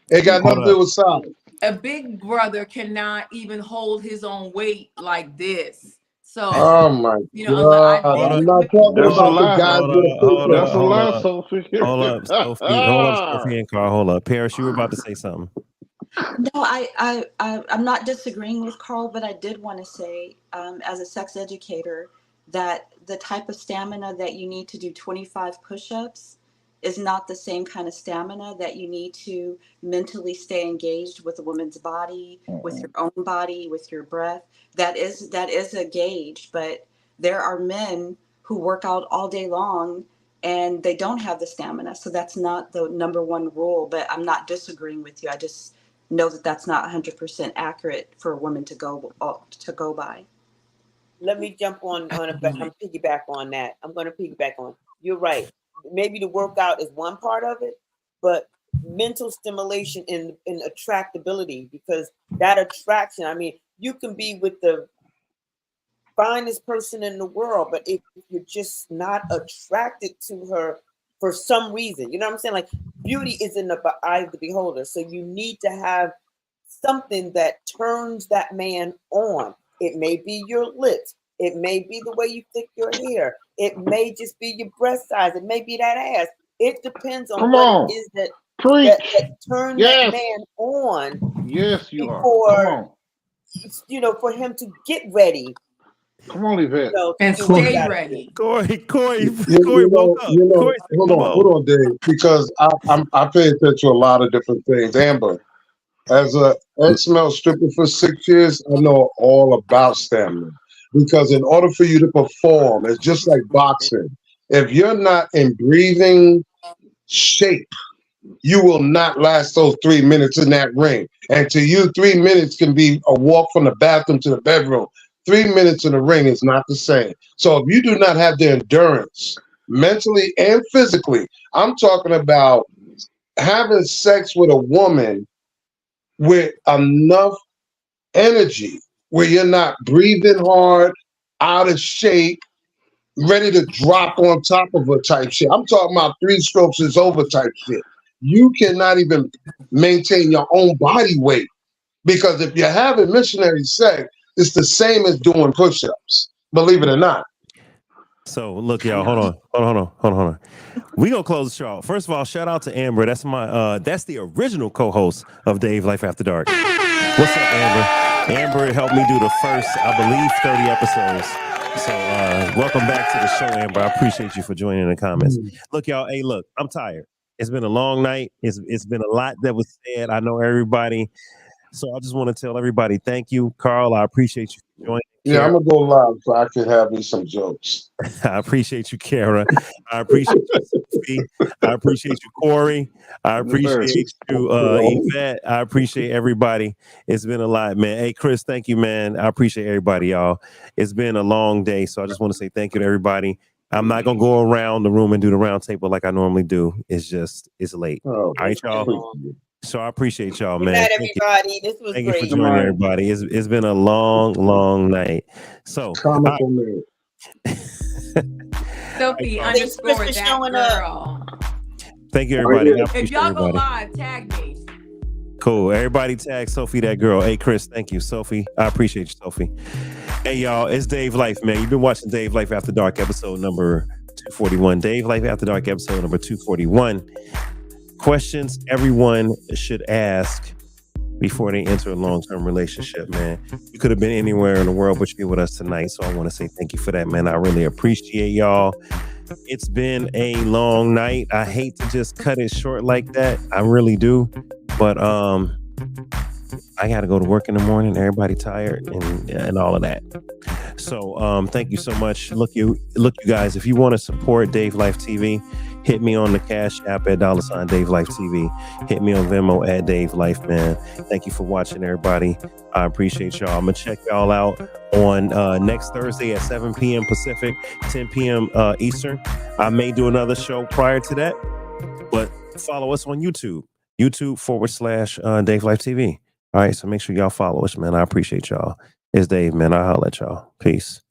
It got nothing to do with size. A big brother cannot even hold his own weight like this. So, Oh my unless God. I'm not talking That's a about the lie. guys with a Hold That's a hold lie, up. Sophie. Hold up, Sophie. Hold up, Sophie and Carl. Hold up. Parrish, you were about to say something. No, I'm not disagreeing with Carl, but I did want to say, as a sex educator, that the type of stamina that you need to do 25 push-ups is not the same kind of stamina that you need to mentally stay engaged with a woman's body, with your own body, with your breath. That is a gauge, but there are men who work out all day long and they don't have the stamina. So that's not the number one rule, but I'm not disagreeing with you. I just know that that's not 100% accurate for a woman to go by. Let me jump on I'm piggyback on that. I'm going to piggyback on. You're right. Maybe the workout is one part of it, but mental stimulation and attractability, because that attraction, I mean, you can be with the finest person in the world, but if you're just not attracted to her for some reason, you know what I'm saying? Like, beauty is in the eye of the beholder. So you need to have something that turns that man on. It may be your lips. It may be the way you thick your hair. It may just be your breast size. It may be that ass. It depends on what it is that turn that man on. Yes, you before, are. Come on. For him to get ready. Come on, Yvette. And stay ready. Corey Hold on, Dave, because I pay attention to a lot of different things. Amber, as a ex-male stripper for 6 years, I know all about stamina. Because in order for you to perform, it's just like boxing. If you're not in breathing shape, you will not last those 3 minutes in that ring. And to you, 3 minutes can be a walk from the bathroom to the bedroom. 3 minutes in the ring is not the same. So if you do not have the endurance, mentally and physically, I'm talking about having sex with a woman with enough energy where you're not breathing hard, out of shape, ready to drop on top of her type shit. I'm talking about 3 strokes is over type shit. You cannot even maintain your own body weight, because if you're having missionary sex, it's the same as doing push-ups, believe it or not. So look, y'all, hold on. We gonna close the show out. First of all, shout out to Amber. That's my that's the original co-host of Dave Life After Dark. What's up, Amber? Amber helped me do the first, I believe, 30 episodes. So welcome back to the show, Amber. I appreciate you for joining in the comments. Look, y'all, hey, look, I'm tired. It's been a long night. It's been a lot that was said. I know everybody. So I just want to tell everybody thank you. Carl, I appreciate you for joining. Yeah, I'm gonna go live so I can have me some jokes. I appreciate you, Kara. I appreciate you, Sophie. I appreciate you, Corey. I appreciate you, Yvette. I appreciate everybody. It's been a lot, man. Hey, Chris, thank you, man. I appreciate everybody, y'all. It's been a long day, so I just want to say thank you to everybody. I'm not gonna go around the room and do the round table like I normally do. It's late. All right, y'all. So I appreciate y'all, Good man. night, Thank you. everybody. This was Thank you great. for joining, everybody. It's been a long night. So Comical man. Sophie Thanks underscore for that showing up. girl. thank you, everybody. I If appreciate y'all go everybody. live, tag me. Cool. Everybody tag Sophie, that girl. Hey, Chris, thank you, Sophie. I appreciate you, Sophie. Hey, y'all, it's Dave Life, man. You've been watching Dave Life After Dark, episode number 241. Dave Life After Dark, episode number 241. Questions everyone should ask before they enter a long-term relationship, man. You could have been anywhere in the world, but you're with us tonight. So I want to say thank you for that, man. I really appreciate y'all. It's been a long night. I hate to just cut it short like that. I really do. But I got to go to work in the morning. Everybody tired and all of that. So thank you so much. Look, you guys, if you want to support Dave Life TV, hit me on the Cash App at $ Dave Life TV. Hit me on Venmo at Dave Life, man. Thank you for watching, everybody. I appreciate y'all. I'm going to check y'all out on next Thursday at 7 p.m. Pacific, 10 p.m. Eastern. I may do another show prior to that, but follow us on YouTube. YouTube.com/ Dave Life TV. All right, so make sure y'all follow us, man. I appreciate y'all. It's Dave, man. I'll holler at y'all. Peace.